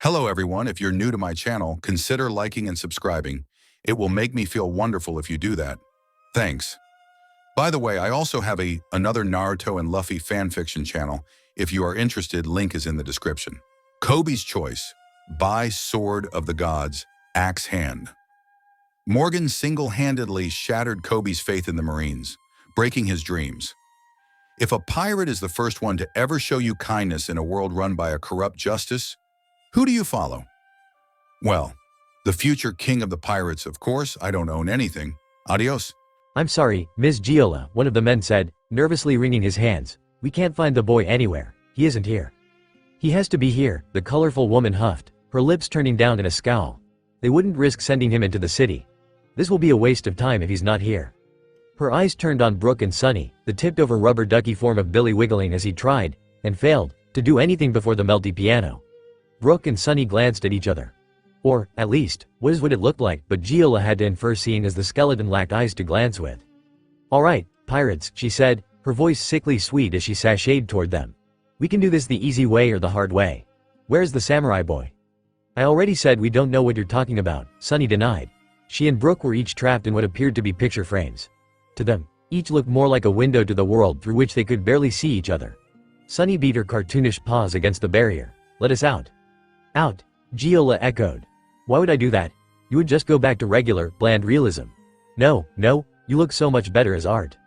Hello everyone, if you're new to my channel, consider liking and subscribing. It will make me feel wonderful if you do that. Thanks. By the way, I also have another Naruto and Luffy fanfiction channel. If you are interested, link is in the description. Koby's Choice by Sword of the Gods, Axe Hand. Morgan single-handedly shattered Koby's faith in the Marines, breaking his dreams. If a pirate is the first one to ever show you kindness in a world run by a corrupt justice, who do you follow? Well, the future king of the pirates, of course. I don't own anything. Adios. I'm sorry, Ms. Giola, one of the men said, nervously wringing his hands. We can't find the boy anywhere. He isn't here. He has to be here, the colorful woman huffed, her lips turning down in a scowl. They wouldn't risk sending him into the city. This will be a waste of time if he's not here. Her eyes turned on Brooke and Sunny, the tipped-over rubber ducky form of Billy wiggling as he tried, and failed, to do anything before the melty piano. Brooke and Sunny glanced at each other. Or, at least, what is what it looked like, but Giola had to infer seeing as the skeleton lacked eyes to glance with. All right, pirates, she said, her voice sickly sweet as she sashayed toward them. We can do this the easy way or the hard way. Where's the samurai boy? I already said we don't know what you're talking about, Sunny denied. She and Brooke were each trapped in what appeared to be picture frames. To them, each looked more like a window to the world through which they could barely see each other. Sunny beat her cartoonish paws against the barrier. Let us out. Out, Giola echoed. Why would I do that? You would just go back to regular, bland realism. No, you look so much better as art.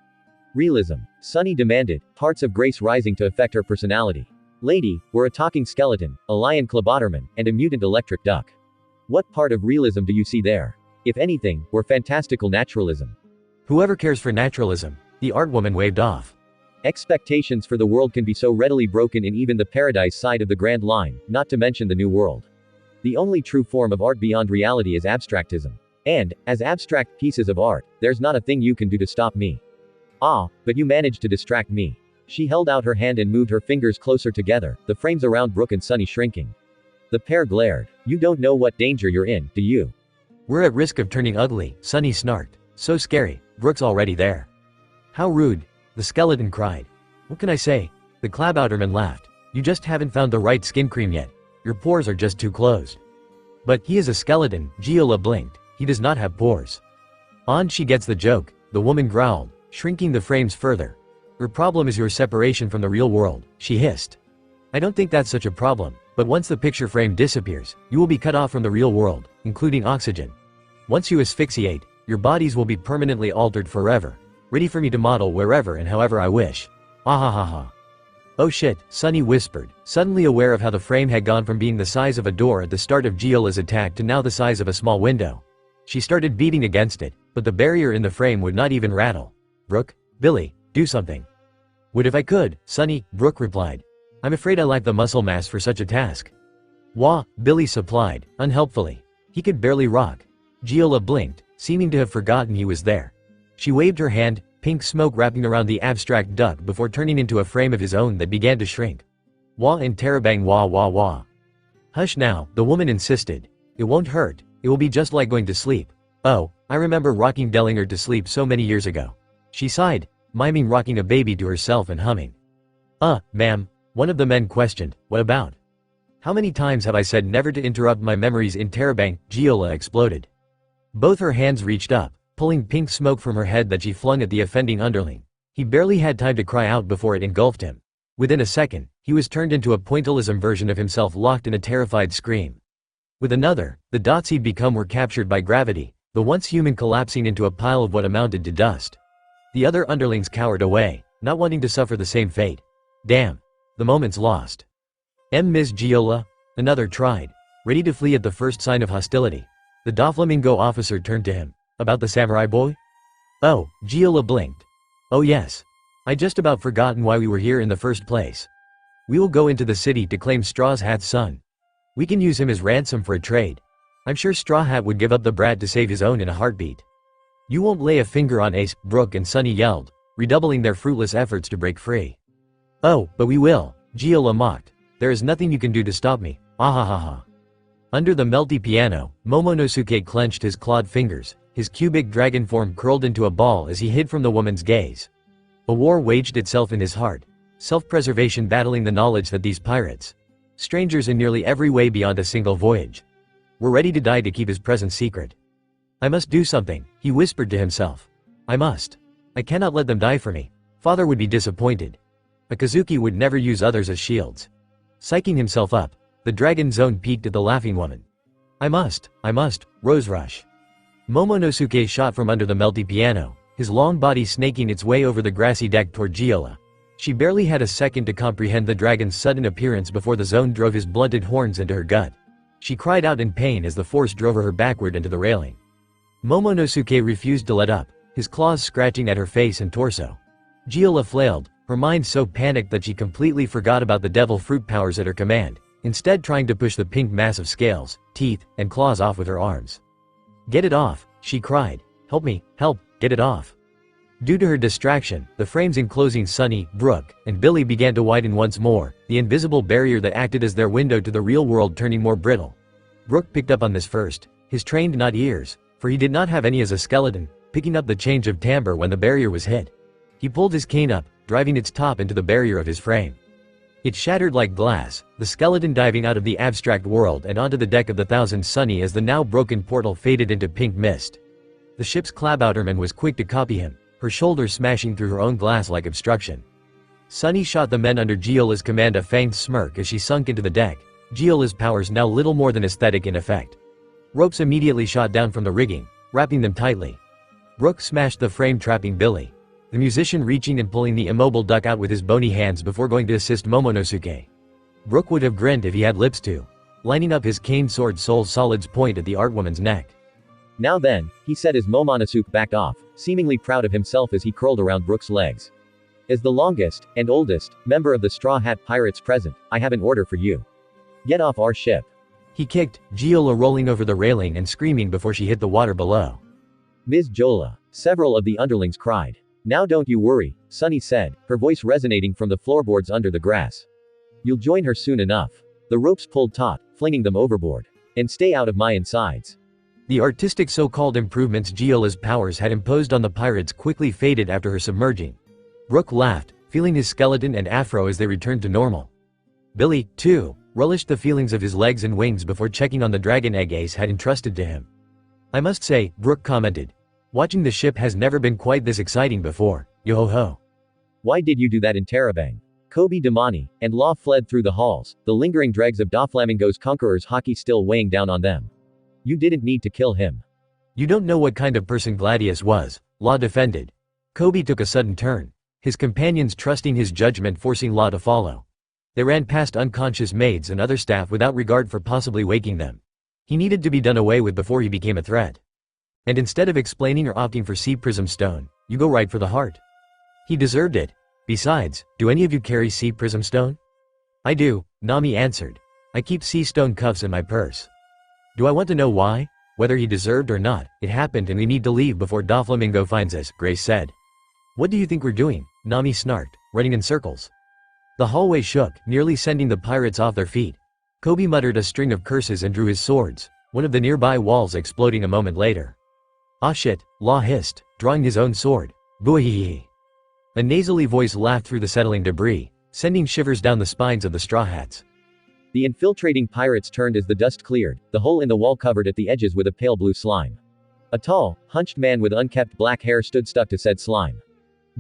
Realism, Sunny demanded, hearts of grace rising to affect her personality. Lady, we're a talking skeleton, a lion clebotterman, and a mutant electric duck. What part of realism do you see there? If anything, we're fantastical naturalism. Whoever cares for naturalism, the art woman waved off. Expectations for the world can be so readily broken in even the paradise side of the Grand Line, not to mention the New World. The only true form of art beyond reality is abstractism. And, as abstract pieces of art, there's not a thing you can do to stop me. Ah, but you managed to distract me. She held out her hand and moved her fingers closer together, the frames around Brooke and Sunny shrinking. The pair glared. You don't know what danger you're in, do you? We're at risk of turning ugly, Sunny snarked. So scary, Brooke's already there. How rude, the skeleton cried. What can I say? The Klabouterman laughed. You just haven't found the right skin cream yet. Your pores are just too closed. But he is a skeleton, Giola blinked. He does not have pores. On she gets the joke, the woman growled, shrinking the frames further. Your problem is your separation from the real world, she hissed. I don't think that's such a problem, but once the picture frame disappears, you will be cut off from the real world, including oxygen. Once you asphyxiate, your bodies will be permanently altered forever, ready for me to model wherever and however I wish. Ahahaha. Oh shit, Sunny whispered, suddenly aware of how the frame had gone from being the size of a door at the start of Giola's attack to now the size of a small window. She started beating against it, but the barrier in the frame would not even rattle. Brooke, Billy, do something. Would if I could, Sunny, Brooke replied. I'm afraid I lack the muscle mass for such a task. Wah, Billy supplied, unhelpfully. He could barely rock. Giola blinked, seeming to have forgotten he was there. She waved her hand, pink smoke wrapping around the abstract duck before turning into a frame of his own that began to shrink. Wah and terabang wah wah wah. Hush now, the woman insisted. It won't hurt, it will be just like going to sleep. Oh, I remember rocking Dellinger to sleep so many years ago. She sighed, miming rocking a baby to herself and humming. Ma'am, one of the men questioned, what about? How many times have I said never to interrupt my memories in terabang, Giola exploded. Both her hands reached up, pulling pink smoke from her head that she flung at the offending underling. He barely had time to cry out before it engulfed him. Within a second, he was turned into a pointillism version of himself locked in a terrified scream. With another, the dots he'd become were captured by gravity, the once human collapsing into a pile of what amounted to dust. The other underlings cowered away, not wanting to suffer the same fate. Damn. The moment's lost. Ms. Giola? Another tried. Ready to flee at the first sign of hostility. The Doflamingo officer turned to him. About the samurai boy? Oh, Giola blinked. Oh yes. I just about forgotten why we were here in the first place. We will go into the city to claim Straw Hat's son. We can use him as ransom for a trade. I'm sure Straw Hat would give up the brat to save his own in a heartbeat. You won't lay a finger on Ace, Brooke and Sunny yelled, redoubling their fruitless efforts to break free. Oh, but we will, Giola mocked. There is nothing you can do to stop me, ahahaha. Under the melty piano, Momonosuke clenched his clawed fingers, his cubic dragon form curled into a ball as he hid from the woman's gaze. A war waged itself in his heart, self-preservation battling the knowledge that these pirates. Strangers in nearly every way beyond a single voyage. Were ready to die to keep his presence secret. I must do something, he whispered to himself. I must. I cannot let them die for me. Father would be disappointed. Akazuki would never use others as shields. Psyching himself up, the dragon zone peeked at the laughing woman. I must, Rose Rush. Momonosuke shot from under the melty piano, his long body snaking its way over the grassy deck toward Giola. She barely had a second to comprehend the dragon's sudden appearance before the zone drove his blunted horns into her gut. She cried out in pain as the force drove her backward into the railing. Momonosuke refused to let up, his claws scratching at her face and torso. Giola flailed, her mind so panicked that she completely forgot about the devil fruit powers at her command, instead trying to push the pink mass of scales, teeth, and claws off with her arms. Get it off, she cried. Help me, help, get it off. Due to her distraction, the frames enclosing Sunny, Brooke, and Billy began to widen once more, the invisible barrier that acted as their window to the real world turning more brittle. Brooke picked up on this first, his trained not ears, for he did not have any as a skeleton, picking up the change of timbre when the barrier was hit. He pulled his cane up, driving its top into the barrier of his frame. It shattered like glass, the skeleton diving out of the abstract world and onto the deck of the Thousand Sunny as the now broken portal faded into pink mist. The ship's Klabouterman was quick to copy him, her shoulder smashing through her own glass-like obstruction. Sunny shot the men under Giola's command a fanged smirk as she sunk into the deck, Giola's powers now little more than aesthetic in effect. Ropes immediately shot down from the rigging, wrapping them tightly. Brooke smashed the frame trapping Billy, the musician reaching and pulling the immobile duck out with his bony hands before going to assist Momonosuke. Brooke would have grinned if he had lips to, lining up his cane sword Soul Solid's point at the art woman's neck. Now then, he said as Momonosuke backed off, seemingly proud of himself as he curled around Brooke's legs. As the longest, and oldest, member of the Straw Hat Pirates present, I have an order for you. Get off our ship. He kicked, Giola rolling over the railing and screaming before she hit the water below. Ms. Jola. Several of the underlings cried. Now don't you worry, Sunny said, her voice resonating from the floorboards under the grass. You'll join her soon enough. The ropes pulled taut, flinging them overboard. And stay out of my insides. The artistic so-called improvements Giola's powers had imposed on the pirates quickly faded after her submerging. Brooke laughed, feeling his skeleton and afro as they returned to normal. Billy, too, relished the feelings of his legs and wings before checking on the dragon egg Ace had entrusted to him. I must say, Brooke commented. Watching the ship has never been quite this exciting before, yo-ho-ho. Why did you do that in Terabang? Coby Damani, and Law fled through the halls, the lingering dregs of Doflamingo's conqueror's hockey still weighing down on them. You didn't need to kill him. You don't know what kind of person Gladius was, Law defended. Coby took a sudden turn, his companions trusting his judgment forcing Law to follow. They ran past unconscious maids and other staff without regard for possibly waking them. He needed to be done away with before he became a threat. And instead of explaining or opting for Sea Prism Stone, you go right for the heart. He deserved it. Besides, do any of you carry Sea Prism Stone? I do, Nami answered. I keep Sea Stone cuffs in my purse. Do I want to know why? Whether he deserved or not, it happened and we need to leave before Doflamingo finds us, Grace said. What do you think we're doing? Nami snarked, running in circles. The hallway shook, nearly sending the pirates off their feet. Coby muttered a string of curses and drew his swords, one of the nearby walls exploding a moment later. Ah shit, Law hissed, drawing his own sword. Boohee. A nasally voice laughed through the settling debris, sending shivers down the spines of the Straw Hats. The infiltrating pirates turned as the dust cleared, the hole in the wall covered at the edges with a pale blue slime. A tall, hunched man with unkempt black hair stood stuck to said slime.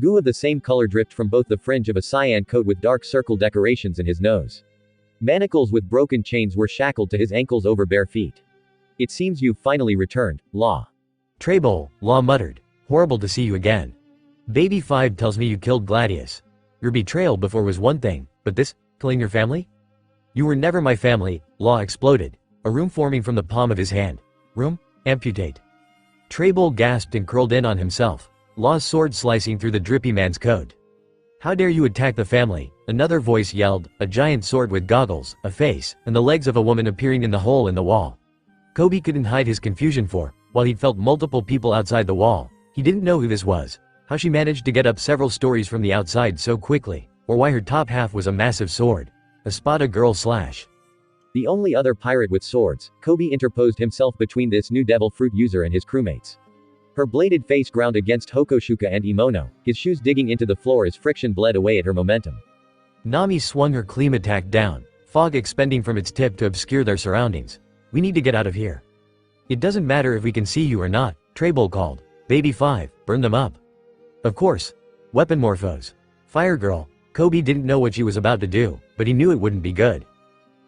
Goo of the same color dripped from both the fringe of a cyan coat with dark circle decorations in his nose. Manacles with broken chains were shackled to his ankles over bare feet. It seems you've finally returned, Law. Treble, Law muttered. Horrible to see you again. Baby 5 tells me you killed Gladius. Your betrayal before was one thing, but this, killing your family? You were never my family, Law exploded, a room forming from the palm of his hand. Room? Amputate. Treble gasped and curled in on himself, Law's sword slicing through the drippy man's coat. How dare you attack the family? Another voice yelled, a giant sword with goggles, a face, and the legs of a woman appearing in the hole in the wall. Coby couldn't hide his confusion for, while he'd felt multiple people outside the wall, he didn't know who this was, how she managed to get up several stories from the outside so quickly, or why her top half was a massive sword. A Spada girl slash. The only other pirate with swords, Coby interposed himself between this new devil fruit user and his crewmates. Her bladed face ground against Hokoshuka and Imono, his shoes digging into the floor as friction bled away at her momentum. Nami swung her cleam attack down, fog expending from its tip to obscure their surroundings. We need to get out of here. It doesn't matter if we can see you or not, Trable called. Baby 5, burn them up. Of course. Weapon morphos. Fire girl. Coby didn't know what she was about to do, but he knew it wouldn't be good.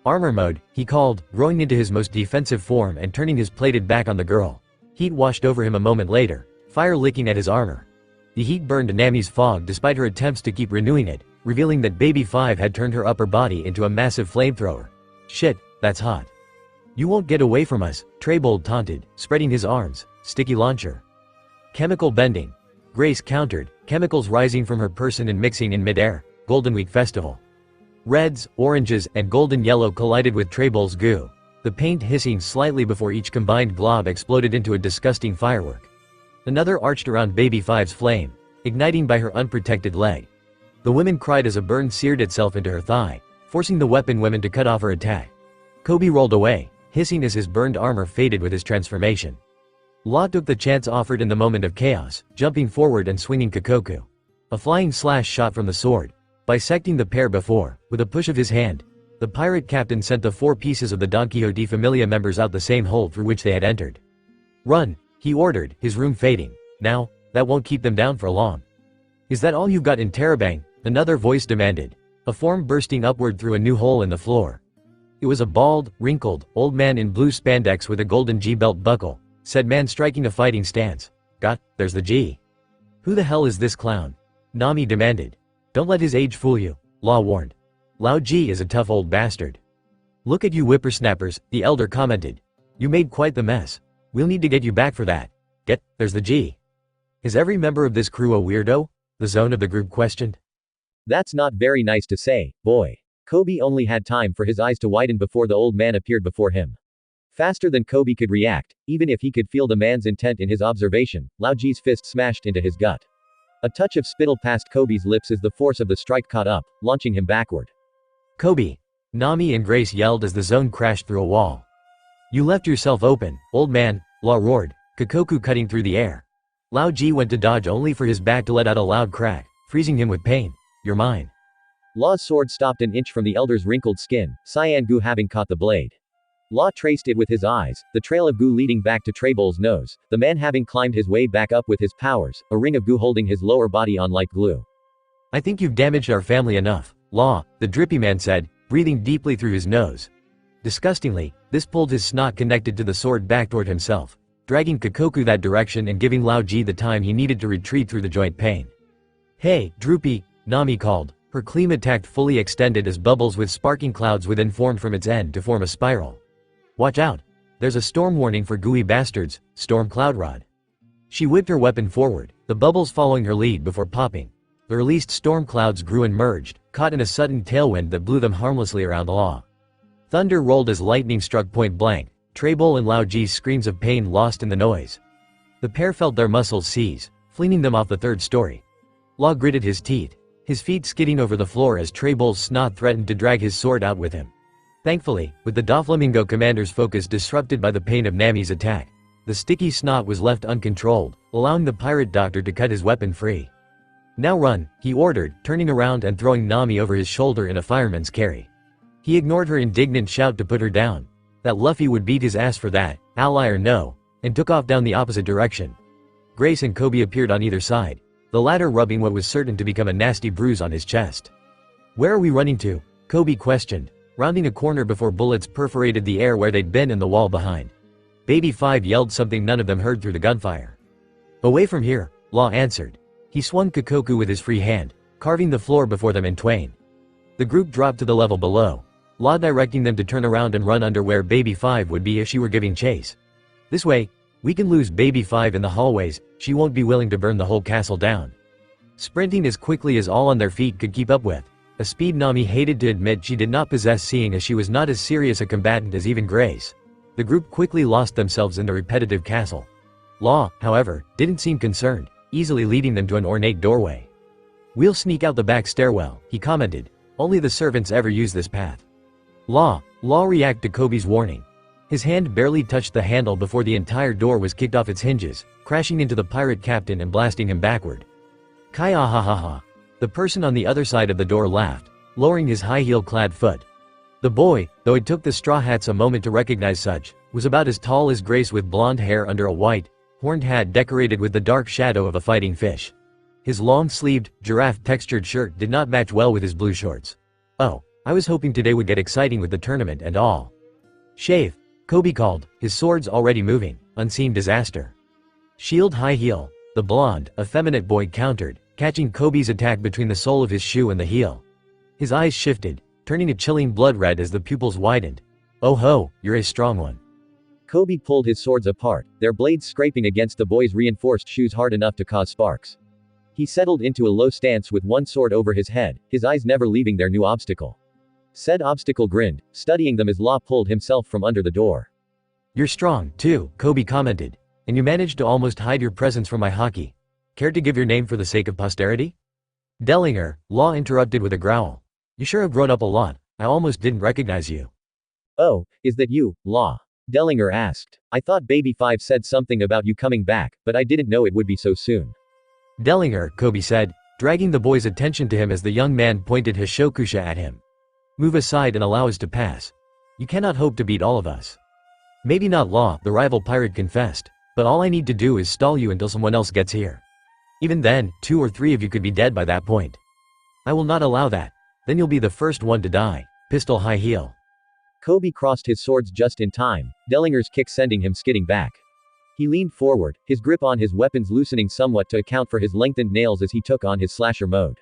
Armor mode, he called, growing into his most defensive form and turning his plated back on the girl. Heat washed over him a moment later, fire licking at his armor. The heat burned Nami's fog despite her attempts to keep renewing it, revealing that Baby 5 had turned her upper body into a massive flamethrower. Shit, that's hot. You won't get away from us, Traybold taunted, spreading his arms. Sticky launcher. Chemical bending. Grace countered, chemicals rising from her person and mixing in midair. Golden Week Festival. Reds, oranges, and golden yellow collided with Traybold's goo, the paint hissing slightly before each combined glob exploded into a disgusting firework. Another arched around Baby 5's flame, igniting by her unprotected leg. The woman cried as a burn seared itself into her thigh, forcing the weapon woman to cut off her attack. Coby rolled away, hissing as his burned armor faded with his transformation. Law took the chance offered in the moment of chaos, jumping forward and swinging Kikoku. A flying slash shot from the sword, bisecting the pair before, with a push of his hand, the pirate captain sent the 4 pieces of the Don Quixote Familia members out the same hole through which they had entered. Run, he ordered, his room fading. Now, that won't keep them down for long. Is that all you've got in Terabang? Another voice demanded, a form bursting upward through a new hole in the floor. It was a bald, wrinkled, old man in blue spandex with a golden G-belt buckle, said man striking a fighting stance. Got, there's the G. Who the hell is this clown? Nami demanded. Don't let his age fool you, Law warned. Lao G is a tough old bastard. Look at you whippersnappers, the elder commented. You made quite the mess. We'll need to get you back for that. Get, there's the G. Is every member of this crew a weirdo? The zone of the group questioned. That's not very nice to say, boy. Coby only had time for his eyes to widen before the old man appeared before him. Faster than Coby could react, even if he could feel the man's intent in his observation, Lao Ji's fist smashed into his gut. A touch of spittle passed Koby's lips as the force of the strike caught up, launching him backward. Coby! Nami and Grace yelled as the zone crashed through a wall. You left yourself open, old man, Law roared, Kikoku cutting through the air. Lao Ji went to dodge only for his back to let out a loud crack, freezing him with pain. You're mine. Law's sword stopped an inch from the elder's wrinkled skin, cyan goo having caught the blade. Law traced it with his eyes, the trail of goo leading back to Traybol's nose, the man having climbed his way back up with his powers, a ring of goo holding his lower body on like glue. I think you've damaged our family enough, Law, the drippy man said, breathing deeply through his nose. Disgustingly, this pulled his snot connected to the sword back toward himself, dragging Kikoku that direction and giving Lao Ji the time he needed to retreat through the joint pain. Hey, Droopy, Nami called, her cleam attack fully extended as bubbles with sparking clouds within formed from its end to form a spiral. Watch out! There's a storm warning for gooey bastards, Storm Cloud Rod. She whipped her weapon forward, the bubbles following her lead before popping. The released storm clouds grew and merged, caught in a sudden tailwind that blew them harmlessly around Law. Thunder rolled as lightning struck point blank, Traybol and Lao Ji's screams of pain lost in the noise. The pair felt their muscles seize, flinging them off the 3rd story. Law gritted his teeth, his feet skidding over the floor as Traybol's snot threatened to drag his sword out with him. Thankfully, with the Doflamingo commander's focus disrupted by the pain of Nami's attack, the sticky snot was left uncontrolled, allowing the pirate doctor to cut his weapon free. Now run, he ordered, turning around and throwing Nami over his shoulder in a fireman's carry. He ignored her indignant shout to put her down. That Luffy would beat his ass for that, ally or no, and took off down the opposite direction. Grace and Coby appeared on either side, the latter rubbing what was certain to become a nasty bruise on his chest. Where are we running to? Coby questioned, rounding a corner before bullets perforated the air where they'd been and the wall behind. Baby 5 yelled something none of them heard through the gunfire. Away from here, Law answered. He swung Kikoku with his free hand, carving the floor before them in twain. The group dropped to the level below, Law directing them to turn around and run under where Baby 5 would be if she were giving chase. This way, we can lose Baby 5 in the hallways, she won't be willing to burn the whole castle down. Sprinting as quickly as all on their feet could keep up with, a speed Nami hated to admit she did not possess, seeing as she was not as serious a combatant as even Grace. The group quickly lost themselves in the repetitive castle. Law, however, didn't seem concerned, easily leading them to an ornate doorway. We'll sneak out the back stairwell, he commented. Only the servants ever use this path. Law reacted to Coby's warning. His hand barely touched the handle before the entire door was kicked off its hinges, crashing into the pirate captain and blasting him backward. Kai-ah ha ha ha. The person on the other side of the door laughed, lowering his high heel-clad foot. The boy, though it took the Straw Hats a moment to recognize such, was about as tall as Grace with blonde hair under a white, horned hat decorated with the dark shadow of a fighting fish. His long-sleeved, giraffe-textured shirt did not match well with his blue shorts. Oh, I was hoping today would get exciting with the tournament and all. Shave, Coby called, his swords already moving, unseen disaster. Shield high heel, the blonde, effeminate boy countered, catching Coby's attack between the sole of his shoe and the heel. His eyes shifted, turning a chilling blood red as the pupils widened. Oh ho, you're a strong one. Coby pulled his swords apart, their blades scraping against the boy's reinforced shoes hard enough to cause sparks. He settled into a low stance with one sword over his head, his eyes never leaving their new obstacle. Said obstacle grinned, studying them as Law pulled himself from under the door. You're strong, too, Coby commented. And you managed to almost hide your presence from my hockey. Care to give your name for the sake of posterity? Dellinger, Law interrupted with a growl. You sure have grown up a lot, I almost didn't recognize you. Oh, is that you, Law? Dellinger asked. I thought Baby 5 said something about you coming back, but I didn't know it would be so soon. Dellinger, Coby said, dragging the boy's attention to him as the young man pointed his shokusha at him. Move aside and allow us to pass. You cannot hope to beat all of us. Maybe not, Law, the rival pirate confessed, but all I need to do is stall you until someone else gets here. Even then, 2 or 3 of you could be dead by that point. I will not allow that. Then you'll be the first one to die. Pistol high heel. Coby crossed his swords just in time, Dellinger's kick sending him skidding back. He leaned forward, his grip on his weapons loosening somewhat to account for his lengthened nails as he took on his slasher mode.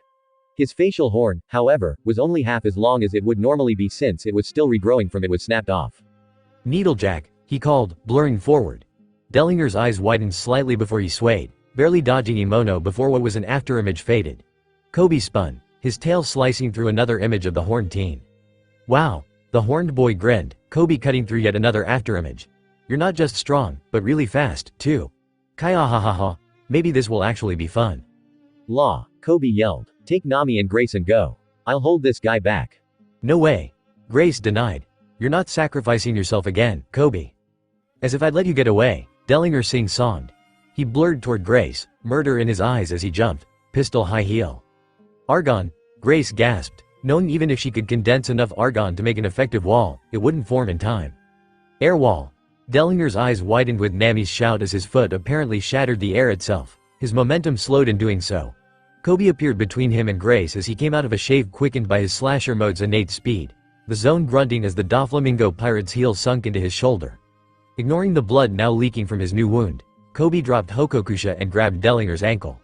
His facial horn, however, was only half as long as it would normally be since it was still regrowing from it was snapped off. Needlejack, he called, blurring forward. Dellinger's eyes widened slightly before he swayed, barely dodging Imono before what was an afterimage faded. Coby spun, his tail slicing through another image of the horned teen. Wow, the horned boy grinned, Coby cutting through yet another afterimage. You're not just strong, but really fast, too. Kaya ha ha ha, maybe this will actually be fun. Law, Coby yelled. Take Nami and Grace and go. I'll hold this guy back. No way. Grace denied. You're not sacrificing yourself again, Coby. As if I'd let you get away, Dellinger sing-songed. He blurred toward Grace, murder in his eyes as he jumped, pistol high heel. Argon, Grace gasped, knowing even if she could condense enough argon to make an effective wall, it wouldn't form in time. Air wall. Dellinger's eyes widened with Nami's shout as his foot apparently shattered the air itself. His momentum slowed in doing so. Coby appeared between him and Grace as he came out of a shave quickened by his slasher mode's innate speed, the zone grunting as the Doflamingo pirate's heel sunk into his shoulder. Ignoring the blood now leaking from his new wound, Coby dropped Hokokusha and grabbed Dellinger's ankle.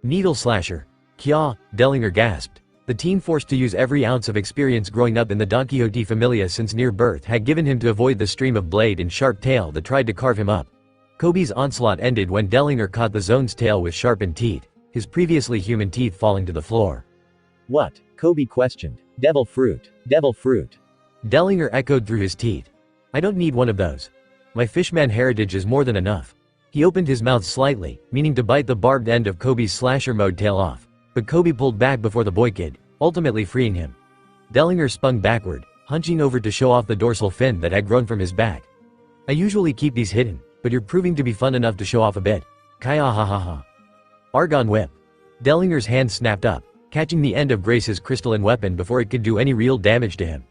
Needle slasher. Kya, Dellinger gasped. The teen forced to use every ounce of experience growing up in the Don Quixote familia since near birth had given him to avoid the stream of blade and sharp tail that tried to carve him up. Coby's onslaught ended when Dellinger caught the zone's tail with sharpened teeth, his previously human teeth falling to the floor. What? Coby questioned. Devil fruit. Devil fruit. Dellinger echoed through his teeth. I don't need one of those. My fishman heritage is more than enough. He opened his mouth slightly, meaning to bite the barbed end of Coby's slasher mode tail off, but Coby pulled back before the boy kid, ultimately freeing him. Dellinger spun backward, hunching over to show off the dorsal fin that had grown from his back. I usually keep these hidden, but you're proving to be fun enough to show off a bit. Kaya ha ha ha. Argon whip. Dellinger's hand snapped up, catching the end of Grace's crystalline weapon before it could do any real damage to him.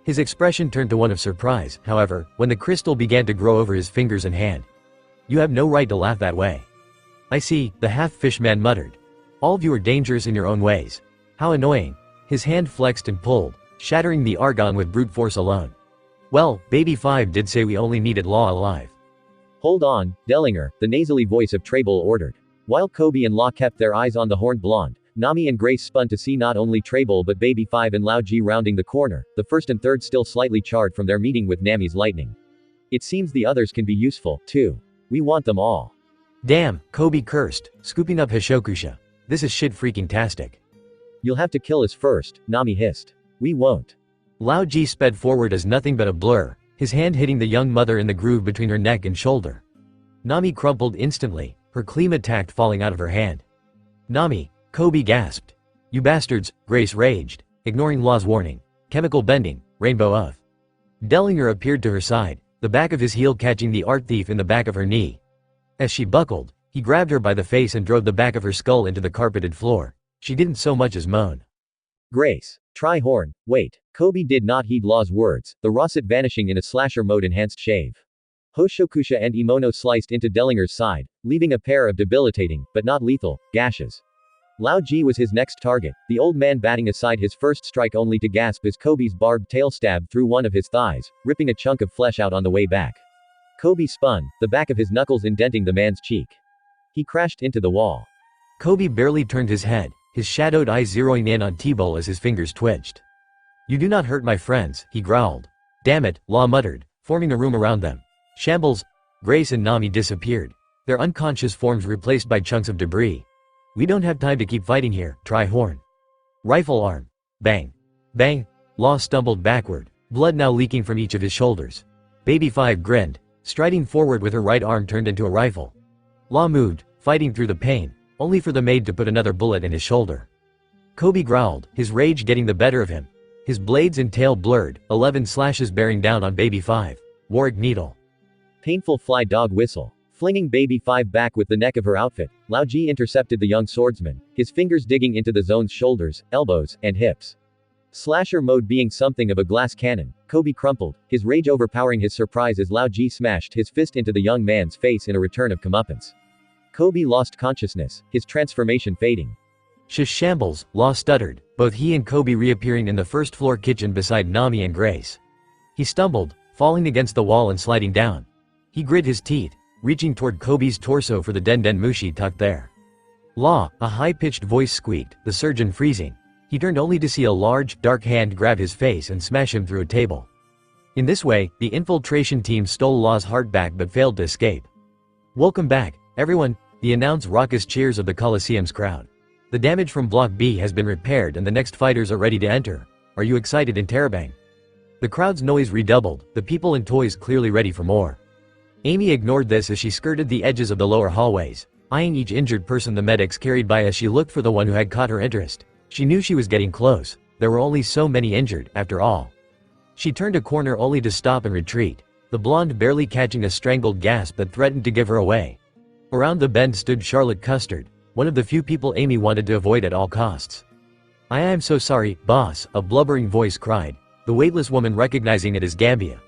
His expression turned to one of surprise, however, when the crystal began to grow over his fingers and hand. You have no right to laugh that way. I see, the half-fishman muttered. All of you are dangerous in your own ways. How annoying. His hand flexed and pulled, shattering the argon with brute force alone. Well, Baby 5 did say we only needed Law alive. Hold on, Dellinger, the nasally voice of Trable ordered. While Coby and Law kept their eyes on the horned blonde, Nami and Grace spun to see not only Trable but Baby 5 and Lao Ji rounding the corner, the first and third still slightly charred from their meeting with Nami's lightning. It seems the others can be useful, too. We want them all. Damn, Coby cursed, scooping up Hishokusha. This is shit freaking tastic. You'll have to kill us first, Nami hissed. We won't. Lao Ji sped forward as nothing but a blur, his hand hitting the young mother in the groove between her neck and shoulder. Nami crumpled instantly, her klima tact falling out of her hand. Nami, Coby gasped. You bastards, Grace raged, ignoring Law's warning. Chemical bending, rainbow of. Dellinger appeared to her side, the back of his heel catching the art thief in the back of her knee. As she buckled, he grabbed her by the face and drove the back of her skull into the carpeted floor. She didn't so much as moan. Grace. Try horn. Wait. Koby did not heed Law's words, the Rosset vanishing in a slasher mode enhanced shave. Hoshokusha and Imono sliced into Dellinger's side, leaving a pair of debilitating, but not lethal, gashes. Lao Ji was his next target, the old man batting aside his first strike only to gasp as Koby's barbed tail stabbed through one of his thighs, ripping a chunk of flesh out on the way back. Koby spun, the back of his knuckles indenting the man's cheek. He crashed into the wall. Koby barely turned his head, his shadowed eyes zeroing in on T-Bull as his fingers twitched. "You do not hurt my friends," he growled. "Damn it," Law muttered, forming a room around them. Shambles. Grace and Nami disappeared, their unconscious forms replaced by chunks of debris. "We don't have time to keep fighting here, try horn." Rifle arm. Bang. Bang. Law stumbled backward, blood now leaking from each of his shoulders. Baby 5 grinned, striding forward with her right arm turned into a rifle. Law moved, fighting through the pain, only for the maid to put another bullet in his shoulder. Koby growled, his rage getting the better of him. His blades and tail blurred, 11 slashes bearing down on Baby 5. Warwick needle. Painful fly dog whistle. Flinging Baby 5 back with the neck of her outfit, Lao Ji intercepted the young swordsman, his fingers digging into the zone's shoulders, elbows, and hips. Slasher mode being something of a glass cannon, Koby crumpled, his rage overpowering his surprise as Lao Ji smashed his fist into the young man's face in a return of comeuppance. Koby lost consciousness, his transformation fading. Shambles, Law stuttered, both he and Koby reappearing in the first floor kitchen beside Nami and Grace. He stumbled, falling against the wall and sliding down. He grit his teeth, reaching toward Koby's torso for the denden mushi tucked there. Law, a high-pitched voice squeaked, the surgeon freezing. He turned only to see a large, dark hand grab his face and smash him through a table. In this way, the infiltration team stole Law's heart back but failed to escape. "Welcome back, everyone," the announced raucous cheers of the Coliseum's crowd. "The damage from Block B has been repaired and the next fighters are ready to enter. Are you excited in Terabang?" The crowd's noise redoubled, the people and toys clearly ready for more. Amy ignored this as she skirted the edges of the lower hallways, eyeing each injured person the medics carried by as she looked for the one who had caught her interest. She knew she was getting close, there were only so many injured, after all. She turned a corner only to stop and retreat, the blonde barely catching a strangled gasp that threatened to give her away. Around the bend stood Charlotte Custard, one of the few people Amy wanted to avoid at all costs. "I am so sorry, boss," a blubbering voice cried, the weightless woman recognizing it as Gambia.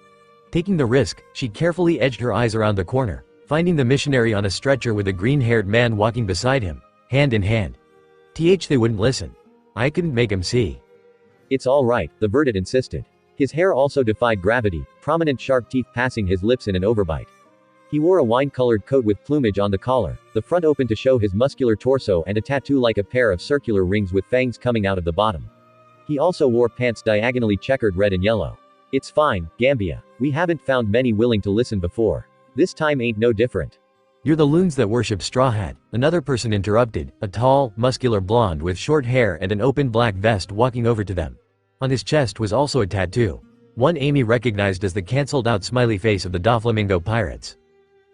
Taking the risk, she carefully edged her eyes around the corner, finding the missionary on a stretcher with a green-haired man walking beside him, hand in hand. They wouldn't listen. "I couldn't make him see." "It's all right," the verdant insisted. His hair also defied gravity, prominent sharp teeth passing his lips in an overbite. He wore a wine-colored coat with plumage on the collar, the front open to show his muscular torso and a tattoo like a pair of circular rings with fangs coming out of the bottom. He also wore pants diagonally checkered red and yellow. "It's fine, Gambia. We haven't found many willing to listen before. This time ain't no different." "You're the loons that worship Straw Hat," another person interrupted, a tall, muscular blonde with short hair and an open black vest walking over to them. On his chest was also a tattoo, one Amy recognized as the cancelled-out smiley face of the Doflamingo pirates.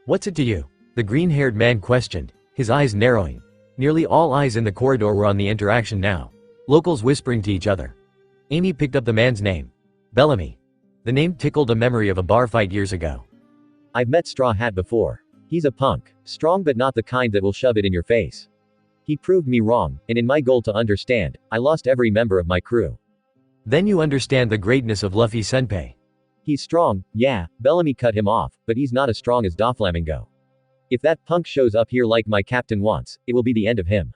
"What's it to you?" the green-haired man questioned, his eyes narrowing. Nearly all eyes in the corridor were on the interaction now, locals whispering to each other. Amy picked up the man's name. Bellamy. The name tickled a memory of a bar fight years ago. "I've met Straw Hat before. He's a punk. Strong but not the kind that will shove it in your face. He proved me wrong, and in my goal to understand, I lost every member of my crew." "Then you understand the greatness of Luffy Senpai." "He's strong, yeah," Bellamy cut him off, "but he's not as strong as Doflamingo. If that punk shows up here like my captain wants, it will be the end of him."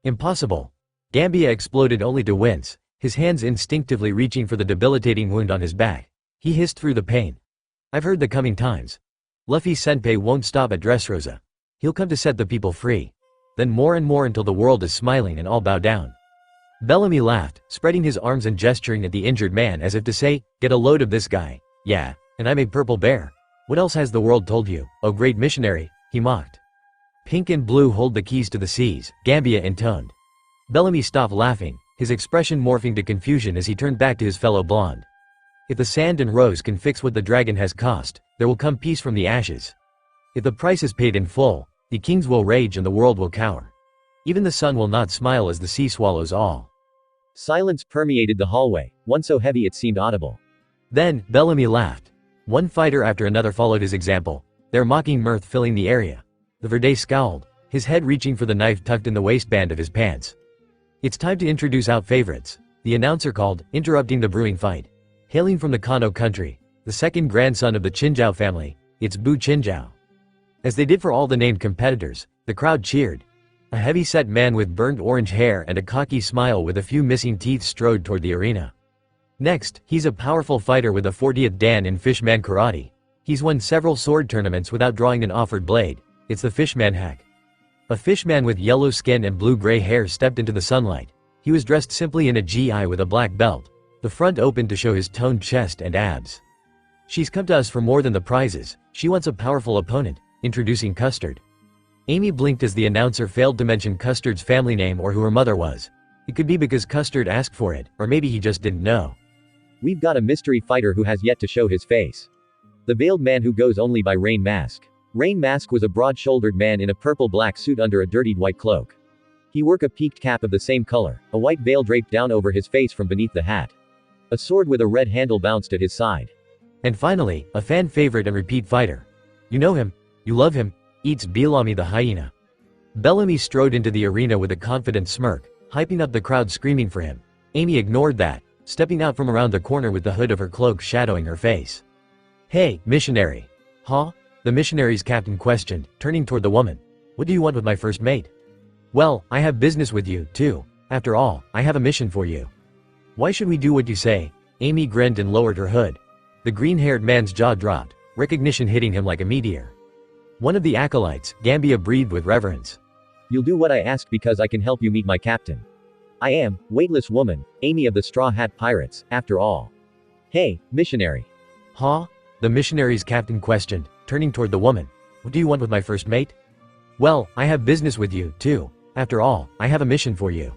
"Impossible." Gambia exploded only to wince, his hands instinctively reaching for the debilitating wound on his back. He hissed through the pain. "I've heard the coming times. Luffy Senpai won't stop at Dressrosa. He'll come to set the people free. Then more and more until the world is smiling and all bow down." Bellamy laughed, spreading his arms and gesturing at the injured man as if to say, "Get a load of this guy. Yeah, and I'm a purple bear. What else has the world told you, oh great missionary?" he mocked. "Pink and blue hold the keys to the seas," Gambia intoned. Bellamy stopped laughing, his expression morphing to confusion as he turned back to his fellow blonde. "If the sand and rose can fix what the dragon has cost, there will come peace from the ashes. If the price is paid in full, the kings will rage and the world will cower. Even the sun will not smile as the sea swallows all." Silence permeated the hallway, one so heavy it seemed audible. Then, Bellamy laughed. One fighter after another followed his example, their mocking mirth filling the area. The Verde scowled, his head reaching for the knife tucked in the waistband of his pants. "It's time to introduce out favorites. the announcer called, interrupting the brewing fight. Hailing from the Kano country, the second grandson of the Qinzhao family, it's Bu Qinzhao. As they did for all the named competitors, the crowd cheered. A heavy-set man with burnt orange hair and a cocky smile with a few missing teeth strode toward the arena. Next, he's a powerful fighter with a 40th dan in Fishman karate. He's won several sword tournaments without drawing an offered blade. It's the Fishman hack. A fishman with yellow skin and blue-gray hair stepped into the sunlight. He was dressed simply in a GI with a black belt, the front open to show his toned chest and abs. She's come to us for more than the prizes. She wants a powerful opponent, introducing Custard. Amy blinked as the announcer failed to mention Custard's family name or who her mother was. It could be because Custard asked for it, or maybe he just didn't know. We've got a mystery fighter who has yet to show his face. The veiled man who goes only by Rain Mask. Rain Mask was a broad-shouldered man in a purple-black suit under a dirtied white cloak. He wore a peaked cap of the same color, a white veil draped down over his face from beneath the hat. A sword with a red handle bounced at his side. And finally, a fan favorite and repeat fighter. You know him. You love him. Eats Bellamy the hyena. Bellamy strode into the arena with a confident smirk, hyping up the crowd screaming for him. Amy ignored that, stepping out from around the corner with the hood of her cloak shadowing her face. Hey, missionary. Huh? The missionary's captain questioned, turning toward the woman. What do you want with my first mate? Well, I have business with you, too. After all, I have a mission for you. Why should we do what you say? Amy grinned and lowered her hood. The green-haired man's jaw dropped, recognition hitting him like a meteor. One of the acolytes, Gambia, breathed with reverence. You'll do what I ask because I can help you meet my captain. I am, weightless woman, Amy of the Straw Hat Pirates, after all. Hey, missionary. Huh? The missionary's captain questioned, turning toward the woman. What do you want with my first mate? Well, I have business with you, too. After all, I have a mission for you.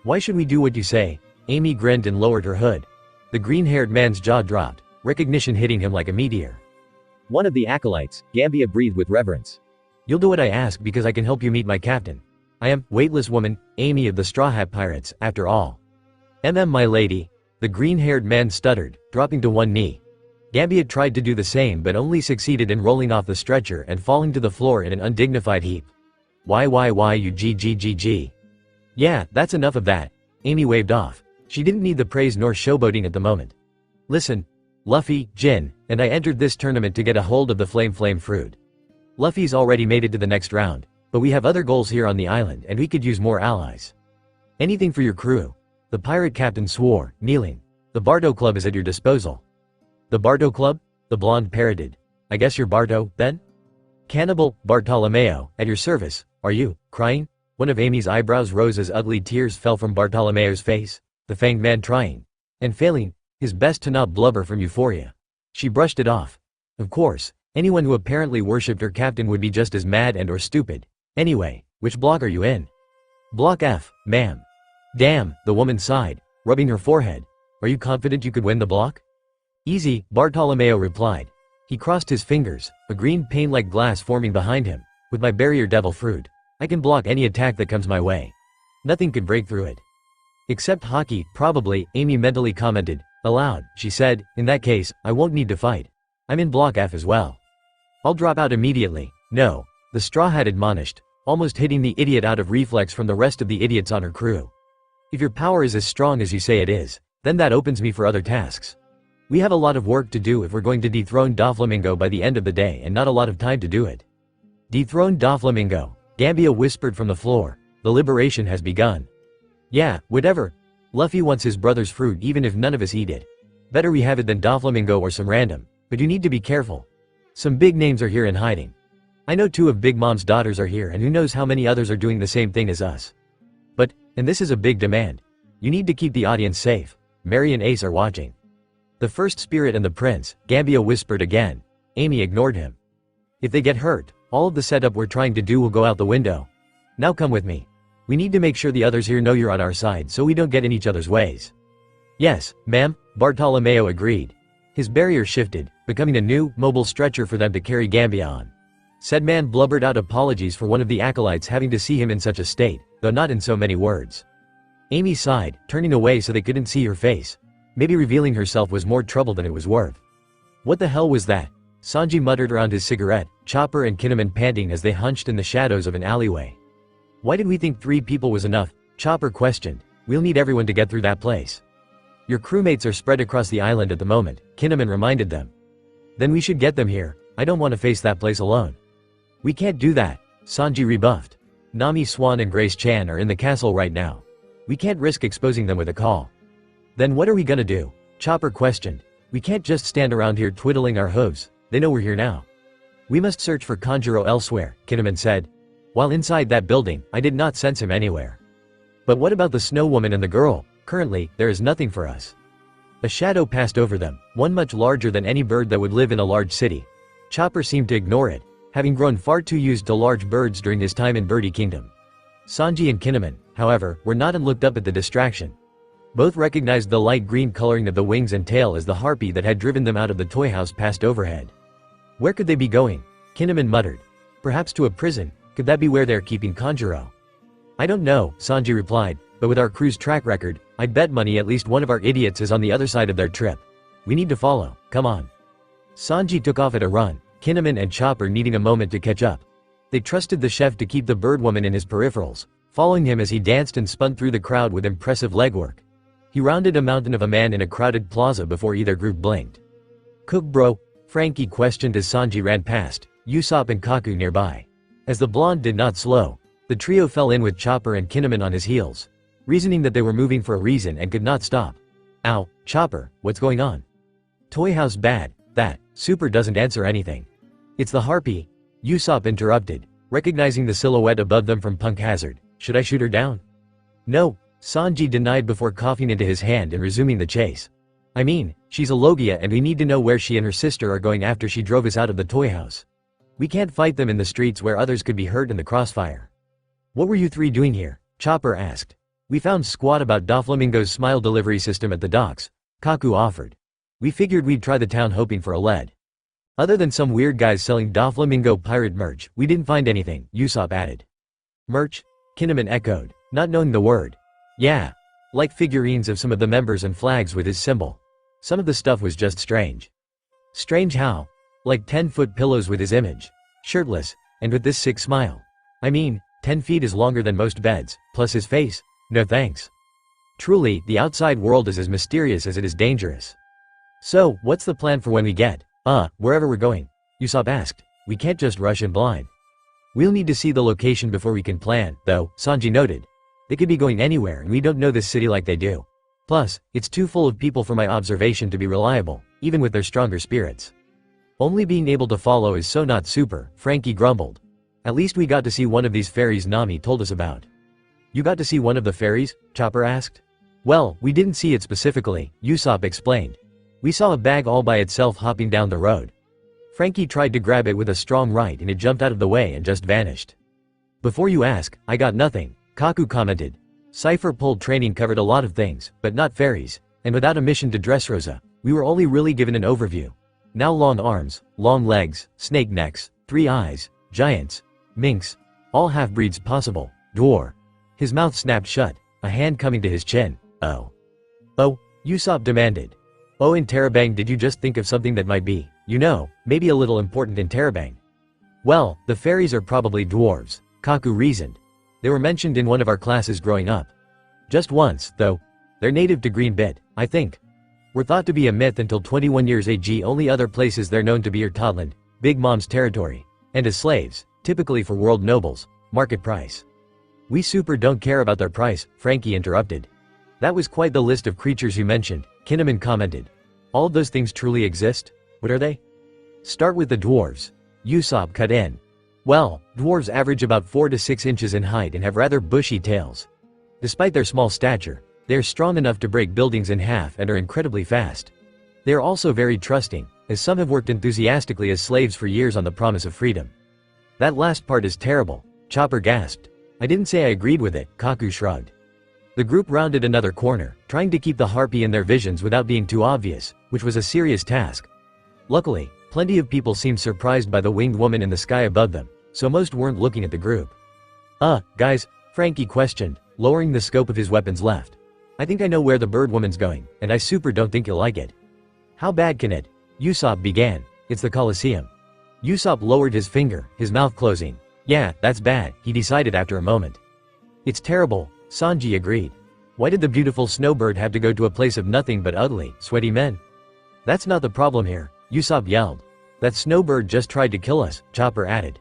Why should we do what you say? Amy grinned and lowered her hood. The green-haired man's jaw dropped, recognition hitting him like a meteor. One of the acolytes, Gambia, breathed with reverence. You'll do what I ask because I can help you meet my captain. I am, weightless woman, Amy of the Straw Hat Pirates, after all. My lady. The green-haired man stuttered, dropping to one knee. Gambia tried to do the same but only succeeded in rolling off the stretcher and falling to the floor in an undignified heap. Why you GGGG. Yeah, that's enough of that. Amy waved off. She didn't need the praise nor showboating at the moment. Listen, Luffy, Jin, and I entered this tournament to get a hold of the flame fruit. Luffy's already made it to the next round, but we have other goals here on the island and we could use more allies. Anything for your crew. The pirate captain swore, kneeling. The Bardo Club is at your disposal. The Bardo Club? The blonde parroted. I guess you're Bardo, then? Cannibal, Bartolomeo, at your service. Are you crying? One of Amy's eyebrows rose as ugly tears fell from Bartolomeo's face, the fanged man trying and failing his best to not blubber from euphoria. She brushed it off. Of course, anyone who apparently worshipped her captain would be just as mad and or stupid. Anyway, which block are you in? Block F, ma'am. Damn, the woman sighed, rubbing her forehead. Are you confident you could win the block? Easy, Bartolomeo replied. He crossed his fingers, a green pane-like glass forming behind him. With my barrier devil fruit, I can block any attack that comes my way. Nothing could break through it. Except hockey, probably, Amy mentally commented. Aloud, she said, in that case, I won't need to fight. I'm in block F as well. I'll drop out immediately. No, the Straw Hat admonished, almost hitting the idiot out of reflex from the rest of the idiots on her crew. If your power is as strong as you say it is, then that opens me for other tasks. We have a lot of work to do if we're going to dethrone Doflamingo by the end of the day and not a lot of time to do it. Dethrone Doflamingo, Gambia whispered from the floor. The liberation has begun. Yeah, whatever. Luffy wants his brother's fruit even if none of us eat it. Better we have it than Doflamingo or some random, but you need to be careful. Some big names are here in hiding. I know 2 of Big Mom's daughters are here and who knows how many others are doing the same thing as us. But, and this is a big demand, you need to keep the audience safe. Mary and Ace are watching. The first spirit and the prince, Gambia whispered again. Amy ignored him. If they get hurt, all of the setup we're trying to do will go out the window. Now come with me. We need to make sure the others here know you're on our side so we don't get in each other's ways. Yes, ma'am, Bartolomeo agreed. His barrier shifted, becoming a new, mobile stretcher for them to carry Gambia on. Said man blubbered out apologies for one of the acolytes having to see him in such a state, though not in so many words. Amy sighed, turning away so they couldn't see her face. Maybe revealing herself was more trouble than it was worth. What the hell was that? Sanji muttered around his cigarette, Chopper and Kinnaman panting as they hunched in the shadows of an alleyway. Why did we think 3 people was enough? Chopper questioned. We'll need everyone to get through that place. Your crewmates are spread across the island at the moment, Kinemon reminded them. Then we should get them here. I don't want to face that place alone. We can't do that, Sanji rebuffed. Nami Swan and Grace Chan are in the castle right now. We can't risk exposing them with a call. Then what are we gonna do? Chopper questioned. We can't just stand around here twiddling our hooves. They know we're here now. We must search for Kanjuro elsewhere, Kinemon said. While inside that building, I did not sense him anywhere. But what about the snow woman and the girl? Currently, there is nothing for us. A shadow passed over them, one much larger than any bird that would live in a large city. Chopper seemed to ignore it, having grown far too used to large birds during his time in Birdie Kingdom. Sanji and Kinemon, however, were not and looked up at the distraction. Both recognized the light green coloring of the wings and tail as the harpy that had driven them out of the toy house passed overhead. Where could they be going? Kinemon muttered. Perhaps to a prison. Could that be where they're keeping Kanjuro? I don't know, Sanji replied, but with our crew's track record, I'd bet money at least one of our idiots is on the other side of their trip. We need to follow, come on. Sanji took off at a run, Kinemon and Chopper needing a moment to catch up. They trusted the chef to keep the birdwoman in his peripherals, following him as he danced and spun through the crowd with impressive legwork. He rounded a mountain of a man in a crowded plaza before either group blinked. Cook bro? Frankie questioned as Sanji ran past, Usopp and Kaku nearby. As the blonde did not slow, the trio fell in with Chopper and Kinemon on his heels, reasoning that they were moving for a reason and could not stop. Ow, Chopper, what's going on? Toy house bad, that, Super doesn't answer anything. It's the harpy, Usopp interrupted, recognizing the silhouette above them from Punk Hazard. Should I shoot her down? No, Sanji denied before coughing into his hand and resuming the chase. I mean, she's a logia and we need to know where she and her sister are going after she drove us out of the toy house. We can't fight them in the streets where others could be hurt in the crossfire. What were you three doing here? Chopper asked. We found squat about Doflamingo's smile delivery system at the docks, Kaku offered. We figured we'd try the town hoping for a lead. Other than some weird guys selling Doflamingo pirate merch, we didn't find anything, Usopp added. Merch? Kinemon echoed, not knowing the word. Yeah. Like figurines of some of the members and flags with his symbol. Some of the stuff was just strange. Strange how? Like 10-foot pillows with his image. Shirtless, and with this sick smile. I mean, 10 feet is longer than most beds, plus his face. No thanks. Truly, the outside world is as mysterious as it is dangerous. So, what's the plan for when we get, wherever we're going? Usopp asked. We can't just rush in blind. We'll need to see the location before we can plan, though, Sanji noted. They could be going anywhere and we don't know this city like they do. Plus, it's too full of people for my observation to be reliable, even with their stronger spirits. Only being able to follow is so not super, Frankie grumbled. At least we got to see one of these fairies Nami told us about. You got to see one of the fairies? Chopper asked. Well, we didn't see it specifically, Usopp explained. We saw a bag all by itself hopping down the road. Frankie tried to grab it with a strong right and it jumped out of the way and just vanished. Before you ask, I got nothing, Kaku commented. Cypher pulled training covered a lot of things, but not fairies, and without a mission to Dressrosa, we were only really given an overview. Now long arms, long legs, snake necks, 3 eyes, giants, minks, all half-breeds possible, dwarf. His mouth snapped shut, a hand coming to his chin. Oh. Oh, Usopp demanded. Oh, in Terabang, did you just think of something that might be, you know, maybe a little important in Terabang? Well, the fairies are probably dwarves, Kaku reasoned. They were mentioned in one of our classes growing up. Just once, though. They're native to Green Bit, I think. Were thought to be a myth until 21 years AG. Only other places they're known to be are Totland, Big Mom's territory, and as slaves, typically for world nobles, market price. We super don't care about their price, Frankie interrupted. That was quite the list of creatures you mentioned, Kinemon commented. All of those things truly exist? What are they? Start with the dwarves. Usopp cut in. Well, dwarves average about 4 to 6 inches in height and have rather bushy tails. Despite their small stature, they are strong enough to break buildings in half and are incredibly fast. They are also very trusting, as some have worked enthusiastically as slaves for years on the promise of freedom. That last part is terrible, Chopper gasped. I didn't say I agreed with it, Kaku shrugged. The group rounded another corner, trying to keep the harpy in their visions without being too obvious, which was a serious task. Luckily, plenty of people seemed surprised by the winged woman in the sky above them, so most weren't looking at the group. Guys, Frankie questioned, lowering the scope of his weapons left. I think I know where the bird woman's going, and I super don't think you'll like it. How bad can it? Usopp began. It's the Colosseum. Usopp lowered his finger, his mouth closing. Yeah, that's bad, he decided after a moment. It's terrible, Sanji agreed. Why did the beautiful snowbird have to go to a place of nothing but ugly, sweaty men? That's not the problem here, Usopp yelled. That snowbird just tried to kill us, Chopper added.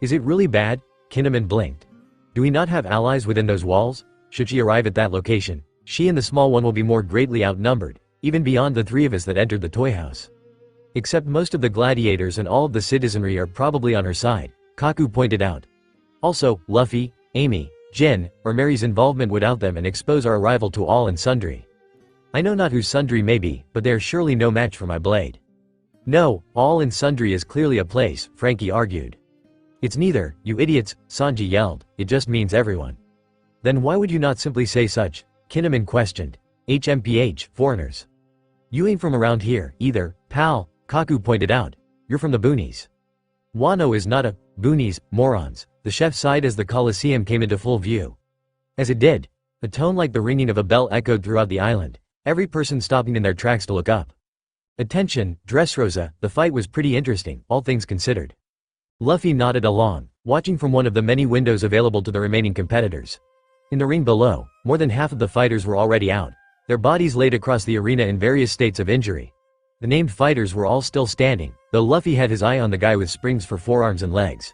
Is it really bad? Kinemon blinked. Do we not have allies within those walls? Should she arrive at that location, she and the small one will be more greatly outnumbered, even beyond the three of us that entered the toy house. Except most of the gladiators and all of the citizenry are probably on her side, Kaku pointed out. Also, Luffy, Amy, Jin, or Mary's involvement would out them and expose our arrival to all and sundry. I know not who sundry may be, but they are surely no match for my blade. No, all and sundry is clearly a place, Frankie argued. It's neither, you idiots, Sanji yelled, it just means everyone. Then why would you not simply say such? Kinemon questioned. HMPH, foreigners. You ain't from around here, either, pal, Kaku pointed out. You're from the boonies. Wano is not a boonies, morons, the chef sighed as the Colosseum came into full view. As it did, a tone like the ringing of a bell echoed throughout the island, every person stopping in their tracks to look up. Attention, Dressrosa, the fight was pretty interesting, all things considered. Luffy nodded along, watching from one of the many windows available to the remaining competitors. In the ring below, more than half of the fighters were already out, their bodies laid across the arena in various states of injury. The named fighters were all still standing, though Luffy had his eye on the guy with springs for forearms and legs.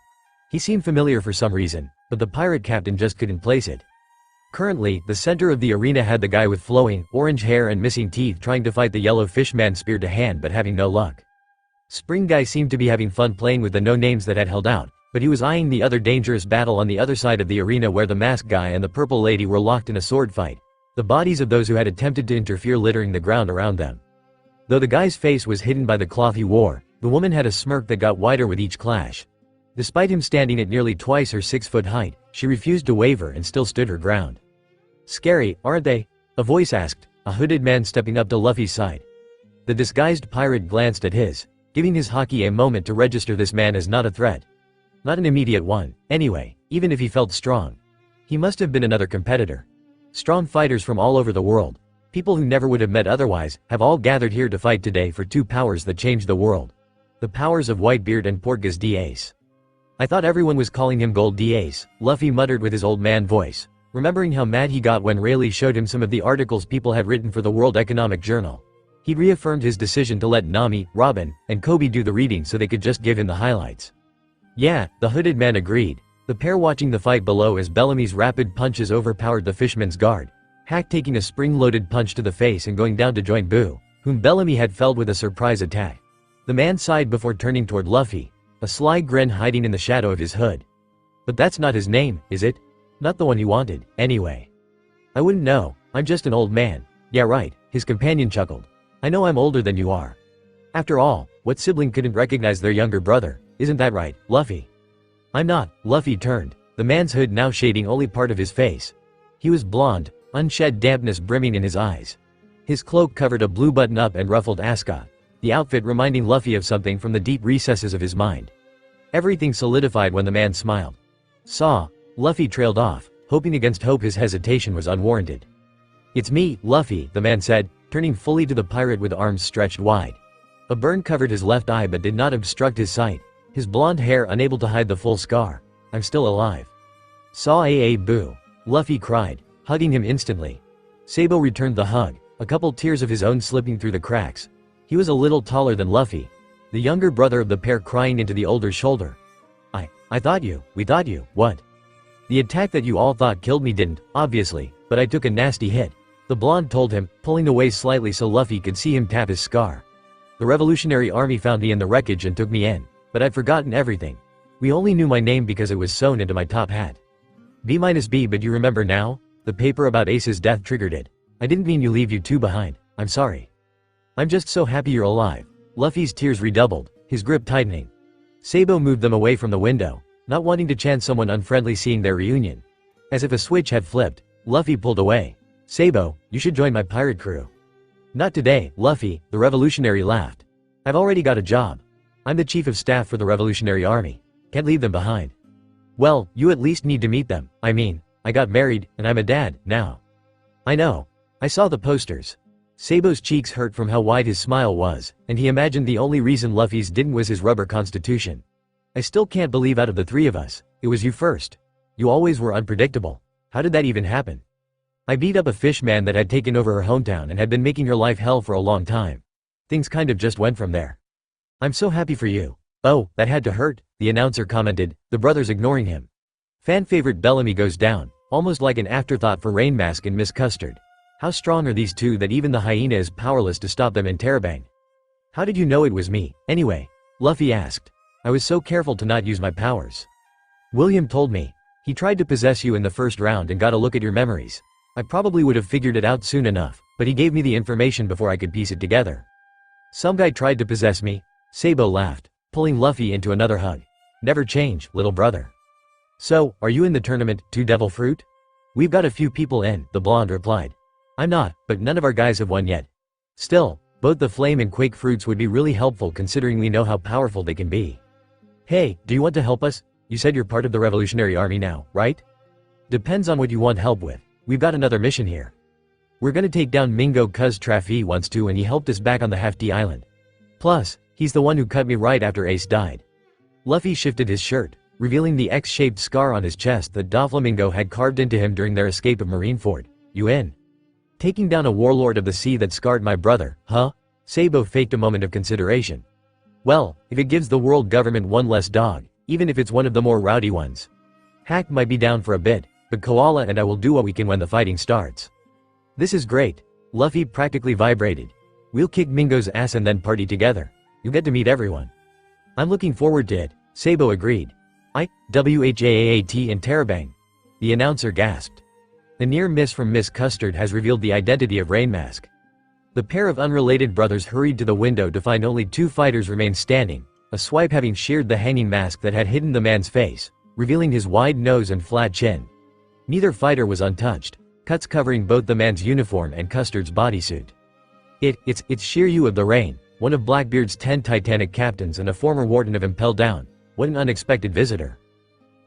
He seemed familiar for some reason, but the pirate captain just couldn't place it. Currently, the center of the arena had the guy with flowing, orange hair and missing teeth trying to fight the yellow fishman spear to hand but having no luck. Spring Guy seemed to be having fun playing with the no-names that had held out, but he was eyeing the other dangerous battle on the other side of the arena where the masked guy and the purple lady were locked in a sword fight, the bodies of those who had attempted to interfere littering the ground around them. Though the guy's face was hidden by the cloth he wore, the woman had a smirk that got wider with each clash. Despite him standing at nearly twice her 6-foot height, she refused to waver and still stood her ground. Scary, aren't they? A voice asked, a hooded man stepping up to Luffy's side. The disguised pirate glanced at his, giving his haki a moment to register this man as not a threat. Not an immediate one, anyway, even if he felt strong. He must have been another competitor. Strong fighters from all over the world, people who never would have met otherwise, have all gathered here to fight today for two powers that changed the world. The powers of Whitebeard and Portgas d'Ace. I thought everyone was calling him Gold d'Ace, Luffy muttered with his old man voice, remembering how mad he got when Rayleigh showed him some of the articles people had written for the World Economic Journal. He'd reaffirmed his decision to let Nami, Robin, and Coby do the reading so they could just give him the highlights. Yeah, the hooded man agreed, the pair watching the fight below as Bellamy's rapid punches overpowered the fishman's guard, Hack taking a spring-loaded punch to the face and going down to join Boo, whom Bellamy had felled with a surprise attack. The man sighed before turning toward Luffy, a sly grin hiding in the shadow of his hood. But that's not his name, is it? Not the one he wanted, anyway. I wouldn't know, I'm just an old man. Yeah right, his companion chuckled. I know I'm older than you are. After all, what sibling couldn't recognize their younger brother, isn't that right, Luffy? I'm not, Luffy turned, the man's hood now shading only part of his face. He was blonde, unshed dampness brimming in his eyes. His cloak covered a blue button-up and ruffled ascot, the outfit reminding Luffy of something from the deep recesses of his mind. Everything solidified when the man smiled. Saw, Luffy trailed off, hoping against hope his hesitation was unwarranted. It's me, Luffy, the man said, turning fully to the pirate with arms stretched wide. A burn covered his left eye but did not obstruct his sight, his blonde hair unable to hide the full scar. I'm still alive. Saw Boo, Luffy cried, hugging him instantly. Sabo returned the hug, a couple tears of his own slipping through the cracks. He was a little taller than Luffy, the younger brother of the pair crying into the older's shoulder. We thought you, what? The attack that you all thought killed me didn't, obviously, but I took a nasty hit. The blonde told him, pulling away slightly so Luffy could see him tap his scar. The Revolutionary Army found me in the wreckage and took me in, but I'd forgotten everything. We only knew my name because it was sewn into my top hat. B-B, but you remember now? The paper about Ace's death triggered it. I didn't mean you leave you two behind, I'm sorry. I'm just so happy you're alive. Luffy's tears redoubled, his grip tightening. Sabo moved them away from the window, not wanting to chance someone unfriendly seeing their reunion. As if a switch had flipped, Luffy pulled away. Sabo, you should join my pirate crew. Not today, Luffy, the revolutionary laughed. I've already got a job. I'm the chief of staff for the Revolutionary Army. Can't leave them behind. Well, you at least need to meet them. I mean, I got married, and I'm a dad, now. I know. I saw the posters. Sabo's cheeks hurt from how wide his smile was, and he imagined the only reason Luffy's didn't was his rubber constitution. I still can't believe out of the three of us, it was you first. You always were unpredictable. How did that even happen? I beat up a fish man that had taken over her hometown and had been making her life hell for a long time. Things kind of just went from there. I'm so happy for you. Oh, that had to hurt, the announcer commented, the brothers ignoring him. Fan favorite Bellamy goes down, almost like an afterthought for Rainmask and Miss Custard. How strong are these two that even the hyena is powerless to stop them in Terabang? How did you know it was me, anyway? Luffy asked. I was so careful to not use my powers. William told me. He tried to possess you in the first round and got a look at your memories. I probably would have figured it out soon enough, but he gave me the information before I could piece it together. Some guy tried to possess me? Sabo laughed, pulling Luffy into another hug. Never change, little brother. So, are you in the tournament, too, Devil Fruit? We've got a few people in, the blonde replied. I'm not, but none of our guys have won yet. Still, both the Flame and Quake fruits would be really helpful considering we know how powerful they can be. Hey, do you want to help us? You said you're part of the Revolutionary Army now, right? Depends on what you want help with. We've got another mission here. We're gonna take down Mingo cuz Trafi wants to and he helped us back on the Hefty Island. Plus, he's the one who cut me right after Ace died. Luffy shifted his shirt, revealing the X-shaped scar on his chest that Doflamingo had carved into him during their escape of Marineford. You in? Taking down a warlord of the sea that scarred my brother, huh? Sabo faked a moment of consideration. Well, if it gives the world government one less dog, even if it's one of the more rowdy ones. Hack might be down for a bit, but Koala and I will do what we can when the fighting starts. This is great. Luffy practically vibrated. We'll kick Mingo's ass and then party together. You'll get to meet everyone. I'm looking forward to it, Sabo agreed. WHAAT in Terabang. The announcer gasped. The near miss from Miss Custard has revealed the identity of Rainmask. The pair of unrelated brothers hurried to the window to find only two fighters remain standing, a swipe having sheared the hanging mask that had hidden the man's face, revealing his wide nose and flat chin. Neither fighter was untouched, cuts covering both the man's uniform and Custard's bodysuit. It's Shiryu of the Rain, one of Blackbeard's 10 Titanic captains and a former warden of Impel Down. What an unexpected visitor.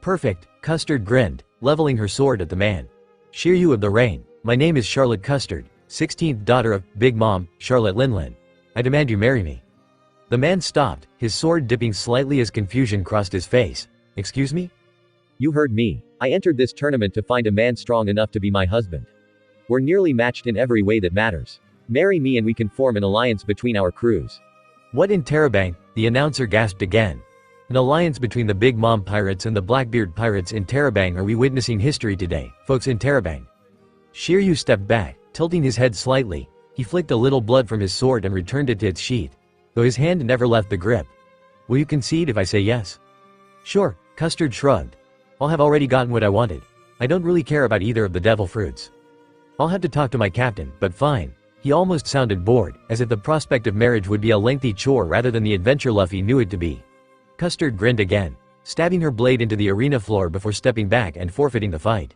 Perfect, Custard grinned, leveling her sword at the man. Shiryu of the Rain, my name is Charlotte Custard, 16th daughter of Big Mom, Charlotte Linlin. I demand you marry me. The man stopped, his sword dipping slightly as confusion crossed his face. Excuse me? You heard me. I entered this tournament to find a man strong enough to be my husband. We're nearly matched in every way that matters. Marry me and we can form an alliance between our crews. What in Terabang? The announcer gasped again. An alliance between the Big Mom pirates and the Blackbeard pirates in Terabang. Are we witnessing history today, folks in Terabang? Shiryu stepped back, tilting his head slightly. He flicked a little blood from his sword and returned it to its sheath, though his hand never left the grip. Will you concede if I say yes? Sure, Custard shrugged. I'll have already gotten what I wanted. I don't really care about either of the devil fruits. I'll have to talk to my captain, but fine. He almost sounded bored, as if the prospect of marriage would be a lengthy chore rather than the adventure Luffy knew it to be. Custard grinned again, stabbing her blade into the arena floor before stepping back and forfeiting the fight.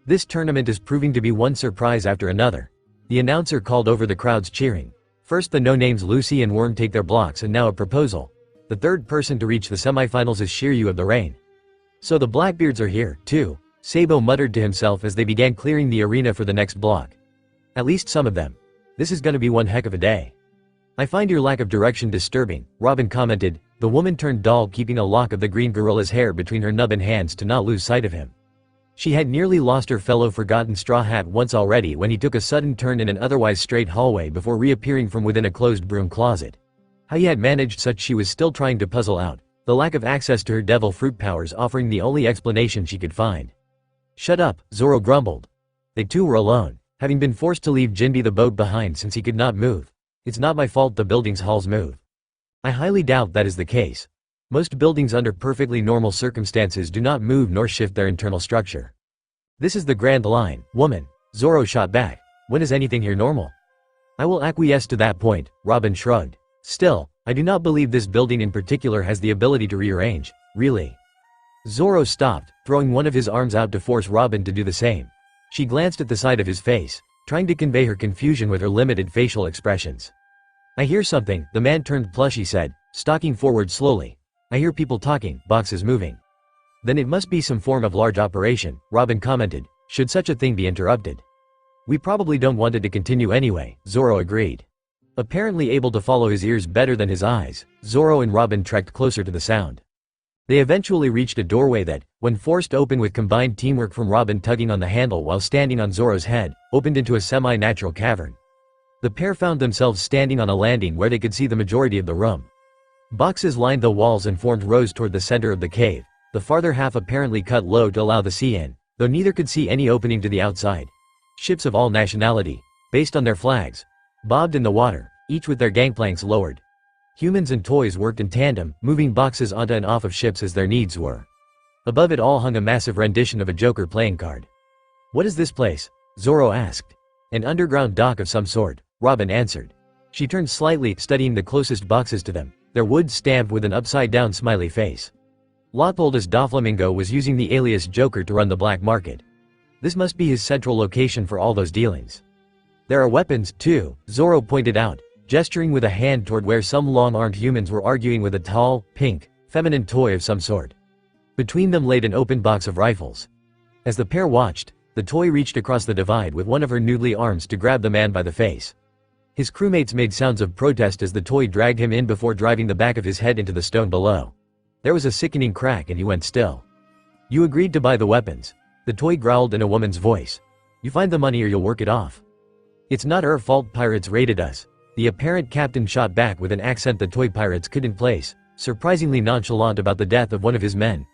This tournament is proving to be one surprise after another. The announcer called over the crowd's cheering. First the no-names Lucy and Worm take their blocks and now a proposal. The third person to reach the semifinals is Shiryu of the Rain. So the Blackbeards are here, too, Sabo muttered to himself as they began clearing the arena for the next block. At least some of them. This is gonna be one heck of a day. I find your lack of direction disturbing, Robin commented, the woman turned dull keeping a lock of the green gorilla's hair between her nubbin hands to not lose sight of him. She had nearly lost her fellow forgotten straw hat once already when he took a sudden turn in an otherwise straight hallway before reappearing from within a closed broom closet. How he had managed such she was still trying to puzzle out, the lack of access to her devil fruit powers offering the only explanation she could find. Shut up, Zoro grumbled. They too were alone, having been forced to leave Jinbe the boat behind since he could not move. It's not my fault the building's halls move. I highly doubt that is the case. Most buildings under perfectly normal circumstances do not move nor shift their internal structure. This is the grand line, woman, Zoro shot back. When is anything here normal? I will acquiesce to that point, Robin shrugged. Still, I do not believe this building in particular has the ability to rearrange, really. Zoro stopped, throwing one of his arms out to force Robin to do the same. She glanced at the side of his face, trying to convey her confusion with her limited facial expressions. I hear something, the man turned plushy said, stalking forward slowly. I hear people talking, boxes moving. Then it must be some form of large operation, Robin commented, should such a thing be interrupted. We probably don't want it to continue anyway, Zoro agreed. Apparently able to follow his ears better than his eyes, Zoro and Robin trekked closer to the sound. They eventually reached a doorway that, when forced open with combined teamwork from Robin tugging on the handle while standing on Zoro's head, opened into a semi-natural cavern. The pair found themselves standing on a landing where they could see the majority of the room. Boxes lined the walls and formed rows toward the center of the cave, the farther half apparently cut low to allow the sea in, though neither could see any opening to the outside. Ships of all nationality, based on their flags, bobbed in the water, each with their gangplanks lowered. Humans and toys worked in tandem, moving boxes onto and off of ships as their needs were. Above it all hung a massive rendition of a Joker playing card. "What is this place?" Zoro asked. "An underground dock of some sort," Robin answered. She turned slightly, studying the closest boxes to them, their wood stamped with an upside-down smiley face. Leopoldus Doflamingo was using the alias Joker to run the black market. This must be his central location for all those dealings. "There are weapons, too," Zoro pointed out, gesturing with a hand toward where some long-armed humans were arguing with a tall, pink, feminine toy of some sort. Between them laid an open box of rifles. As the pair watched, the toy reached across the divide with one of her noodly arms to grab the man by the face. His crewmates made sounds of protest as the toy dragged him in before driving the back of his head into the stone below. There was a sickening crack and he went still. "You agreed to buy the weapons," the toy growled in a woman's voice. "You find the money or you'll work it off." "It's not our fault pirates raided us," the apparent captain shot back with an accent the toy pirates couldn't place, surprisingly nonchalant about the death of one of his men.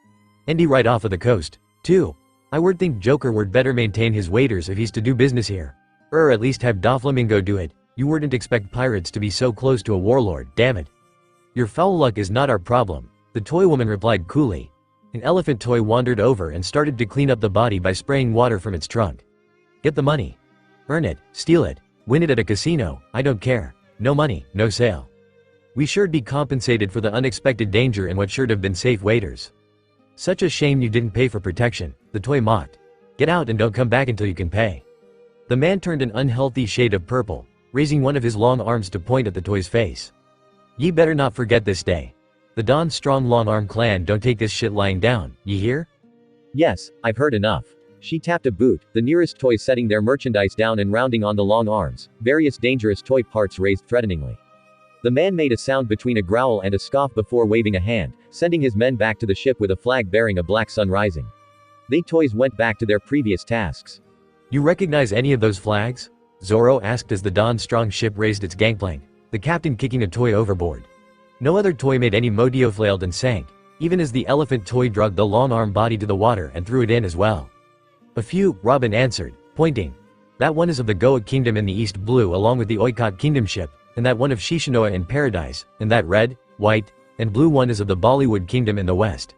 "And he right off of the coast, too. I would think Joker would better maintain his waiters if he's to do business here. Or at least have Doflamingo do it. You wouldn't expect pirates to be so close to a warlord, damn it." "Your foul luck is not our problem," the toy woman replied coolly. An elephant toy wandered over and started to clean up the body by spraying water from its trunk. "Get the money. Earn it, steal it, win it at a casino, I don't care. No money, no sale. We should be compensated for the unexpected danger and what should have been safe waiters. Such a shame you didn't pay for protection," the toy mocked. "Get out and don't come back until you can pay." The man turned an unhealthy shade of purple, raising one of his long arms to point at the toy's face. "Ye better not forget this day. The Don Strong Long-Arm clan don't take this shit lying down, ye hear?" "Yes, I've heard enough." She tapped a boot, the nearest toy setting their merchandise down and rounding on the long arms, various dangerous toy parts raised threateningly. The man made a sound between a growl and a scoff before waving a hand, sending his men back to the ship with a flag bearing a black sun rising. They toys went back to their previous tasks. "You recognize any of those flags?" Zoro asked as the Don Strong ship raised its gangplank, the captain kicking a toy overboard. No other toy made any modio, flailed and sank, even as the elephant toy dragged the long-arm body to the water and threw it in as well. "A few," Robin answered, pointing. "That one is of the Goa Kingdom in the East Blue along with the Oikot Kingdom ship, and that one of Shishinoa in Paradise, and that red, white, and blue one is of the Bollywood Kingdom in the West.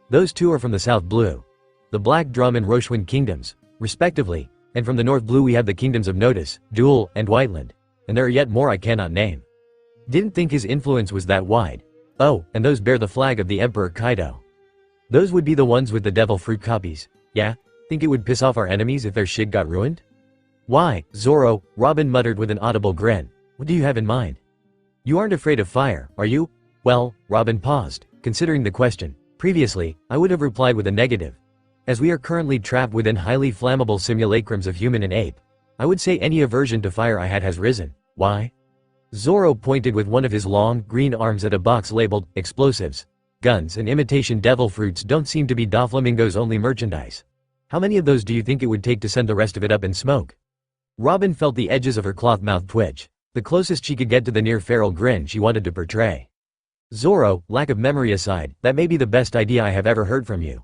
Those two are from the South Blue, the Black Drum and Roshwin Kingdoms, respectively, and from the North Blue we have the kingdoms of Notice, Duel, and Whiteland, and there are yet more I cannot name." Didn't think his influence was that wide. "Oh, and those bear the flag of the Emperor Kaido. Those would be the ones with the devil fruit copies, yeah? Think it would piss off our enemies if their shit got ruined?" "Why, Zoro," Robin muttered with an audible grin. "What do you have in mind? You aren't afraid of fire, are you?" "Well," Robin paused, considering the question. "Previously, I would have replied with a negative. As we are currently trapped within highly flammable simulacrums of human and ape, I would say any aversion to fire I had has risen. Why?" Zoro pointed with one of his long, green arms at a box labeled, "Explosives. Guns and imitation devil fruits don't seem to be Doflamingo's only merchandise. How many of those do you think it would take to send the rest of it up in smoke?" Robin felt the edges of her cloth mouth twitch, the closest she could get to the near-feral grin she wanted to portray. "Zoro, lack of memory aside, that may be the best idea I have ever heard from you."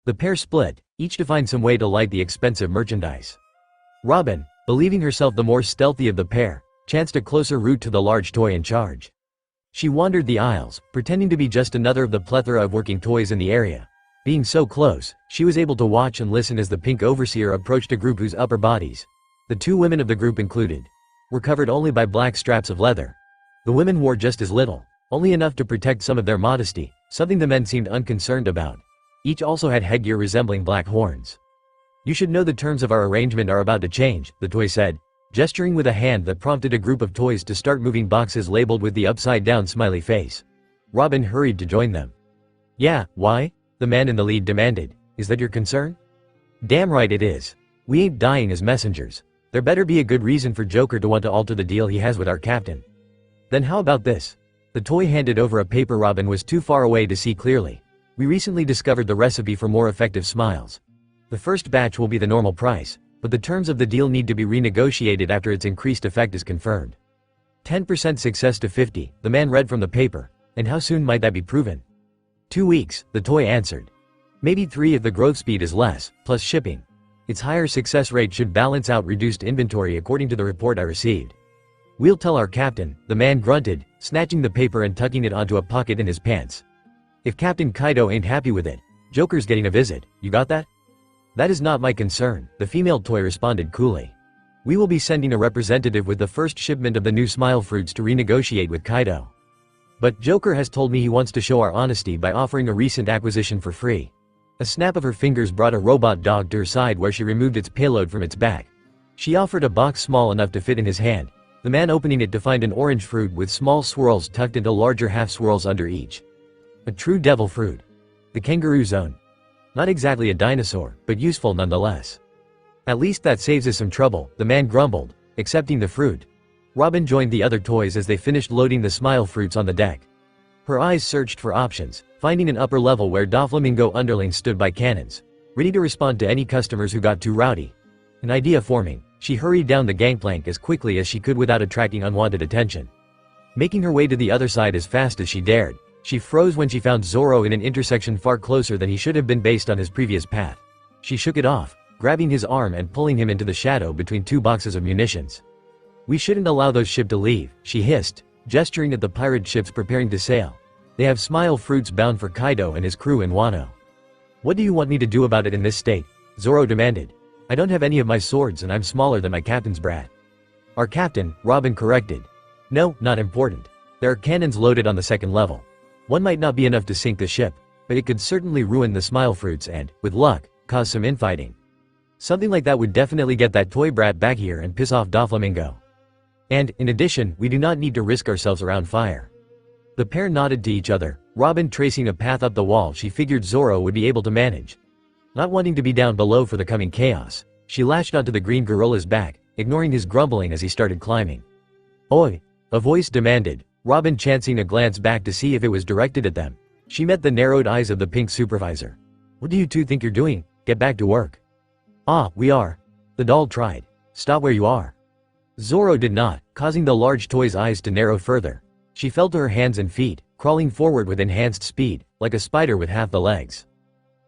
The pair split, each to find some way to light the expensive merchandise. Robin, believing herself the more stealthy of the pair, chanced a closer route to the large toy in charge. She wandered the aisles, pretending to be just another of the plethora of working toys in the area. Being so close, she was able to watch and listen as the pink overseer approached a group whose upper bodies, the two women of the group included, were covered only by black straps of leather. The women wore just as little, only enough to protect some of their modesty, something the men seemed unconcerned about. Each also had headgear resembling black horns. "You should know the terms of our arrangement are about to change," the toy said, gesturing with a hand that prompted a group of toys to start moving boxes labeled with the upside-down smiley face. Robin hurried to join them. "Yeah, why?" the man in the lead demanded. "Is that your concern?" "Damn right it is. We ain't dying as messengers. There better be a good reason for Joker to want to alter the deal he has with our captain." "Then how about this?" The toy handed over a paper Robin was too far away to see clearly. We recently discovered the recipe for more effective smiles. The first batch will be the normal price, but the terms of the deal need to be renegotiated after its increased effect is confirmed. 10% success to 50, the man read from the paper. And how soon might that be proven? 2 weeks, the toy answered. Maybe 3 if the growth speed is less, plus shipping. Its higher success rate should balance out reduced inventory according to the report I received. We'll tell our captain, the man grunted, snatching the paper and tucking it onto a pocket in his pants. If Captain Kaido ain't happy with it, Joker's getting a visit, you got that? That is not my concern, the female toy responded coolly. We will be sending a representative with the first shipment of the new smile fruits to renegotiate with Kaido. But Joker has told me he wants to show our honesty by offering a recent acquisition for free. A snap of her fingers brought a robot dog to her side where she removed its payload from its back. She offered a box small enough to fit in his hand, the man opening it to find an orange fruit with small swirls tucked into larger half swirls under each. A true devil fruit. The kangaroo zone. Not exactly a dinosaur, but useful nonetheless. At least that saves us some trouble, the man grumbled, accepting the fruit. Robin joined the other toys as they finished loading the smile fruits on the deck. Her eyes searched for options, finding an upper level where Doflamingo underlings stood by cannons, ready to respond to any customers who got too rowdy. An idea forming, she hurried down the gangplank as quickly as she could without attracting unwanted attention. Making her way to the other side as fast as she dared, she froze when she found Zoro in an intersection far closer than he should have been based on his previous path. She shook it off, grabbing his arm and pulling him into the shadow between 2 boxes of munitions. We shouldn't allow those ships to leave, she hissed, gesturing at the pirate ships preparing to sail. They have smile fruits bound for Kaido and his crew in Wano. What do you want me to do about it in this state? Zoro demanded. I don't have any of my swords and I'm smaller than my captain's brat. Our captain, Robin corrected. No, not important. There are cannons loaded on the 2nd level. One might not be enough to sink the ship, but it could certainly ruin the smile fruits and, with luck, cause some infighting. Something like that would definitely get that toy brat back here and piss off Doflamingo. And, in addition, we do not need to risk ourselves around fire. The pair nodded to each other, Robin tracing a path up the wall she figured Zoro would be able to manage. Not wanting to be down below for the coming chaos, she lashed onto the green gorilla's back, ignoring his grumbling as he started climbing. Oi! A voice demanded, Robin chancing a glance back to see if it was directed at them. She met the narrowed eyes of the pink supervisor. What do you two think you're doing? Get back to work. Ah, we are. The doll tried. Stop where you are. Zoro did not, causing the large toy's eyes to narrow further. She fell to her hands and feet, crawling forward with enhanced speed, like a spider with half the legs.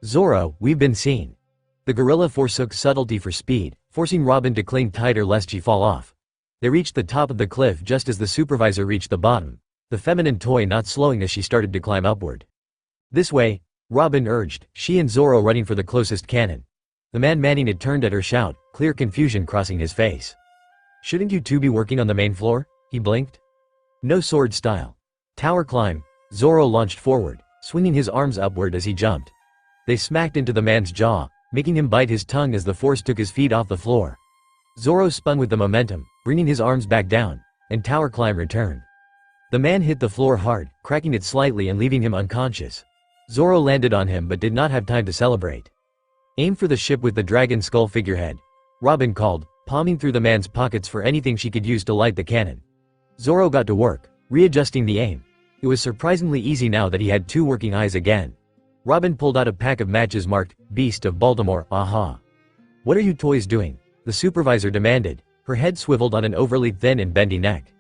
Zoro, we've been seen. The gorilla forsook subtlety for speed, forcing Robin to cling tighter lest she fall off. They reached the top of the cliff just as the supervisor reached the bottom, the feminine toy not slowing as she started to climb upward. This way, Robin urged, she and Zoro running for the closest cannon. The man manning it turned at her shout, clear confusion crossing his face. Shouldn't you two be working on the main floor? He blinked. No sword style. Tower climb. Zoro launched forward, swinging his arms upward as he jumped. They smacked into the man's jaw, making him bite his tongue as the force took his feet off the floor. Zoro spun with the momentum, bringing his arms back down, and tower climb returned. The man hit the floor hard, cracking it slightly and leaving him unconscious. Zoro landed on him but did not have time to celebrate. Aim for the ship with the dragon skull figurehead, Robin called, palming through the man's pockets for anything she could use to light the cannon. Zoro got to work, readjusting the aim. It was surprisingly easy now that he had 2 working eyes again. Robin pulled out a pack of matches marked, Beast of Baltimore, aha. What are you toys doing? The supervisor demanded, her head swiveled on an overly thin and bendy neck.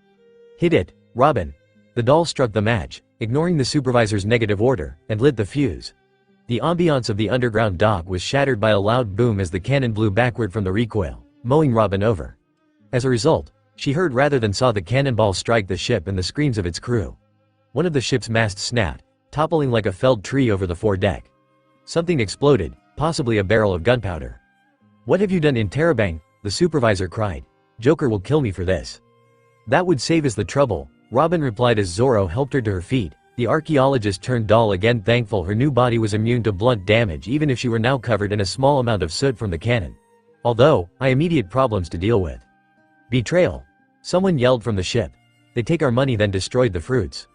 Hit it, Robin. The doll struck the match, ignoring the supervisor's negative order, and lit the fuse. The ambiance of the underground dock was shattered by a loud boom as the cannon blew backward from the recoil, mowing Robin over. As a result, she heard rather than saw the cannonball strike the ship and the screams of its crew. One of the ship's masts snapped, toppling like a felled tree over the foredeck. Something exploded, possibly a barrel of gunpowder. What have you done in Terabang? The supervisor cried. Joker will kill me for this. That would save us the trouble, Robin replied as Zoro helped her to her feet. The archaeologist turned doll again, thankful her new body was immune to blunt damage even if she were now covered in a small amount of soot from the cannon. Although, I immediate problems to deal with. Betrayal. Someone yelled from the ship. They take our money then destroyed the fruits.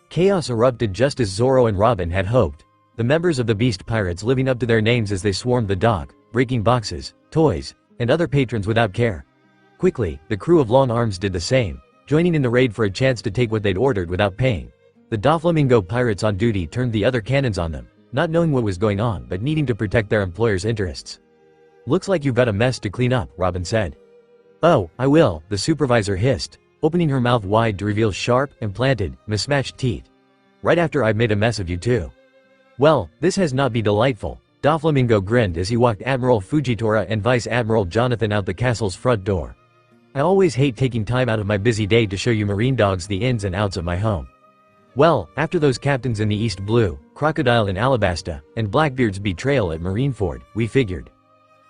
Chaos erupted just as Zoro and Robin had hoped. The members of the Beast Pirates living up to their names as they swarmed the dock, breaking boxes, toys, and other patrons without care. Quickly, the crew of Long Arms did the same, joining in the raid for a chance to take what they'd ordered without paying. The Doflamingo pirates on duty turned the other cannons on them, not knowing what was going on but needing to protect their employer's interests. "Looks like you've got a mess to clean up," Robin said. "Oh, I will," the supervisor hissed, opening her mouth wide to reveal sharp, implanted, mismatched teeth. "Right after I've made a mess of you too." "Well, this has not been delightful," Doflamingo grinned as he walked Admiral Fujitora and Vice Admiral Jonathan out the castle's front door. "I always hate taking time out of my busy day to show you marine dogs the ins and outs of my home. Well, after those captains in the East Blue, Crocodile in Alabasta, and Blackbeard's betrayal at Marineford, we figured."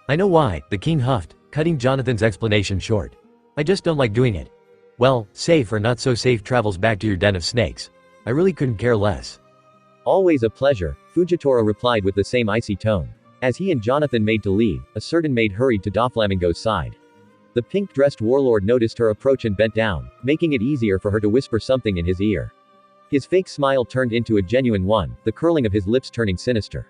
"I know why," the king huffed, cutting Jonathan's explanation short. "I just don't like doing it. Well, safe or not so safe travels back to your den of snakes. I really couldn't care less." "Always a pleasure," Fujitora replied with the same icy tone. As he and Jonathan made to leave, a certain maid hurried to Doflamingo's side. The pink-dressed warlord noticed her approach and bent down, making it easier for her to whisper something in his ear. His fake smile turned into a genuine one, the curling of his lips turning sinister.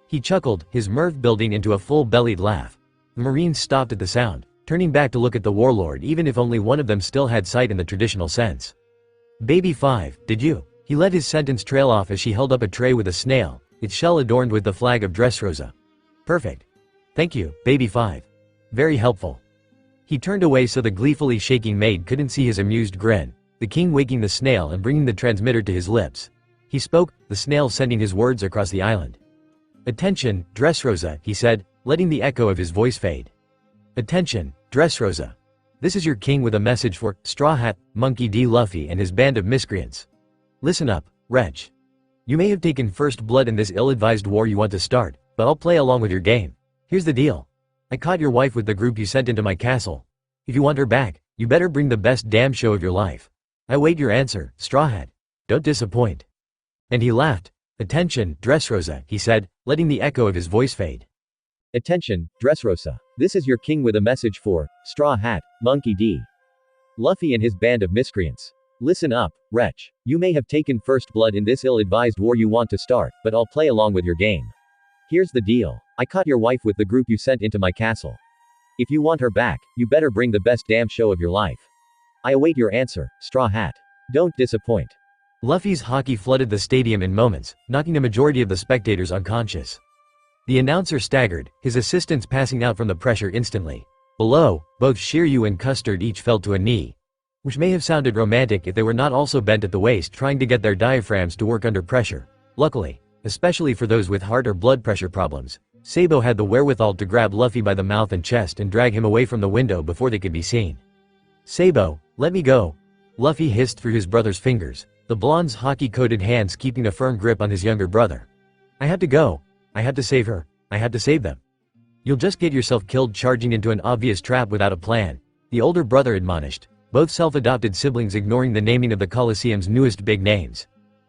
He chuckled, his mirth building into a full-bellied laugh. The Marines stopped at the sound, turning back to look at the warlord even if only one of them still had sight in the traditional sense. "Baby 5, did you?" He let his sentence trail off as she held up a tray with a snail, its shell adorned with the flag of Dressrosa. "Perfect. Thank you, Baby 5. Very helpful." He turned away so the gleefully shaking maid couldn't see his amused grin, the king waking the snail and bringing the transmitter to his lips. He spoke, the snail sending his words across the island. "Attention, Dressrosa," he said, letting the echo of his voice fade. "Attention, Dressrosa. This is your king with a message for Straw Hat, Monkey D. Luffy and his band of miscreants. Listen up, wretch. You may have taken first blood in this ill-advised war you want to start, but I'll play along with your game. Here's the deal. I caught your wife with the group you sent into my castle. If you want her back, you better bring the best damn show of your life. I await your answer, Straw Hat. Don't disappoint." And he laughed. "Attention, Dressrosa," he said, letting the echo of his voice fade. "Attention, Dressrosa. This is your king with a message for Straw Hat, Monkey D. Luffy and his band of miscreants. Listen up, wretch. You may have taken first blood in this ill-advised war you want to start, but I'll play along with your game. Here's the deal. I caught your wife with the group you sent into my castle. If you want her back, you better bring the best damn show of your life. I await your answer, Straw Hat. Don't disappoint." Luffy's hockey flooded the stadium in moments, knocking the majority of the spectators unconscious. The announcer staggered, his assistants passing out from the pressure instantly. Below, both Shiryu and Custard each fell to a knee. Which may have sounded romantic if they were not also bent at the waist trying to get their diaphragms to work under pressure. Luckily, especially for those with heart or blood pressure problems, Sabo had the wherewithal to grab Luffy by the mouth and chest and drag him away from the window before they could be seen. "Sabo, let me go," Luffy hissed through his brother's fingers, the blonde's hockey-coated hands keeping a firm grip on his younger brother. "I had to go. I had to save her. I had to save them." "You'll just get yourself killed charging into an obvious trap without a plan," the older brother admonished, both self-adopted siblings ignoring the naming of the Colosseum's newest big names.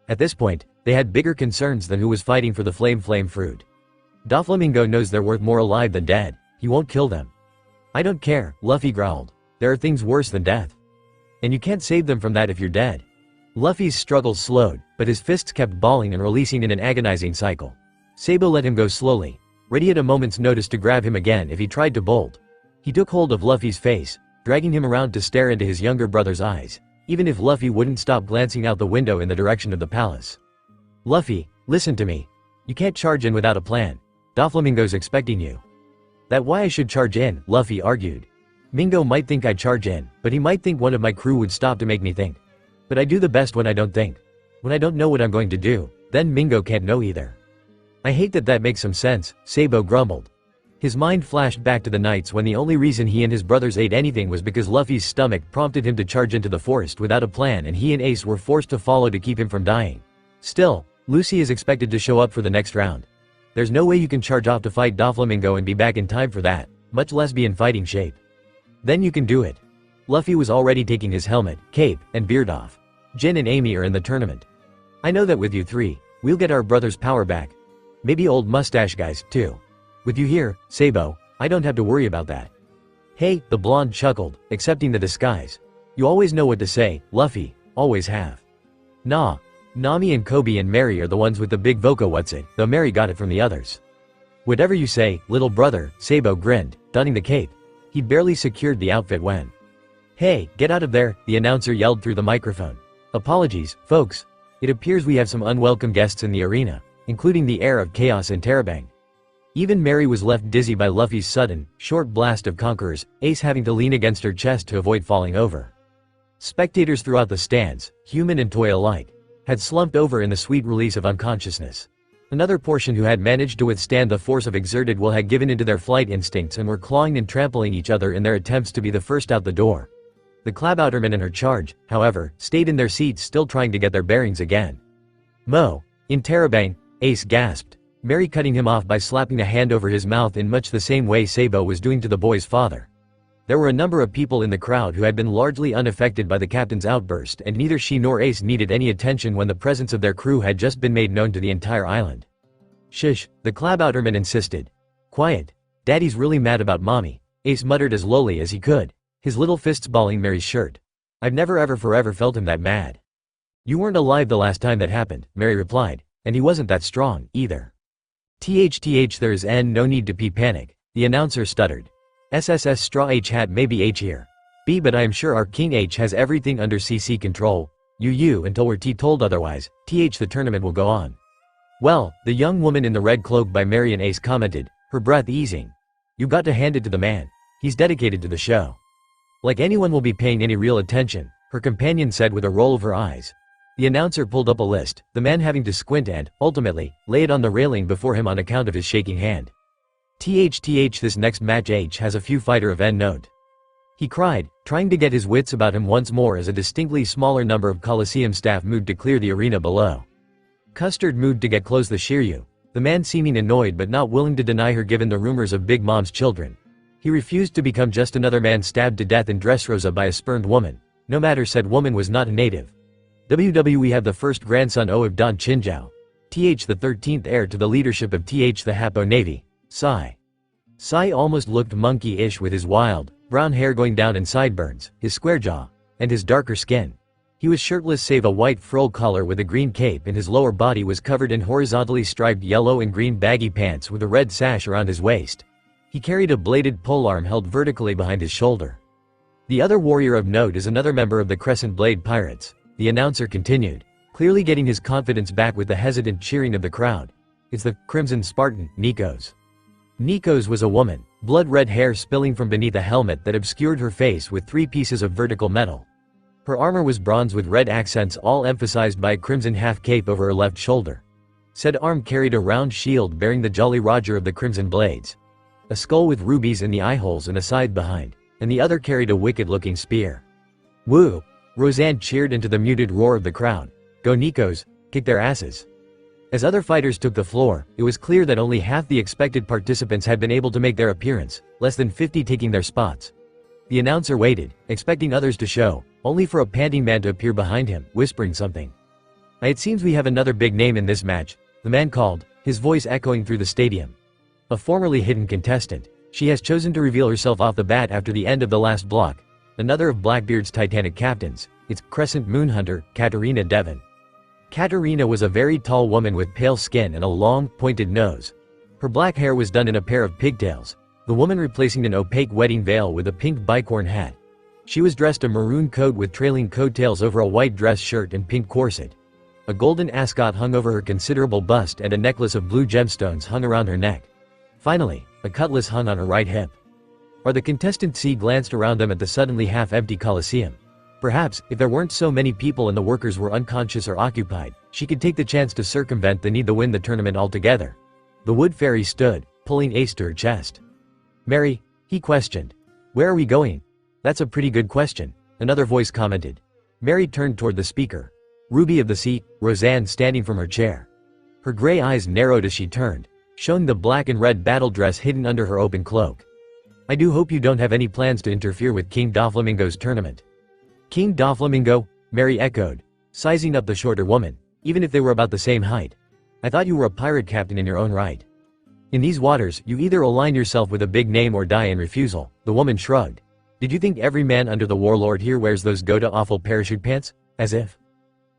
At this point, they had bigger concerns than who was fighting for the flame fruit. "Doflamingo knows they're worth more alive than dead. He won't kill them." "I don't care," Luffy growled. "There are things worse than death. And you can't save them from that if you're dead." Luffy's struggles slowed, but his fists kept balling and releasing in an agonizing cycle. Sabo let him go slowly, ready at a moment's notice to grab him again if he tried to bolt. He took hold of Luffy's face, dragging him around to stare into his younger brother's eyes, even if Luffy wouldn't stop glancing out the window in the direction of the palace. "Luffy, listen to me. You can't charge in without a plan. Doflamingo's expecting you." "That why I should charge in," Luffy argued. "Mingo might think I'd charge in, but he might think one of my crew would stop to make me think. But I do the best when I don't think. When I don't know what I'm going to do, then Mingo can't know either." "I hate that makes some sense," Sabo grumbled. His mind flashed back to the nights when the only reason he and his brothers ate anything was because Luffy's stomach prompted him to charge into the forest without a plan and he and Ace were forced to follow to keep him from dying. Still, Lucy is expected to show up for the next round. There's no way you can charge off to fight Doflamingo and be back in time for that, much less be in fighting shape. "Then you can do it." Luffy was already taking his helmet, cape, and beard off. "Jin and Amy are in the tournament. I know that with you three, we'll get our brother's power back. Maybe old mustache guys, too. With you here, Sabo, I don't have to worry about that." "Hey," the blonde chuckled, accepting the disguise. "You always know what to say, Luffy, always have." "Nah. Nami and Coby and Mary are the ones with the big voco what's-it, though Mary got it from the others." "Whatever you say, little brother," Sabo grinned, donning the cape. He'd barely secured the outfit when. "Hey, get out of there," the announcer yelled through the microphone. "Apologies, folks. It appears we have some unwelcome guests in the arena. including the air of chaos and terabang. Even Mary was left dizzy by Luffy's sudden, short blast of conquerors, Ace having to lean against her chest to avoid falling over. Spectators throughout the stands, human and toy alike, had slumped over in the sweet release of unconsciousness. Another portion who had managed to withstand the force of exerted will had given into their flight instincts and were clawing and trampling each other in their attempts to be the first out the door. The Clabouterman and her charge, however, stayed in their seats still trying to get their bearings again. Mo, in Terabang, Ace gasped, Mary cutting him off by slapping a hand over his mouth in much the same way Sabo was doing to the boy's father. There were a number of people in the crowd who had been largely unaffected by the captain's outburst, and neither she nor Ace needed any attention when the presence of their crew had just been made known to the entire island. Shush, the Clabouterman insisted. Quiet. Daddy's really mad about Mommy, Ace muttered as lowly as he could, his little fists balling Mary's shirt. I've never ever forever felt him that mad. You weren't alive the last time that happened, Mary replied, and he wasn't that strong, either. THTH there's no need to panic, the announcer stuttered. SSS straw H hat maybe H here. B but I am sure our King H has everything under CC control. You until we're told otherwise, TH the tournament will go on. Well, the young woman in the red cloak by Mary and Ace commented, her breath easing. You got to hand it to the man. He's dedicated to the show. Like anyone will be paying any real attention, her companion said with a roll of her eyes. The announcer pulled up a list, the man having to squint and, ultimately, lay it on the railing before him on account of his shaking hand. THTH this next match H has a few fighter of N note. He cried, trying to get his wits about him once more as a distinctly smaller number of Coliseum staff moved to clear the arena below. Custard moved to get close the Shiryu, the man seeming annoyed but not willing to deny her given the rumors of Big Mom's children. He refused to become just another man stabbed to death in Dressrosa by a spurned woman, no matter said woman was not a native. WWE have the first grandson of Don Chinjao. TH the 13th heir to the leadership of TH the Hapo Navy. Sai. Sai almost looked monkey-ish with his wild, brown hair going down in sideburns, his square jaw, and his darker skin. He was shirtless save a white frill collar with a green cape, and his lower body was covered in horizontally striped yellow and green baggy pants with a red sash around his waist. He carried a bladed polearm held vertically behind his shoulder. The other warrior of note is another member of the Crescent Blade Pirates, the announcer continued, clearly getting his confidence back with the hesitant cheering of the crowd. It's the Crimson Spartan, Nikos. Nikos was a woman, blood-red hair spilling from beneath a helmet that obscured her face with 3 pieces of vertical metal. Her armor was bronze with red accents all emphasized by a crimson half-cape over her left shoulder. Said arm carried a round shield bearing the Jolly Roger of the Crimson Blades. A skull with rubies in the eyeholes and a scythe behind, and the other carried a wicked-looking spear. Woo! Roseanne cheered into the muted roar of the crowd. Go Nikos, kick their asses. As other fighters took the floor, it was clear that only half the expected participants had been able to make their appearance, less than 50 taking their spots. The announcer waited, expecting others to show, only for a panting man to appear behind him, whispering something. It seems we have another big name in this match, the man called, his voice echoing through the stadium. A formerly hidden contestant. She has chosen to reveal herself off the bat after the end of the last block. Another of Blackbeard's Titanic captains, it's Crescent Moonhunter, Katarina Devon. Katarina was a very tall woman with pale skin and a long, pointed nose. Her black hair was done in a pair of pigtails, the woman replacing an opaque wedding veil with a pink bicorn hat. She was dressed a maroon coat with trailing coattails over a white dress shirt and pink corset. A golden ascot hung over her considerable bust and a necklace of blue gemstones hung around her neck. Finally, a cutlass hung on her right hip. The contestants glanced around them at the suddenly half-empty Coliseum. Perhaps, if there weren't so many people and the workers were unconscious or occupied, she could take the chance to circumvent the need to win the tournament altogether. The wood fairy stood, pulling Ace to her chest. Mary, he questioned. Where are we going? That's a pretty good question, another voice commented. Mary turned toward the speaker. Ruby of the seat, Roseanne standing from her chair. Her gray eyes narrowed as she turned, showing the black and red battle dress hidden under her open cloak. I do hope you don't have any plans to interfere with King Doflamingo's tournament. King Doflamingo? Mary echoed, sizing up the shorter woman, even if they were about the same height. I thought you were a pirate captain in your own right. In these waters, you either align yourself with a big name or die in refusal, the woman shrugged. Did you think every man under the warlord here wears those go-to-awful parachute pants? As if.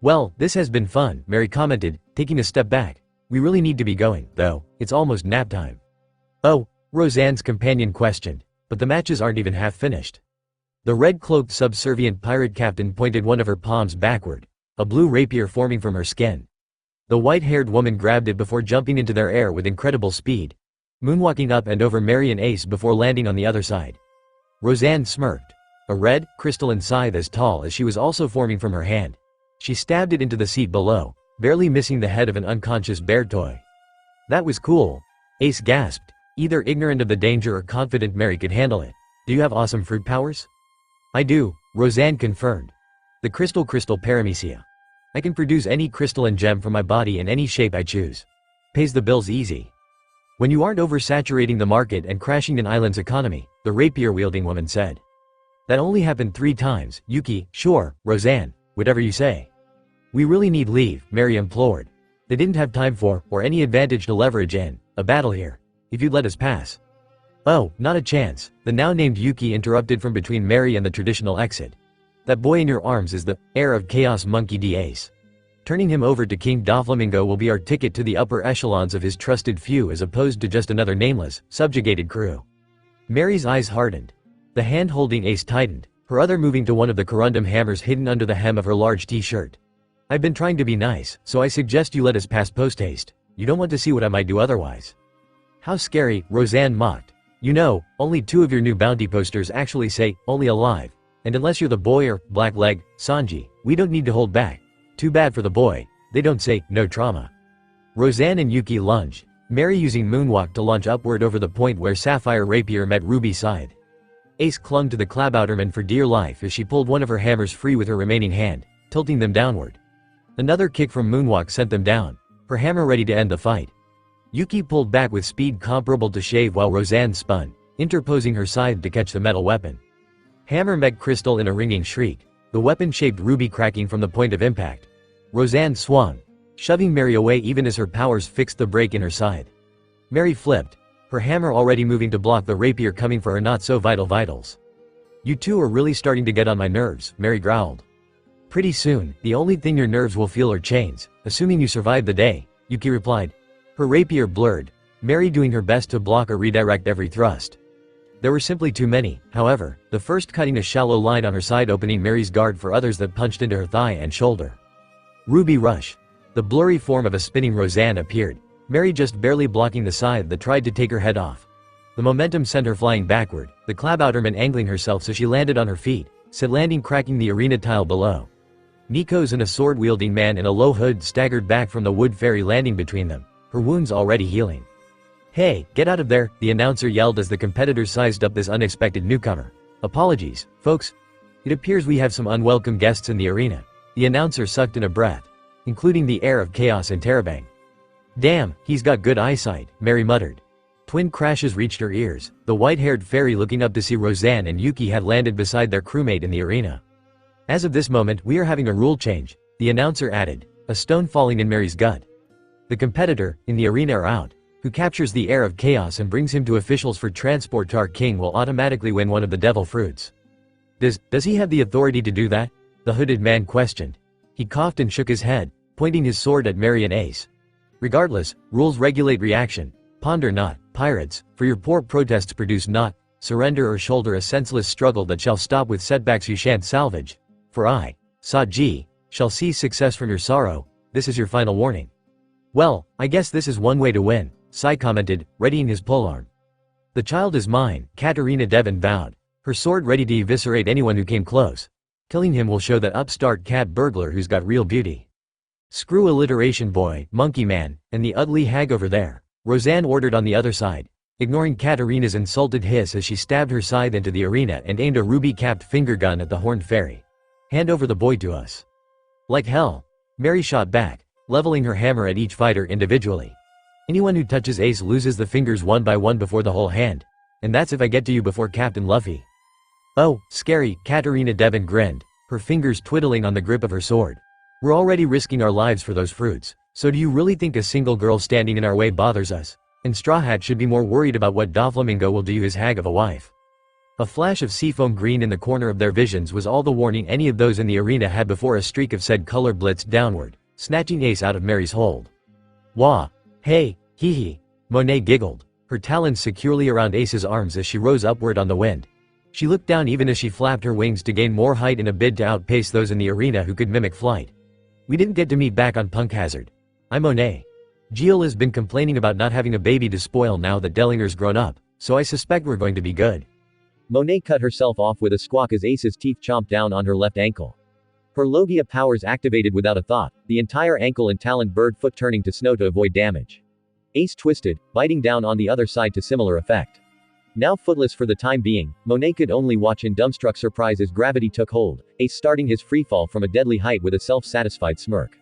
Well, this has been fun, Mary commented, taking a step back. We really need to be going, though, it's almost nap time. Oh, Roseanne's companion questioned, but the matches aren't even half finished. The red-cloaked subservient pirate captain pointed one of her palms backward, a blue rapier forming from her skin. The white-haired woman grabbed it before jumping into their air with incredible speed, moonwalking up and over Mary and Ace before landing on the other side. Roseanne smirked. A red, crystalline scythe as tall as she was also forming from her hand. She stabbed it into the seat below, barely missing the head of an unconscious bear toy. That was cool. Ace gasped, either ignorant of the danger or confident Mary could handle it. Do you have awesome fruit powers? I do, Roseanne confirmed. The crystal paramecia. I can produce any crystalline gem from my body in any shape I choose. Pays the bills easy. When you aren't oversaturating the market and crashing an island's economy, the rapier-wielding woman said. That only happened 3 times, Yuki. Sure, Roseanne, whatever you say. We really need leave, Mary implored. They didn't have time for, or any advantage to leverage in, a battle here. If you'd let us pass. Oh, not a chance, the now named Yuki interrupted from between Mary and the traditional exit. That boy in your arms is the heir of Chaos Monkey D. Ace. Turning him over to King Doflamingo will be our ticket to the upper echelons of his trusted few as opposed to just another nameless, subjugated crew. Mary's eyes hardened. The hand holding Ace tightened, her other moving to one of the corundum hammers hidden under the hem of her large t-shirt. I've been trying to be nice, so I suggest you let us pass post-haste. You don't want to see what I might do otherwise. How scary, Roseanne mocked. You know, only 2 of your new bounty posters actually say, only alive. And unless you're the boy or, black leg, Sanji, we don't need to hold back. Too bad for the boy, they don't say, no trauma. Roseanne and Yuki lunged, Mary using moonwalk to launch upward over the point where Sapphire Rapier met Ruby scythe. Ace clung to the Klabouterman for dear life as she pulled one of her hammers free with her remaining hand, tilting them downward. Another kick from moonwalk sent them down, her hammer ready to end the fight. Yuki pulled back with speed comparable to shave while Roseanne spun, interposing her scythe to catch the metal weapon. Hammer met crystal in a ringing shriek, the weapon-shaped ruby cracking from the point of impact. Roseanne swung, shoving Mary away even as her powers fixed the break in her scythe. Mary flipped, her hammer already moving to block the rapier coming for her not-so-vital vitals. You two are really starting to get on my nerves, Mary growled. Pretty soon, the only thing your nerves will feel are chains, assuming you survive the day, Yuki replied. Her rapier blurred, Mary doing her best to block or redirect every thrust. There were simply too many, however, the first cutting a shallow line on her side opening Mary's guard for others that punched into her thigh and shoulder. Ruby rush. The blurry form of a spinning Roseanne appeared, Mary just barely blocking the scythe that tried to take her head off. The momentum sent her flying backward, the Klabouterman angling herself so she landed on her feet, said landing cracking the arena tile below. Nikos and a sword-wielding man in a low hood staggered back from the wood ferry landing between them, her wounds already healing. Hey, get out of there, the announcer yelled as the competitors sized up this unexpected newcomer. Apologies, folks. It appears we have some unwelcome guests in the arena. The announcer sucked in a breath, including the heir of Chaos and Terabang. Damn, he's got good eyesight, Mary muttered. Twin crashes reached her ears, the white-haired fairy looking up to see Roseanne and Yuki had landed beside their crewmate in the arena. As of this moment we are having a rule change, the announcer added, a stone falling in Mary's gut. The competitor, in the arena or out, who captures the heir of Chaos and brings him to officials for transport to our king will automatically win one of the devil fruits. Does he have the authority to do that? The hooded man questioned. He coughed and shook his head, pointing his sword at Mary and Ace. Regardless, rules regulate reaction. Ponder not, pirates, for your poor protests produce not, surrender or shoulder a senseless struggle that shall stop with setbacks you shan't salvage. For I, Saji, shall seize success from your sorrow, this is your final warning. Well, I guess this is one way to win, Sai commented, readying his polearm. The child is mine, Katerina Devon vowed, her sword ready to eviscerate anyone who came close. Killing him will show that upstart cat burglar who's got real beauty. Screw alliteration boy, monkey man, and the ugly hag over there, Roseanne ordered on the other side, ignoring Katerina's insulted hiss as she stabbed her scythe into the arena and aimed a ruby-capped finger gun at the horned fairy. Hand over the boy to us. Like hell, Mary shot back, leveling her hammer at each fighter individually. Anyone who touches Ace loses the fingers one by one before the whole hand. And that's if I get to you before Captain Luffy. Oh, scary, Katerina Devon grinned, her fingers twiddling on the grip of her sword. We're already risking our lives for those fruits, so do you really think a single girl standing in our way bothers us? And Straw Hat should be more worried about what Doflamingo will do his hag of a wife. A flash of seafoam green in the corner of their visions was all the warning any of those in the arena had before a streak of said color blitzed downward, snatching Ace out of Mary's hold. Wah! Hey, hee hee! Monet giggled, her talons securely around Ace's arms as she rose upward on the wind. She looked down even as she flapped her wings to gain more height in a bid to outpace those in the arena who could mimic flight. We didn't get to meet back on Punk Hazard. I'm Monet. Giola's been complaining about not having a baby to spoil now that Dellinger's grown up, so I suspect we're going to be good. Monet cut herself off with a squawk as Ace's teeth chomped down on her left ankle. Her logia powers activated without a thought, the entire ankle and taloned bird foot turning to snow to avoid damage. Ace twisted, biting down on the other side to similar effect. Now footless for the time being, Monet could only watch in dumbstruck surprise as gravity took hold, Ace starting his freefall from a deadly height with a self-satisfied smirk.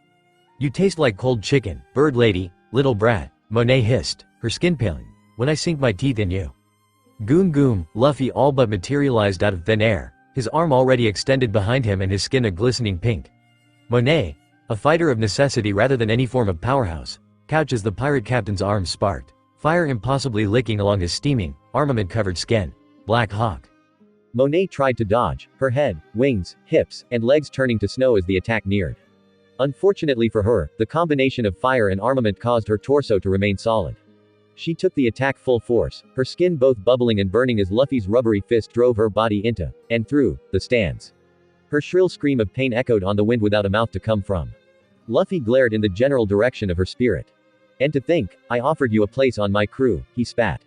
You taste like cold chicken, bird lady, little brat, Monet hissed, her skin paling, when I sink my teeth in you. Goom goom, Luffy all but materialized out of thin air, his arm already extended behind him and his skin a glistening pink. Monet, a fighter of necessity rather than any form of powerhouse, couched as the pirate captain's arms sparked, fire impossibly licking along his steaming, armament-covered skin. Black Hawk. Monet tried to dodge, her head, wings, hips, and legs turning to snow as the attack neared. Unfortunately for her, the combination of fire and armament caused her torso to remain solid. She took the attack full force, her skin both bubbling and burning as Luffy's rubbery fist drove her body into, and through, the stands. Her shrill scream of pain echoed on the wind without a mouth to come from. Luffy glared in the general direction of her spirit. And to think, I offered you a place on my crew, he spat.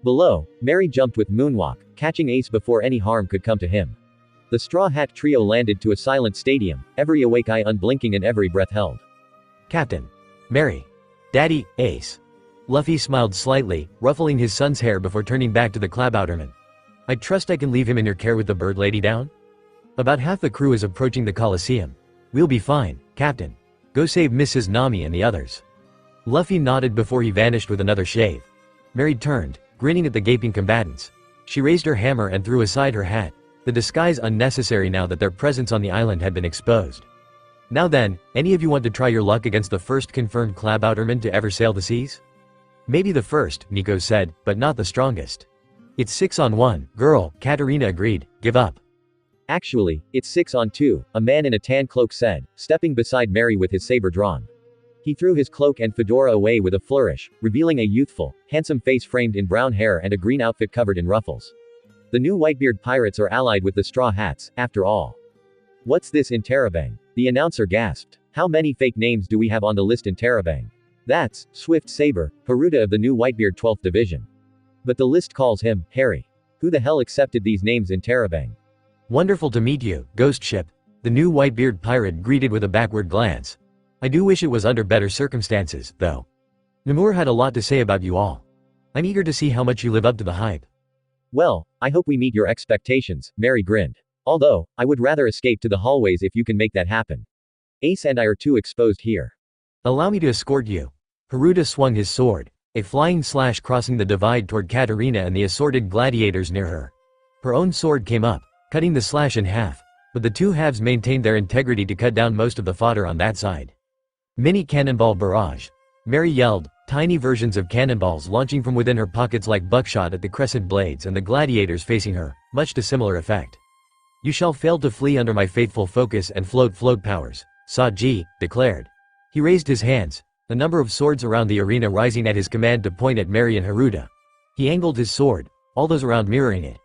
Below, Mary jumped with moonwalk, catching Ace before any harm could come to him. The Straw Hat trio landed to a silent stadium, every awake eye unblinking and every breath held. Captain. Mary. Daddy, Ace. Luffy smiled slightly, ruffling his son's hair before turning back to the Klabouterman. I trust I can leave him in your care with the bird lady down? About half the crew is approaching the Colosseum. We'll be fine, Captain. Go save Mrs. Nami and the others. Luffy nodded before he vanished with another shave. Mary turned, grinning at the gaping combatants. She raised her hammer and threw aside her hat, the disguise unnecessary now that their presence on the island had been exposed. Now then, any of you want to try your luck against the first confirmed Klabouterman to ever sail the seas? Maybe the first, Nico said, but not the strongest. It's 6-on-1, girl, Katarina agreed, give up. Actually, it's 6-on-2, a man in a tan cloak said, stepping beside Mary with his saber drawn. He threw his cloak and fedora away with a flourish, revealing a youthful, handsome face framed in brown hair and a green outfit covered in ruffles. The new Whitebeard pirates are allied with the Straw Hats, after all. What's this in Terabang? The announcer gasped. How many fake names do we have on the list in Terabang? That's Swift Saber, Haruta of the new Whitebeard 12th Division. But the list calls him, Harry. Who the hell accepted these names in Terabang? Wonderful to meet you, Ghost Ship. The new Whitebeard pirate greeted with a backward glance. I do wish it was under better circumstances, though. Namur had a lot to say about you all. I'm eager to see how much you live up to the hype. Well, I hope we meet your expectations, Mary grinned. Although, I would rather escape to the hallways if you can make that happen. Ace and I are too exposed here. Allow me to escort you. Haruta swung his sword, a flying slash crossing the divide toward Katarina and the assorted gladiators near her. Her own sword came up, cutting the slash in half, but the two halves maintained their integrity to cut down most of the fodder on that side. Mini cannonball barrage. Mary yelled, tiny versions of cannonballs launching from within her pockets like buckshot at the crescent blades and the gladiators facing her, much to similar effect. You shall fail to flee under my faithful focus and float powers, Saji declared. He raised his hands, the number of swords around the arena rising at his command to point at Mary and Haruta. He angled his sword, all those around mirroring it.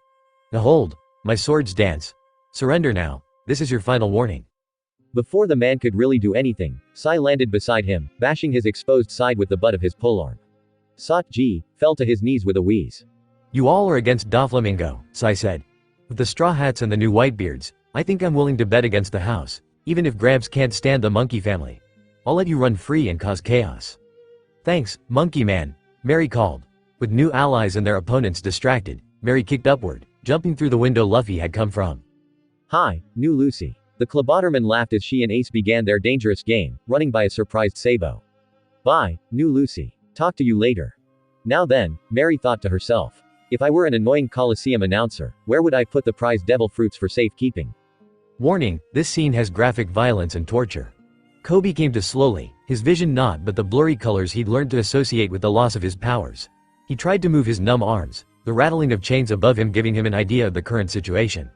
Behold, my swords dance. Surrender now, this is your final warning. Before the man could really do anything, Sai landed beside him, bashing his exposed side with the butt of his polearm. Saji fell to his knees with a wheeze. You all are against Doflamingo, Sai said. With the Straw Hats and the new Whitebeards, I think I'm willing to bet against the house, even if Grabs can't stand the monkey family. I'll let you run free and cause chaos. Thanks, Monkey Man, Mary called. With new allies and their opponents distracted, Mary kicked upward, jumping through the window Luffy had come from. Hi, new Lucy. The Klabouterman laughed as she and Ace began their dangerous game, running by a surprised Sabo. Bye, new Lucy. Talk to you later. Now then, Mary thought to herself. If I were an annoying Coliseum announcer, where would I put the prized devil fruits for safekeeping? Warning, this scene has graphic violence and torture. Coby came to slowly, his vision not but the blurry colors he'd learned to associate with the loss of his powers. He tried to move his numb arms, the rattling of chains above him giving him an idea of the current situation.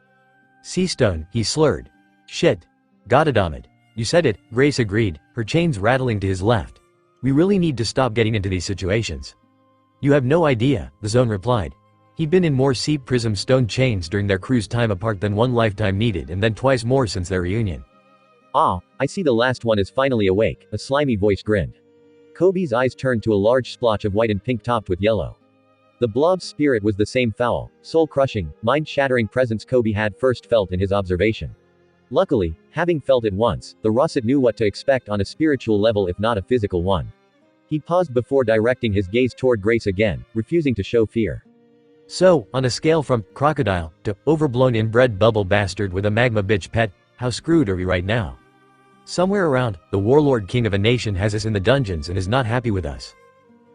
Seastone, he slurred. Shit. Goddammit. You said it, Grace agreed, her chains rattling to his left. We really need to stop getting into these situations. You have no idea, the Zone replied. He'd been in more sea prism stone chains during their cruise time apart than one lifetime needed and then twice more since their reunion. Ah, I see the last one is finally awake, a slimy voice grinned. Koby's eyes turned to a large splotch of white and pink topped with yellow. The blob's spirit was the same foul, soul-crushing, mind-shattering presence Coby had first felt in his observation. Luckily, having felt it once, the russet knew what to expect on a spiritual level if not a physical one. He paused before directing his gaze toward Grace again, refusing to show fear. So, on a scale from crocodile to overblown inbred bubble bastard with a magma bitch pet, how screwed are we right now? Somewhere around, the warlord king of a nation has us in the dungeons and is not happy with us.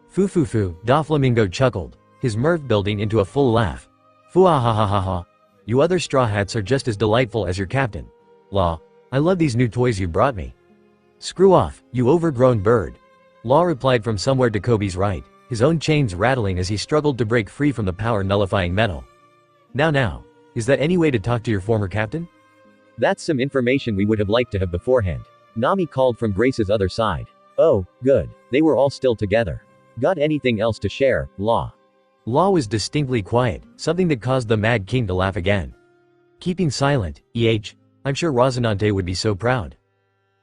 Foo foo foo, Doflamingo chuckled, his mirth building into a full laugh. Foo-ah-ha-ha-ha-ha. You other straw hats are just as delightful as your captain. Law, I love these new toys you brought me. Screw off, you overgrown bird. Law replied from somewhere to Koby's right, his own chains rattling as he struggled to break free from the power-nullifying metal. Now, is that any way to talk to your former captain? That's some information we would have liked to have beforehand. Nami called from Grace's other side. Oh, good. They were all still together. Got anything else to share, Law? Law was distinctly quiet, something that caused the Mad King to laugh again. Keeping silent, I'm sure Rosinante would be so proud.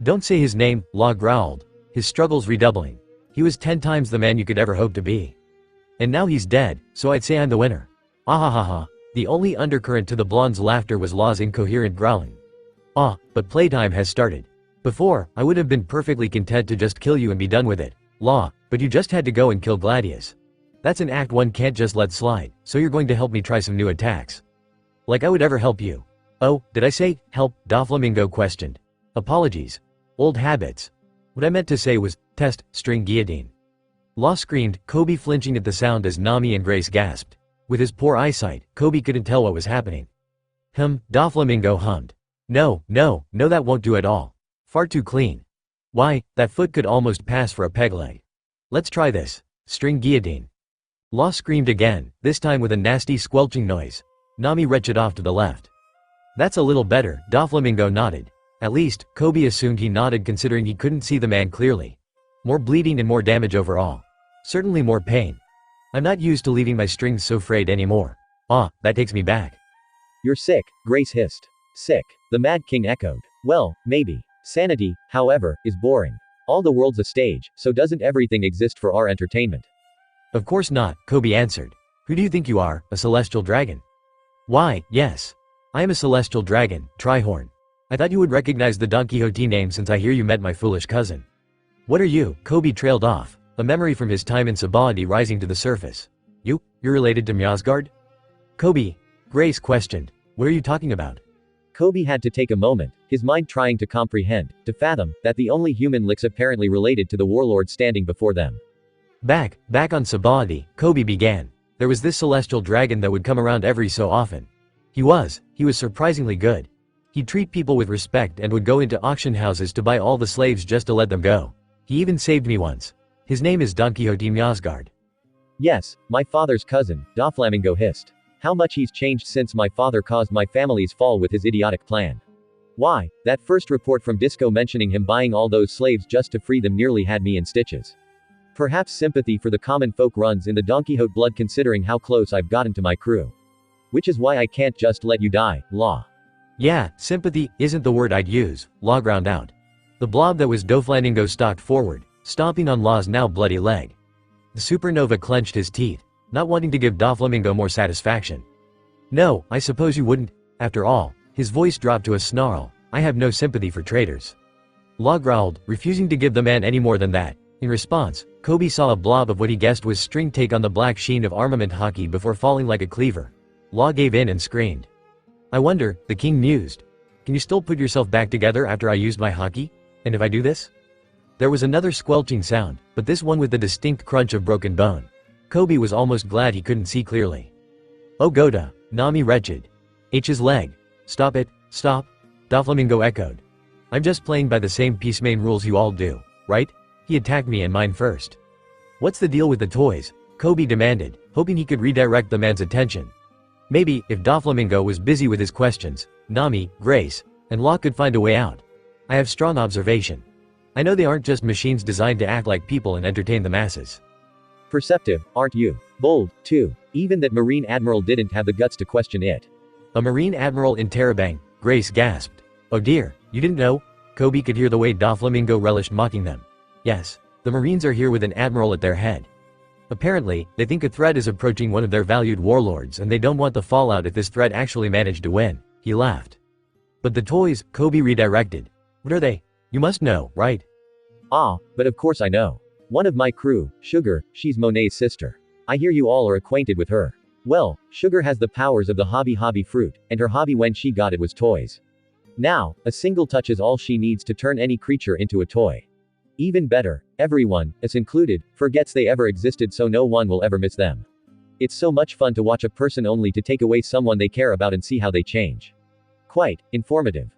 Don't say his name, Law growled, his struggles redoubling. He was 10 times the man you could ever hope to be. And now he's dead, so I'd say I'm the winner. Ah-ha-ha-ha. The only undercurrent to the blonde's laughter was Law's incoherent growling. But playtime has started. Before, I would have been perfectly content to just kill you and be done with it, Law, but you just had to go and kill Gladius. That's an act one can't just let slide, so you're going to help me try some new attacks. Like I would ever help you. Oh, did I say, help? Doflamingo questioned. Apologies. Old habits. What I meant to say was, test, string guillotine. Law screamed, Coby flinching at the sound as Nami and Grace gasped. With his poor eyesight, Coby couldn't tell what was happening. Doflamingo hummed. No, that won't do at all. Far too clean. Why, that foot could almost pass for a peg leg. Let's try this. String guillotine. Law screamed again, this time with a nasty squelching noise. Nami retched off to the left. That's a little better, Doflamingo nodded. At least, Coby assumed he nodded considering he couldn't see the man clearly. More bleeding and more damage overall. Certainly more pain. I'm not used to leaving my strings so frayed anymore. That takes me back. You're sick, Grace hissed. Sick, the Mad King echoed. Well, maybe. Sanity, however, is boring. All the world's a stage, so doesn't everything exist for our entertainment? Of course not, Coby answered. Who do you think you are, a celestial dragon? Why, yes. I am a celestial dragon, Trihorn. I thought you would recognize the Don Quixote name since I hear you met my foolish cousin. What are you? Coby trailed off, a memory from his time in Sabaody rising to the surface. You're related to Mjasgard? Coby, Grace questioned. What are you talking about? Coby had to take a moment, his mind trying to comprehend, to fathom, that the only human looks apparently related to the warlord standing before them. Back on Sabaody, Coby began. There was this celestial dragon that would come around every so often. He was surprisingly good. He'd treat people with respect and would go into auction houses to buy all the slaves just to let them go. He even saved me once. His name is Don Quixote Mjasgard. Yes, my father's cousin, Doflamingo hissed. How much he's changed since my father caused my family's fall with his idiotic plan. Why, that first report from Disco mentioning him buying all those slaves just to free them nearly had me in stitches. Perhaps sympathy for the common folk runs in the Don Quixote blood considering how close I've gotten to my crew. Which is why I can't just let you die, Law. Yeah, sympathy isn't the word I'd use, Law ground out. The blob that was Doflamingo stalked forward, stomping on Law's now bloody leg. The supernova clenched his teeth, not wanting to give Doflamingo more satisfaction. No, I suppose you wouldn't. After all, his voice dropped to a snarl. I have no sympathy for traitors. Law growled, refusing to give the man any more than that. In response, Coby saw a blob of what he guessed was string take on the black sheen of armament hockey before falling like a cleaver. Law gave in and screamed. I wonder, the king mused. Can you still put yourself back together after I used my hockey? And if I do this? There was another squelching sound, but this one with the distinct crunch of broken bone. Coby was almost glad he couldn't see clearly. Oh Goda, Nami wretched. H's leg. Stop it, stop. Doflamingo echoed. I'm just playing by the same peacemain rules you all do, right? He attacked me and mine first. What's the deal with the toys? Coby demanded, hoping he could redirect the man's attention. Maybe, if Doflamingo was busy with his questions, Nami, Grace, and Law could find a way out. I have strong observation. I know they aren't just machines designed to act like people and entertain the masses. Perceptive, aren't you? Bold, too. Even that Marine Admiral didn't have the guts to question it. A Marine Admiral in Terabang, Grace gasped. Oh dear, you didn't know? Coby could hear the way Doflamingo relished mocking them. Yes, The Marines are here with an admiral at their head. Apparently, they think a threat is approaching one of their valued warlords and they don't want the fallout if this threat actually managed to win. He laughed. But the toys, Coby redirected. What are they? You must know, right? Ah, but of course I know. One of my crew, Sugar, she's Monet's sister. I hear you all are acquainted with her. Well, Sugar has the powers of the hobby fruit, and her hobby when she got it was toys. Now, a single touch is all she needs to turn any creature into a toy. Even better, everyone, us included, forgets they ever existed so no one will ever miss them. It's so much fun to watch a person only to take away someone they care about and see how they change. Quite informative.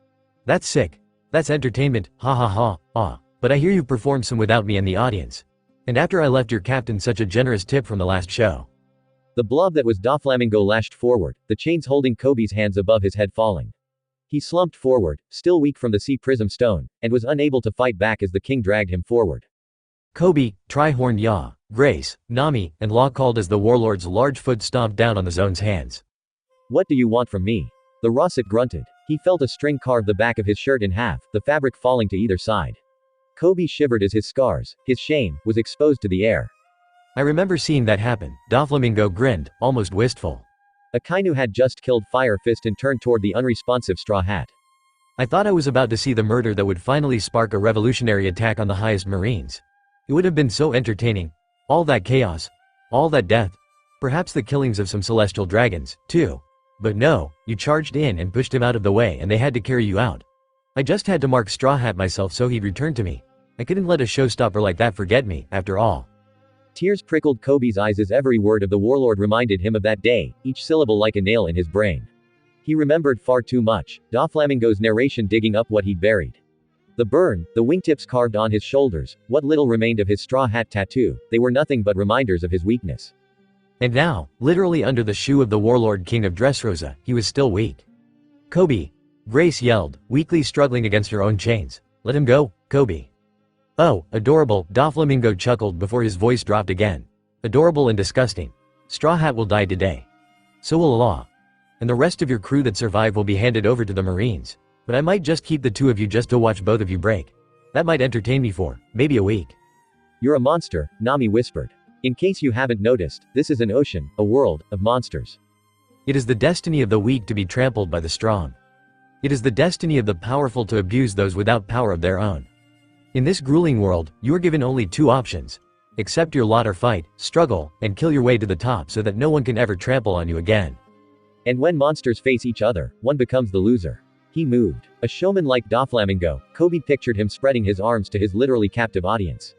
That's sick. That's entertainment, ha ha ha, ah. But I hear you performed some without me and the audience. And after I left your captain such a generous tip from the last show. The blob that was Doflamingo lashed forward, the chains holding Coby's hands above his head falling. He slumped forward, still weak from the sea prism stone, and was unable to fight back as the king dragged him forward. Coby, Tri-Horned Ya, Grace, Nami, and Law called as the warlord's large foot stomped down on the zone's hands. What do you want from me? The Rosset grunted. He felt a string carve the back of his shirt in half, the fabric falling to either side. Coby shivered as his scars, his shame, was exposed to the air. I remember seeing that happen. Doflamingo grinned, almost wistful. Akainu had just killed Fire Fist and turned toward the unresponsive Straw Hat. I thought I was about to see the murder that would finally spark a revolutionary attack on the highest Marines. It would have been so entertaining. All that chaos. All that death. Perhaps the killings of some celestial dragons, too. But no, you charged in and pushed him out of the way and they had to carry you out. I just had to mark Straw Hat myself so he'd return to me. I couldn't let a showstopper like that forget me, after all. Tears prickled Coby's eyes as every word of the warlord reminded him of that day, each syllable like a nail in his brain. He remembered far too much, Doflamingo's narration digging up what he'd buried. The burn, the wingtips carved on his shoulders, what little remained of his straw hat tattoo, they were nothing but reminders of his weakness. And now, literally under the shoe of the warlord king of Dressrosa, he was still weak. Coby! Grace yelled, weakly struggling against her own chains. Let him go, Coby. Oh, adorable, Doflamingo chuckled before his voice dropped again. Adorable and disgusting. Straw Hat will die today. So will Law. And the rest of your crew that survive will be handed over to the Marines. But I might just keep the two of you just to watch both of you break. That might entertain me for, maybe a week. You're a monster, Nami whispered. In case you haven't noticed, this is an ocean, a world, of monsters. It is the destiny of the weak to be trampled by the strong. It is the destiny of the powerful to abuse those without power of their own. In this grueling world, you are given only two options. Accept your lot or fight, struggle, and kill your way to the top so that no one can ever trample on you again. And when monsters face each other, one becomes the loser. He moved. A showman like Doflamingo, Coby pictured him spreading his arms to his literally captive audience.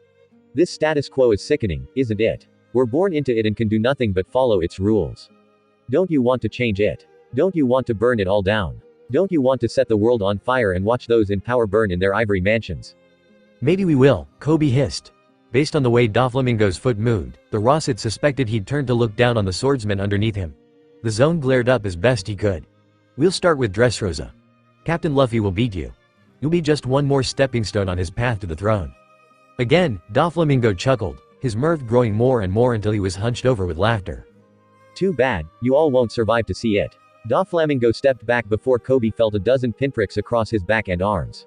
This status quo is sickening, isn't it? We're born into it and can do nothing but follow its rules. Don't you want to change it? Don't you want to burn it all down? Don't you want to set the world on fire and watch those in power burn in their ivory mansions? Maybe we will, Coby hissed. Based on the way Doflamingo's foot moved, the Rosset suspected he'd turned to look down on the swordsman underneath him. The zone glared up as best he could. We'll start with Dressrosa. Captain Luffy will beat you. You'll be just one more stepping stone on his path to the throne. Again, Doflamingo chuckled, his mirth growing more and more until he was hunched over with laughter. Too bad, you all won't survive to see it. Doflamingo stepped back before Coby felt a dozen pinpricks across his back and arms.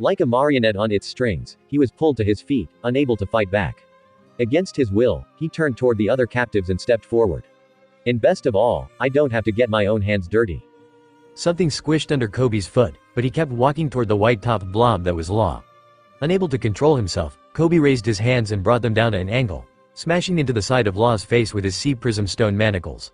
Like a marionette on its strings, he was pulled to his feet, unable to fight back. Against his will, he turned toward the other captives and stepped forward. And best of all, I don't have to get my own hands dirty. Something squished under Coby's foot, but he kept walking toward the white-topped blob that was Law. Unable to control himself, Coby raised his hands and brought them down at an angle, smashing into the side of Law's face with his sea prism stone manacles.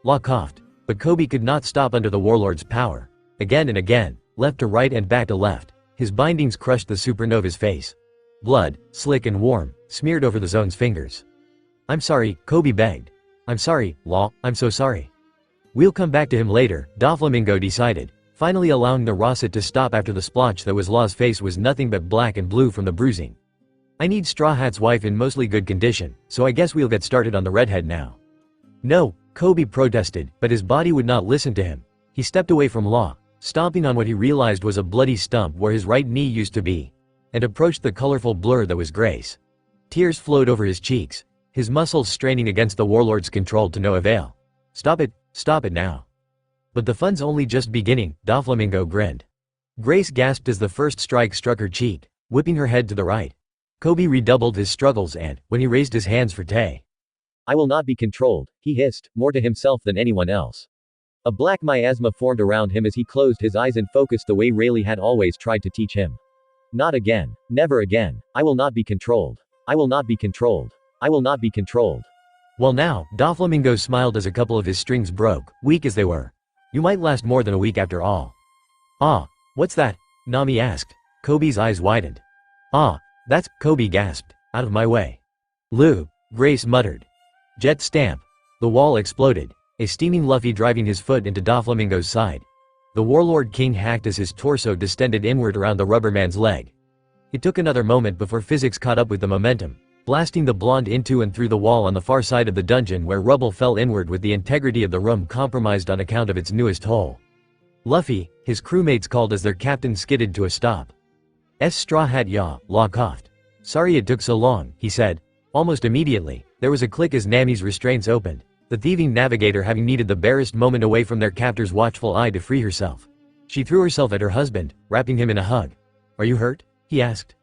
Law coughed, but Coby could not stop under the warlord's power. Again and again, left to right and back to left, his bindings crushed the supernova's face. Blood, slick and warm, smeared over the zone's fingers. I'm sorry, Coby begged. I'm sorry, Law, I'm so sorry. We'll come back to him later, Doflamingo decided, finally allowing the Rosset to stop after the splotch that was Law's face was nothing but black and blue from the bruising. I need Straw Hat's wife in mostly good condition, so I guess we'll get started on the redhead now. No, Coby protested, but his body would not listen to him. He stepped away from Law, stomping on what he realized was a bloody stump where his right knee used to be, and approached the colorful blur that was Grace. Tears flowed over his cheeks, his muscles straining against the warlord's control to no avail. Stop it now. But the fun's only just beginning, Doflamingo grinned. Grace gasped as the first strike struck her cheek, whipping her head to the right. Coby redoubled his struggles and, when he raised his hands for Tay. I will not be controlled, he hissed, more to himself than anyone else. A black miasma formed around him as he closed his eyes and focused the way Rayleigh had always tried to teach him. Not again. Never again. I will not be controlled. I will not be controlled. I will not be controlled. Well now, Doflamingo smiled as a couple of his strings broke, weak as they were. You might last more than a week after all. Ah, what's that? Nami asked. Koby's eyes widened. Ah, that's, Coby gasped. Out of my way. Lou, Grace muttered. Jet stamp. The wall exploded, a steaming Luffy driving his foot into Doflamingo's side. The Warlord King hacked as his torso distended inward around the rubber man's leg. It took another moment before physics caught up with the momentum, blasting the blonde into and through the wall on the far side of the dungeon where rubble fell inward with the integrity of the room compromised on account of its newest hole. Luffy, his crewmates called as their captain skidded to a stop. Straw Hat Yaw, Law coughed. Sorry it took so long, he said. Almost immediately, there was a click as Nami's restraints opened, the thieving navigator having needed the barest moment away from their captor's watchful eye to free herself. She threw herself at her husband, wrapping him in a hug. Are you hurt? He asked.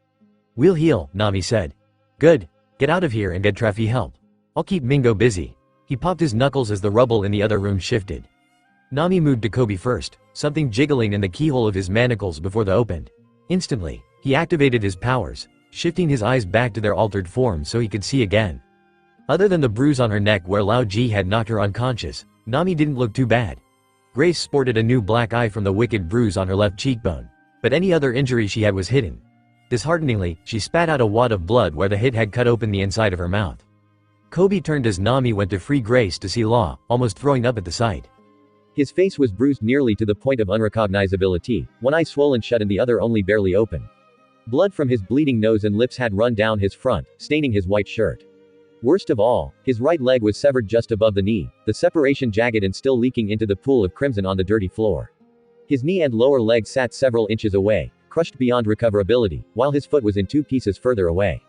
We'll heal, Nami said. Good. Get out of here and get Traffy help. I'll keep Mingo busy. He popped his knuckles as the rubble in the other room shifted. Nami moved to Coby first, something jiggling in the keyhole of his manacles before the opened. Instantly, he activated his powers, shifting his eyes back to their altered form so he could see again. Other than the bruise on her neck where Lao Ji had knocked her unconscious, Nami didn't look too bad. Grace sported a new black eye from the wicked bruise on her left cheekbone, but any other injury she had was hidden. Dishearteningly, she spat out a wad of blood where the hit had cut open the inside of her mouth. Coby turned as Nami went to free Grace to see Law, almost throwing up at the sight. His face was bruised nearly to the point of unrecognizability, one eye swollen shut and the other only barely open. Blood from his bleeding nose and lips had run down his front, staining his white shirt. Worst of all, his right leg was severed just above the knee, the separation jagged and still leaking into the pool of crimson on the dirty floor. His knee and lower leg sat several inches away, crushed beyond recoverability, while his foot was in 2 pieces further away.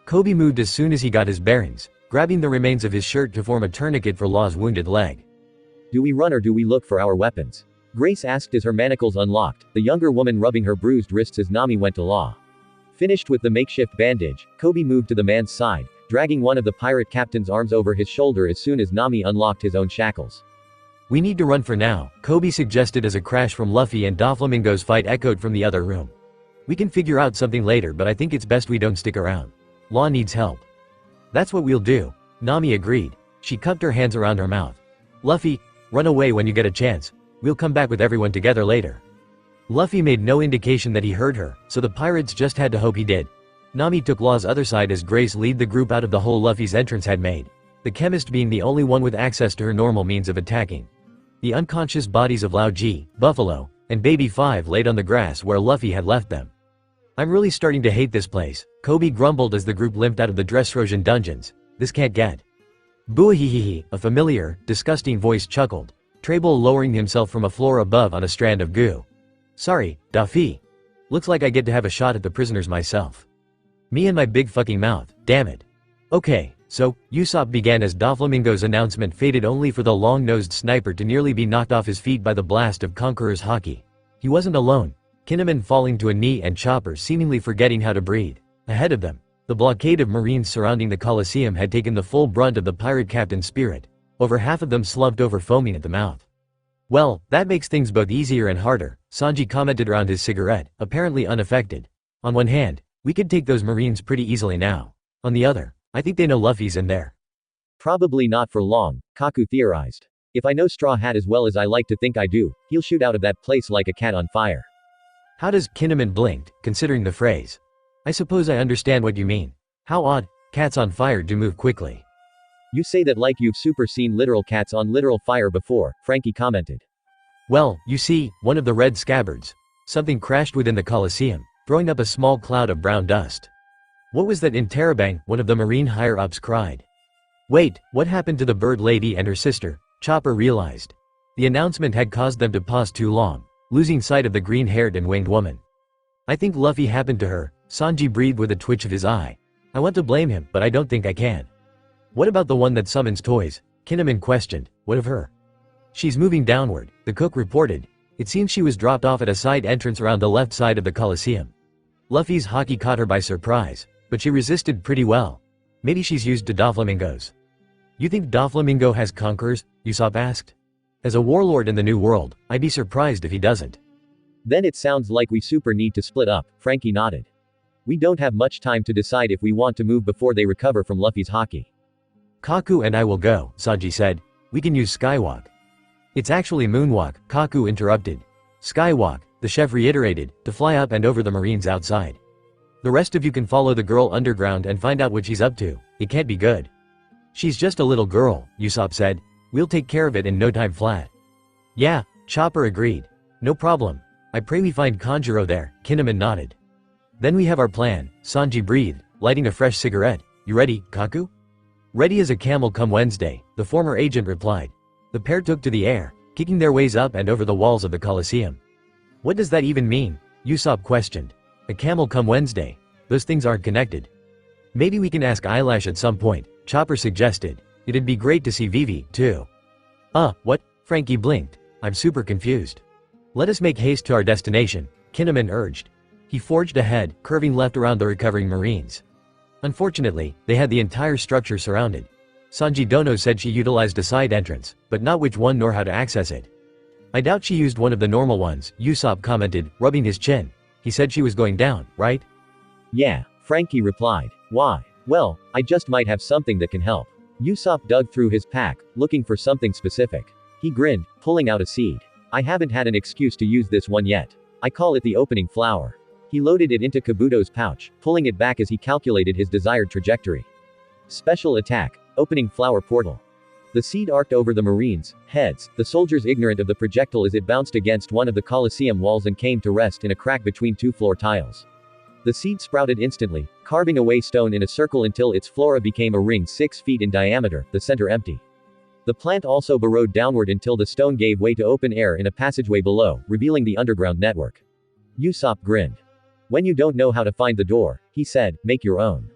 Coby moved as soon as he got his bearings, grabbing the remains of his shirt to form a tourniquet for Law's wounded leg. Do we run or do we look for our weapons? Grace asked as her manacles unlocked, the younger woman rubbing her bruised wrists as Nami went to Law. Finished with the makeshift bandage, Coby moved to the man's side, dragging one of the pirate captain's arms over his shoulder as soon as Nami unlocked his own shackles. We need to run for now, Coby suggested as a crash from Luffy and Doflamingo's fight echoed from the other room. We can figure out something later but I think it's best we don't stick around. Law needs help. That's what we'll do, Nami agreed. She cupped her hands around her mouth. Luffy, run away when you get a chance. We'll come back with everyone together later. Luffy made no indication that he heard her, so the pirates just had to hope he did. Nami took Law's other side as Grace led the group out of the hole Luffy's entrance had made, the chemist being the only one with access to her normal means of attacking. The unconscious bodies of Lao Ji, Buffalo, and Baby 5 laid on the grass where Luffy had left them. I'm really starting to hate this place, Coby grumbled as the group limped out of the Dressrosa dungeons. This can't get. Boo-hee-hee-hee, a familiar, disgusting voice chuckled, Trable lowering himself from a floor above on a strand of goo. Sorry, Duffy. Looks like I get to have a shot at the prisoners myself. Me and my big fucking mouth, damn it. Okay, so, Usopp began as Doflamingo's announcement faded only for the long-nosed sniper to nearly be knocked off his feet by the blast of Conqueror's haki. He wasn't alone, Kinemon falling to a knee and Chopper seemingly forgetting how to breathe. Ahead of them, the blockade of Marines surrounding the Colosseum had taken the full brunt of the pirate captain's spirit. Over half of them slumped over foaming at the mouth. Well, that makes things both easier and harder, Sanji commented around his cigarette, apparently unaffected. On one hand, we could take those Marines pretty easily now. On the other, I think they know Luffy's in there. Probably not for long, Kaku theorized. If I know Straw Hat as well as I like to think I do, he'll shoot out of that place like a cat on fire. How does Kinemon blinked, considering the phrase. I suppose I understand what you mean. How odd, cats on fire do move quickly. You say that like you've super seen literal cats on literal fire before, Frankie commented. Well, you see, one of the red scabbards. Something crashed within the Colosseum, throwing up a small cloud of brown dust. What was that in Terabang? One of the marine higher-ups cried. Wait, what happened to the bird lady and her sister? Chopper realized. The announcement had caused them to pause too long, losing sight of the green-haired and winged woman. I think Luffy happened to her, Sanji breathed with a twitch of his eye. I want to blame him, but I don't think I can. What about the one that summons toys? Kinemon questioned. What of her? She's moving downward, the cook reported. It seems she was dropped off at a side entrance around the left side of the Colosseum. Luffy's haki caught her by surprise. but she resisted pretty well. Maybe she's used to Doflamingos. You think Doflamingo has conquerors? Usopp asked. As a warlord in the New World, I'd be surprised if he doesn't. Then it sounds like we super need to split up, Frankie nodded. We don't have much time to decide if we want to move before they recover from Luffy's haki. Kaku and I will go, Sanji said. We can use Skywalk. It's actually Moonwalk, Kaku interrupted. Skywalk, the chef reiterated, to fly up and over the marines outside. The rest of you can follow the girl underground and find out what she's up to. It can't be good. She's just a little girl, Usopp said. We'll take care of it in no time flat. Yeah, Chopper agreed. No problem. I pray we find Kanjuro there, Kinemon nodded. Then we have our plan, Sanji breathed, lighting a fresh cigarette. You ready, Kaku? Ready as a camel come Wednesday, the former agent replied. The pair took to the air, kicking their ways up and over the walls of the Colosseum. What does that even mean? Usopp questioned. A camel come Wednesday. Those things aren't connected. Maybe we can ask Eyelash at some point, Chopper suggested. It'd be great to see Vivi, too. What? Frankie blinked. I'm super confused. Let us make haste to our destination, Kinemon urged. He forged ahead, curving left around the recovering marines. Unfortunately, they had the entire structure surrounded. Sanji Dono said she utilized a side entrance, but not which one nor how to access it. I doubt she used one of the normal ones, Usopp commented, rubbing his chin. He said she was going down, right? Yeah, Frankie replied. Why? Well, I just might have something that can help. Usopp dug through his pack, looking for something specific. He grinned, pulling out a seed. I haven't had an excuse to use this one yet. I call it the opening flower. He loaded it into Kabuto's pouch, pulling it back as he calculated his desired trajectory. Special attack, opening flower portal. The seed arced over the marines' heads, the soldiers ignorant of the projectile as it bounced against one of the Colosseum walls and came to rest in a crack between two floor tiles. The seed sprouted instantly, carving away stone in a circle until its flora became a ring 6 feet in diameter, the center empty. The plant also burrowed downward until the stone gave way to open air in a passageway below, revealing the underground network. Usopp grinned. When you don't know how to find the door, he said, make your own.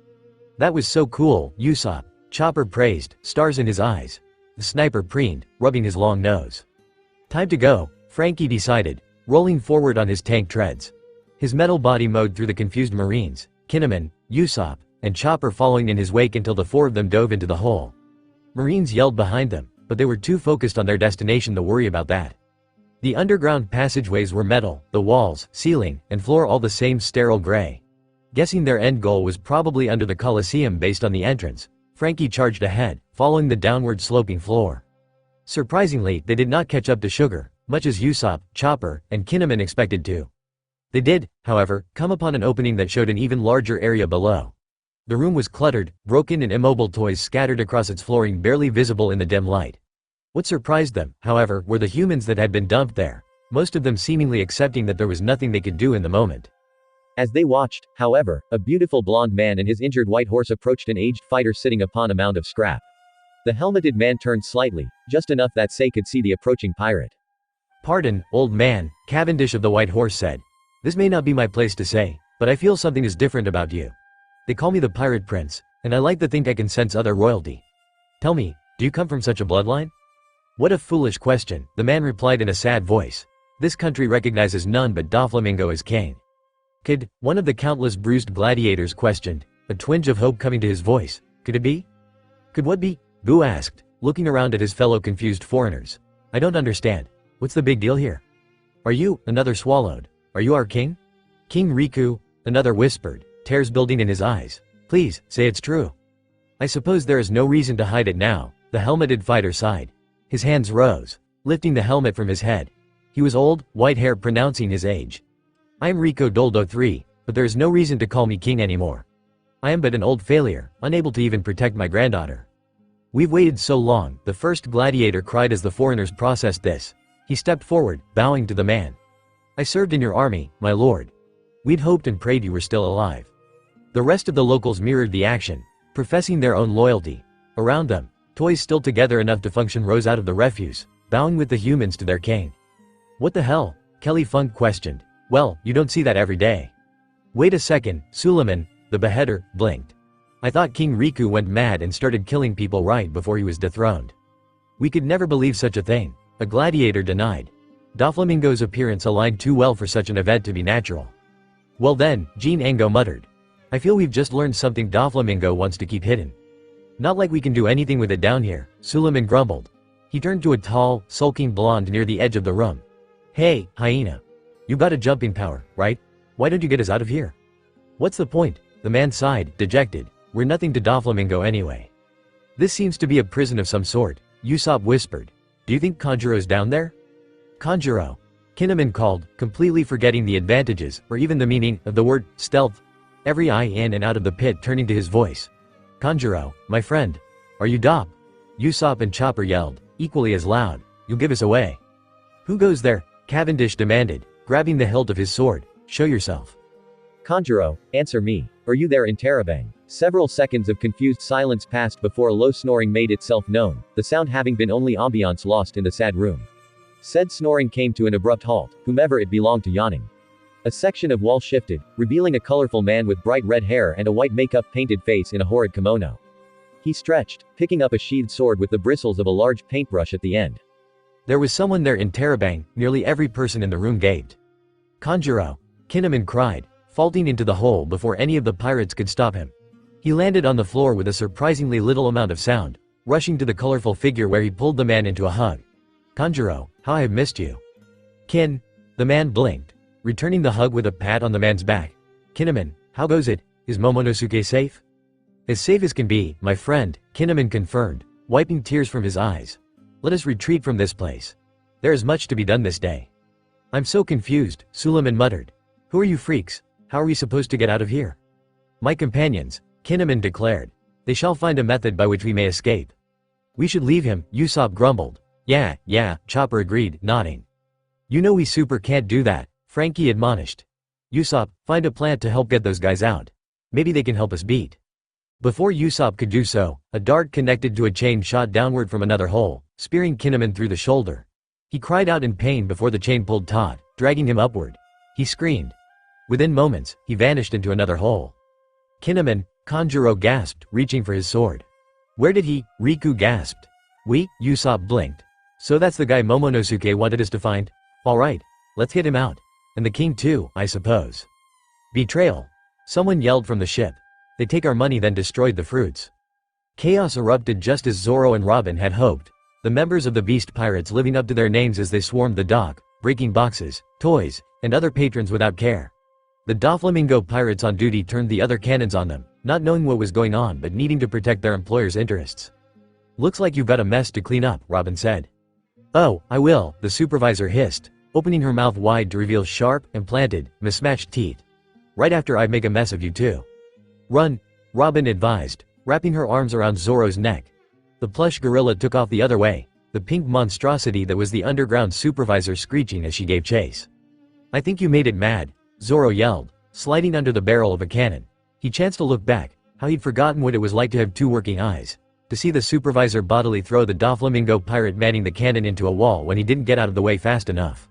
That was so cool, Usopp. Chopper praised, stars in his eyes. The sniper preened, rubbing his long nose. Time to go, Frankie decided, rolling forward on his tank treads. His metal body mowed through the confused marines, Kinemon, Usopp, and Chopper following in his wake until the four of them dove into the hole. Marines yelled behind them, but they were too focused on their destination to worry about that. The underground passageways were metal, the walls, ceiling, and floor all the same sterile gray. Guessing their end goal was probably under the Colosseum based on the entrance, Frankie charged ahead, following the downward sloping floor. Surprisingly, they did not catch up to Sugar, much as Usopp, Chopper, and Kinemon expected to. They did, however, come upon an opening that showed an even larger area below. The room was cluttered, broken and immobile toys scattered across its flooring barely visible in the dim light. What surprised them, however, were the humans that had been dumped there, most of them seemingly accepting that there was nothing they could do in the moment. As they watched, however, a beautiful blonde man and his injured white horse approached an aged fighter sitting upon a mound of scrap. The helmeted man turned slightly, just enough that Say could see the approaching pirate. Pardon, old man, Cavendish of the White Horse said. This may not be my place to say, but I feel something is different about you. They call me the Pirate Prince, and I like to think I can sense other royalty. Tell me, do you come from such a bloodline? What a foolish question, the man replied in a sad voice. This country recognizes none but Doflamingo as king. Could, one of the countless bruised gladiators questioned, a twinge of hope coming to his voice. Could it be? Could what be? Boo asked, looking around at his fellow confused foreigners. I don't understand. What's the big deal here? Are you, another swallowed? Are you our king? King Riku, another whispered, tears building in his eyes. Please, say it's true. I suppose there is no reason to hide it now, the helmeted fighter sighed. His hands rose, lifting the helmet from his head. He was old, white hair pronouncing his age. I am Rico Doldo III, but there is no reason to call me king anymore. I am but an old failure, unable to even protect my granddaughter. We've waited so long, the first gladiator cried as the foreigners processed this. He stepped forward, bowing to the man. I served in your army, my lord. We'd hoped and prayed you were still alive. The rest of the locals mirrored the action, professing their own loyalty. Around them, toys still together enough to function rose out of the refuse, bowing with the humans to their king. What the hell? Kelly Funk questioned. Well, you don't see that every day. Wait a second, Suleiman, the beheader, blinked. I thought King Riku went mad and started killing people right before he was dethroned. We could never believe such a thing, a gladiator denied. Doflamingo's appearance aligned too well for such an event to be natural. Well then, Jean Ango muttered. I feel we've just learned something Doflamingo wants to keep hidden. Not like we can do anything with it down here, Suleiman grumbled. He turned to a tall, sulking blonde near the edge of the room. Hey, hyena. You got a jumping power, right? Why don't you get us out of here? What's the point? The man sighed, dejected. We're nothing to Doflamingo anyway. This seems to be a prison of some sort, Usopp whispered. Do you think Kanjuro's down there? Kanjuro. Kinemon called, completely forgetting the advantages, or even the meaning, of the word, stealth. Every eye in and out of the pit turning to his voice. Kanjuro, my friend. Are you Dop? Usopp and Chopper yelled, equally as loud. You'll give us away. Who goes there? Cavendish demanded, grabbing the hilt of his sword. Show yourself. Kanjuro, answer me. Are you there in Terabang? Several seconds of confused silence passed before a low snoring made itself known, the sound having been only ambiance lost in the sad room. Said snoring came to an abrupt halt, whomever it belonged to yawning. A section of wall shifted, revealing a colorful man with bright red hair and a white makeup-painted face in a horrid kimono. He stretched, picking up a sheathed sword with the bristles of a large paintbrush at the end. There was someone there in Terabang, nearly every person in the room gaped. Kanjuro, Kinemon cried, faulting into the hole before any of the pirates could stop him. He landed on the floor with a surprisingly little amount of sound, rushing to the colorful figure where he pulled the man into a hug. Kanjuro, how I have missed you. Kin. The man blinked, returning the hug with a pat on the man's back. Kinemon, how goes it? Is Momonosuke safe? As safe as can be, my friend, Kinemon confirmed, wiping tears from his eyes. Let us retreat from this place. There is much to be done this day. I'm so confused, Suleiman muttered. Who are you freaks? How are we supposed to get out of here? My companions, Kinemon declared. They shall find a method by which we may escape. We should leave him, Usopp grumbled. Yeah, Chopper agreed, nodding. You know we super can't do that, Frankie admonished. Usopp, find a plan to help get those guys out. Maybe they can help us beat. Before Usopp could do so, a dart connected to a chain shot downward from another hole, spearing Kinemon through the shoulder. He cried out in pain before the chain pulled taut, dragging him upward. He screamed. Within moments, he vanished into another hole. Kinemon, Kanjuro gasped, reaching for his sword. Where did he? Riku gasped. Usopp blinked. So that's the guy Momonosuke wanted us to find? Alright, let's get him out. And the king too, I suppose. Betrayal. Someone yelled from the ship. They take our money then destroyed the fruits. Chaos erupted just as Zoro and Robin had hoped. The members of the Beast Pirates living up to their names as they swarmed the dock, breaking boxes, toys, and other patrons without care. The Doflamingo pirates on duty turned the other cannons on them, not knowing what was going on but needing to protect their employer's interests. Looks like you've got a mess to clean up, Robin said. Oh, I will, the supervisor hissed, opening her mouth wide to reveal sharp, implanted, mismatched teeth. Right after I make a mess of you too. Run, Robin advised, wrapping her arms around Zoro's neck. The plush gorilla took off the other way, the pink monstrosity that was the underground supervisor screeching as she gave chase. I think you made it mad, Zoro yelled, sliding under the barrel of a cannon. He chanced to look back, how he'd forgotten what it was like to have two working eyes. To see the supervisor bodily throw the Doflamingo pirate manning the cannon into a wall when he didn't get out of the way fast enough.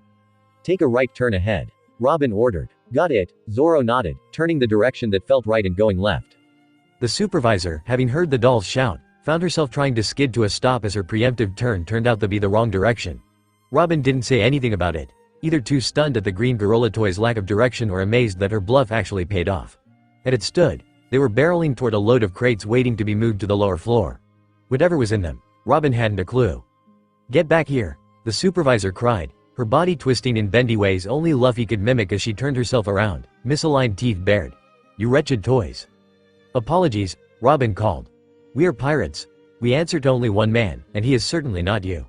Take a right turn ahead. Robin ordered. Got it, Zoro nodded, turning the direction that felt right and going left. The supervisor, having heard the dolls shout, found herself trying to skid to a stop as her preemptive turn turned out to be the wrong direction. Robin didn't say anything about it, either too stunned at the green gorilla toy's lack of direction or amazed that her bluff actually paid off. As it stood, they were barreling toward a load of crates waiting to be moved to the lower floor. Whatever was in them, Robin hadn't a clue. Get back here, the supervisor cried, her body twisting in bendy ways only Luffy could mimic as she turned herself around, misaligned teeth bared. You wretched toys. Apologies, Robin called. We are pirates. We answer to only one man, and he is certainly not you.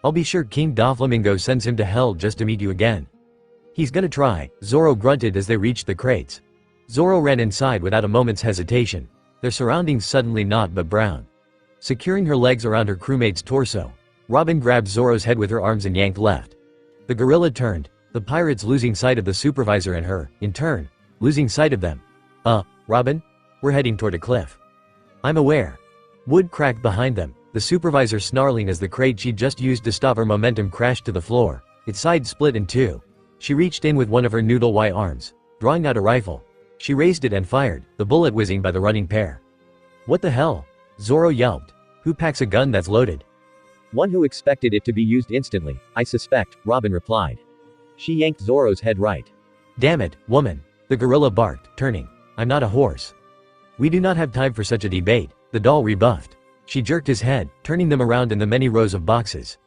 I'll be sure King Doflamingo sends him to hell just to meet you again. He's gonna try, Zoro grunted as they reached the crates. Zoro ran inside without a moment's hesitation, their surroundings suddenly naught but brown. Securing her legs around her crewmate's torso, Robin grabbed Zoro's head with her arms and yanked left. The gorilla turned, the pirates losing sight of the supervisor and her, in turn, losing sight of them. Robin? We're heading toward a cliff. I'm aware. Wood cracked behind them, the supervisor snarling as the crate she'd just used to stop her momentum crashed to the floor, its side split in two. She reached in with one of her noodle-white arms, drawing out a rifle. She raised it and fired, the bullet whizzing by the running pair. What the hell? Zoro yelped. Who packs a gun that's loaded? One who expected it to be used instantly, I suspect, Robin replied. She yanked Zoro's head right. Damn it, woman, the gorilla barked, turning. I'm not a horse. We do not have time for such a debate, the doll rebuffed. She jerked his head, turning them around in the many rows of boxes.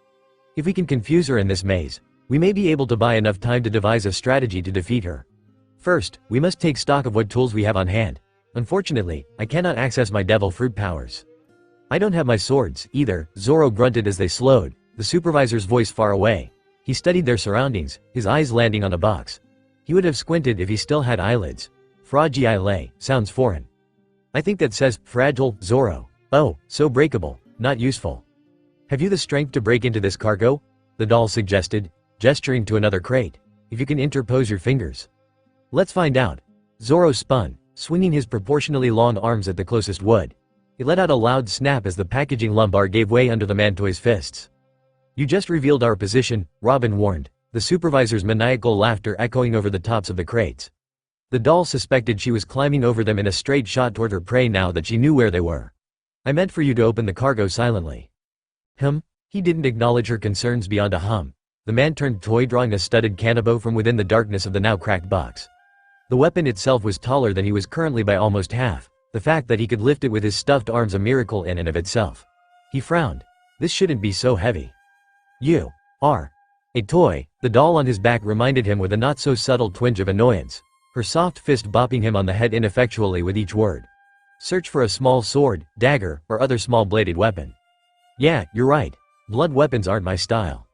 If we can confuse her in this maze, we may be able to buy enough time to devise a strategy to defeat her. First, we must take stock of what tools we have on hand. Unfortunately, I cannot access my devil fruit powers. I don't have my swords, either, Zoro grunted as they slowed, the supervisor's voice far away. He studied their surroundings, his eyes landing on a box. He would have squinted if he still had eyelids. Fragile sounds foreign. I think that says, fragile, Zoro. Oh, so breakable, not useful. Have you the strength to break into this cargo? The doll suggested, gesturing to another crate. If you can interpose your fingers. Let's find out. Zoro spun, swinging his proportionally long arms at the closest wood. He let out a loud snap as the packaging lumbar gave way under the mantoy's fists. You just revealed our position, Robin warned, the supervisor's maniacal laughter echoing over the tops of the crates. The doll suspected she was climbing over them in a straight shot toward her prey now that she knew where they were. I meant for you to open the cargo silently. He didn't acknowledge her concerns beyond a hum. The man turned toy drawing a studded kanabo from within the darkness of the now cracked box. The weapon itself was taller than he was currently by almost half, the fact that he could lift it with his stuffed arms a miracle in and of itself. He frowned. This shouldn't be so heavy. You are a toy, the doll on his back reminded him with a not-so-subtle twinge of annoyance, her soft fist bopping him on the head ineffectually with each word. Search for a small sword, dagger, or other small-bladed weapon. Yeah, you're right. Blood weapons aren't my style.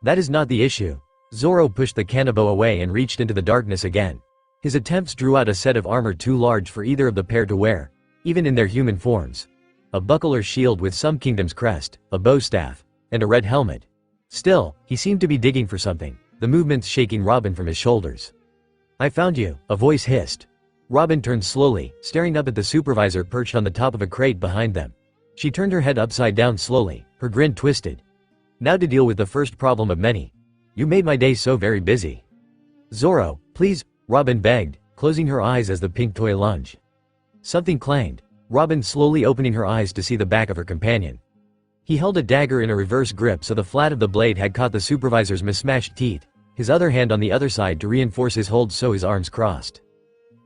That is not the issue. Zoro pushed the kanabo away and reached into the darkness again. His attempts drew out a set of armor too large for either of the pair to wear, even in their human forms. A buckle or shield with some kingdom's crest, a bow staff, and a red helmet. Still, he seemed to be digging for something, the movements shaking Robin from his shoulders. I found you, a voice hissed. Robin turned slowly, staring up at the supervisor perched on the top of a crate behind them. She turned her head upside down slowly, her grin twisted. Now to deal with the first problem of many. You made my day so very busy. Zoro, please, Robin begged, closing her eyes as the pink toy lunged. Something clanged, Robin slowly opening her eyes to see the back of her companion. He held a dagger in a reverse grip so the flat of the blade had caught the supervisor's mismatched teeth, his other hand on the other side to reinforce his hold so his arms crossed.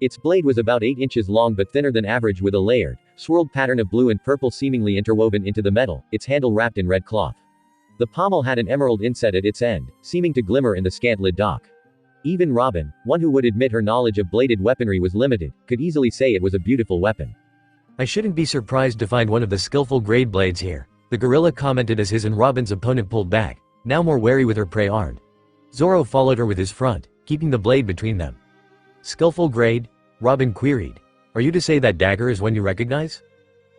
Its blade was about 8 inches long but thinner than average with a layered, swirled pattern of blue and purple seemingly interwoven into the metal, its handle wrapped in red cloth. The pommel had an emerald inset at its end, seeming to glimmer in the scant-lit dock. Even Robin, one who would admit her knowledge of bladed weaponry was limited, could easily say it was a beautiful weapon. I shouldn't be surprised to find one of the skillful grade blades here, the gorilla commented as his and Robin's opponent pulled back, now more wary with her prey armed. Zoro followed her with his front, keeping the blade between them. Skillful grade? Robin queried. Are you to say that dagger is one you recognize?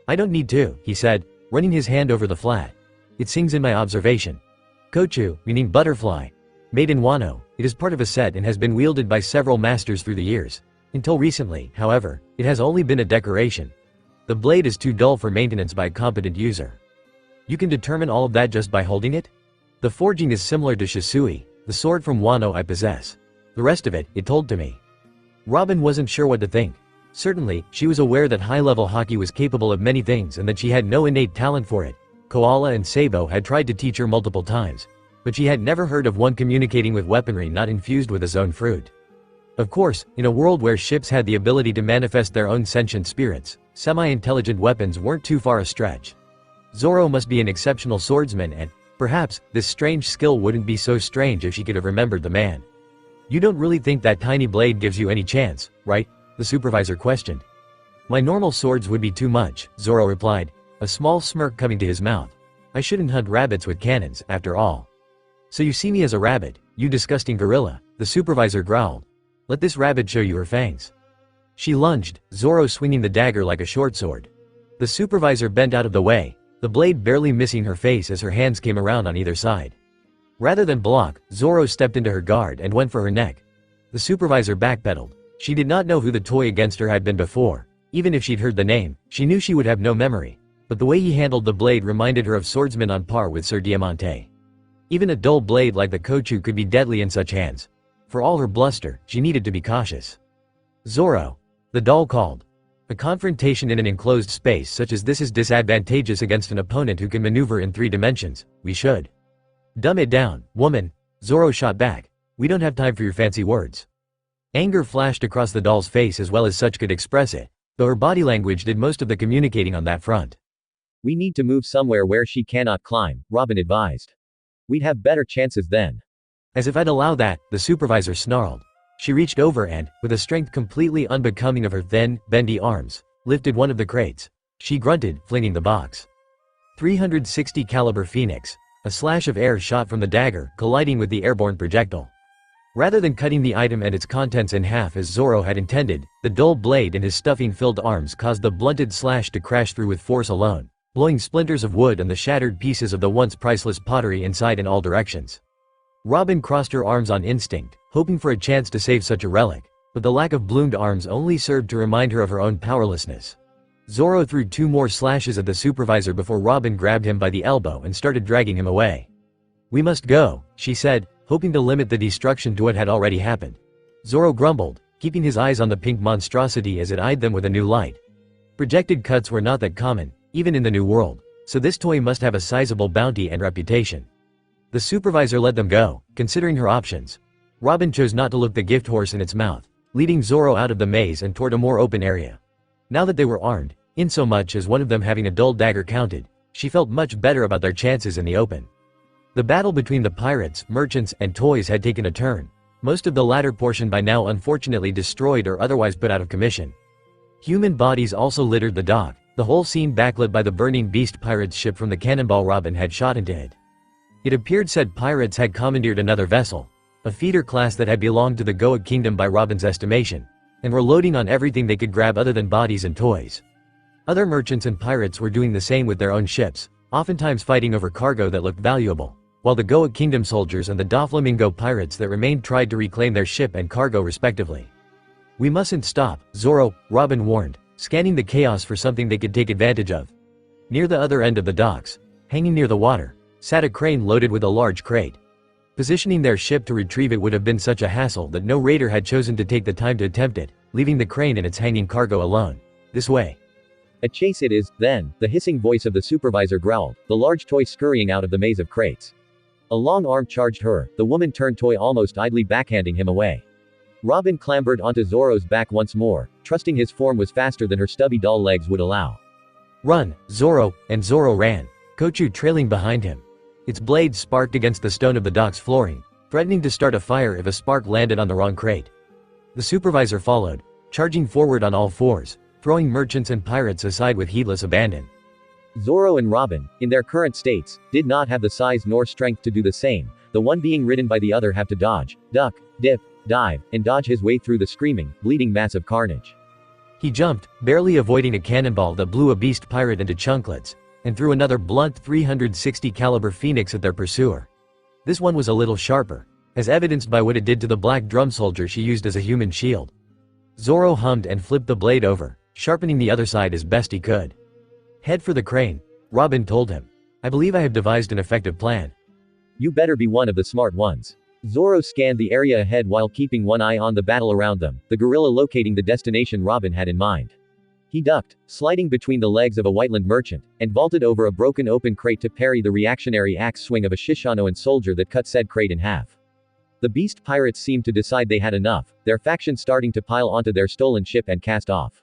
I don't need to, he said, running his hand over the flat. It sings in my observation. Kochu, meaning butterfly. Made in Wano, it is part of a set and has been wielded by several masters through the years. Until recently, however, it has only been a decoration. The blade is too dull for maintenance by a competent user. You can determine all of that just by holding it? The forging is similar to Shisui, the sword from Wano I possess. The rest of it, it told to me. Robin wasn't sure what to think. Certainly, she was aware that high-level hockey was capable of many things and that she had no innate talent for it. Koala and Sabo had tried to teach her multiple times, but she had never heard of one communicating with weaponry not infused with a zone fruit. Of course, in a world where ships had the ability to manifest their own sentient spirits, semi-intelligent weapons weren't too far a stretch. Zoro must be an exceptional swordsman and, perhaps, this strange skill wouldn't be so strange if she could have remembered the man. You don't really think that tiny blade gives you any chance, right? The supervisor questioned. My normal swords would be too much, Zoro replied, a small smirk coming to his mouth. I shouldn't hunt rabbits with cannons, after all. So you see me as a rabbit, you disgusting gorilla, the supervisor growled. Let this rabbit show you her fangs. She lunged, Zoro swinging the dagger like a short sword. The supervisor bent out of the way, the blade barely missing her face as her hands came around on either side. Rather than block, Zoro stepped into her guard and went for her neck. The supervisor backpedaled. She did not know who the toy against her had been before. Even if she'd heard the name, she knew she would have no memory. But the way he handled the blade reminded her of swordsmen on par with Sir Diamante. Even a dull blade like the Kochu could be deadly in such hands. For all her bluster, she needed to be cautious. Zoro. The doll called. A confrontation in an enclosed space such as this is disadvantageous against an opponent who can maneuver in 3 dimensions. We should. Dumb it down, woman. Zoro shot back. We don't have time for your fancy words. Anger flashed across the doll's face as well as such could express it, though her body language did most of the communicating on that front. We need to move somewhere where she cannot climb, Robin advised. We'd have better chances then. As if I'd allow that, the supervisor snarled. She reached over and, with a strength completely unbecoming of her thin, bendy arms, lifted one of the crates. She grunted, flinging the box. 360 caliber Phoenix. A slash of air shot from the dagger, colliding with the airborne projectile. Rather than cutting the item and its contents in half as Zoro had intended, the dull blade in his stuffing-filled arms caused the blunted slash to crash through with force alone, blowing splinters of wood and the shattered pieces of the once priceless pottery inside in all directions. Robin crossed her arms on instinct, hoping for a chance to save such a relic, but the lack of bloomed arms only served to remind her of her own powerlessness. Zoro threw 2 more slashes at the supervisor before Robin grabbed him by the elbow and started dragging him away. We must go, she said, hoping to limit the destruction to what had already happened. Zoro grumbled, keeping his eyes on the pink monstrosity as it eyed them with a new light. Projected cuts were not that common, even in the New World, so this toy must have a sizable bounty and reputation. The supervisor let them go, considering her options. Robin chose not to look the gift horse in its mouth, leading Zoro out of the maze and toward a more open area. Now that they were armed, insomuch as one of them having a dull dagger counted, she felt much better about their chances in the open. The battle between the pirates, merchants, and toys had taken a turn, most of the latter portion by now unfortunately destroyed or otherwise put out of commission. Human bodies also littered the dock, the whole scene backlit by the burning beast pirates ship from the cannonball Robin had shot into it. It appeared said pirates had commandeered another vessel, a feeder class that had belonged to the Goa kingdom by Robin's estimation, and were loading on everything they could grab other than bodies and toys. Other merchants and pirates were doing the same with their own ships, oftentimes fighting over cargo that looked valuable, while the Goa Kingdom soldiers and the Doflamingo pirates that remained tried to reclaim their ship and cargo respectively. We mustn't stop, Zoro, Robin warned, scanning the chaos for something they could take advantage of. Near the other end of the docks, hanging near the water, sat a crane loaded with a large crate. Positioning their ship to retrieve it would have been such a hassle that no raider had chosen to take the time to attempt it, leaving the crane and its hanging cargo alone. This way. A chase it is, then, the hissing voice of the supervisor growled, the large toy scurrying out of the maze of crates. A long arm charged her, the woman turned toy almost idly backhanding him away. Robin clambered onto Zoro's back once more, trusting his form was faster than her stubby doll legs would allow. Run, Zoro, and Zoro ran, Kochu trailing behind him. Its blade sparked against the stone of the dock's flooring, threatening to start a fire if a spark landed on the wrong crate. The supervisor followed, charging forward on all fours, throwing merchants and pirates aside with heedless abandon. Zoro and Robin, in their current states, did not have the size nor strength to do the same, the one being ridden by the other have to dodge, duck, dip, dive, and dodge his way through the screaming, bleeding mass of carnage. He jumped, barely avoiding a cannonball that blew a beast pirate into chunklets, and threw another blunt 360 caliber Phoenix at their pursuer. This one was a little sharper, as evidenced by what it did to the black drum soldier she used as a human shield. Zoro hummed and flipped the blade over, sharpening the other side as best he could. Head for the crane, Robin told him. I believe I have devised an effective plan. You better be one of the smart ones. Zoro scanned the area ahead while keeping one eye on the battle around them, the gorilla locating the destination Robin had in mind. He ducked, sliding between the legs of a Whiteland merchant, and vaulted over a broken open crate to parry the reactionary axe swing of a Shishanoan soldier that cut said crate in half. The beast pirates seemed to decide they had enough, their faction starting to pile onto their stolen ship and cast off.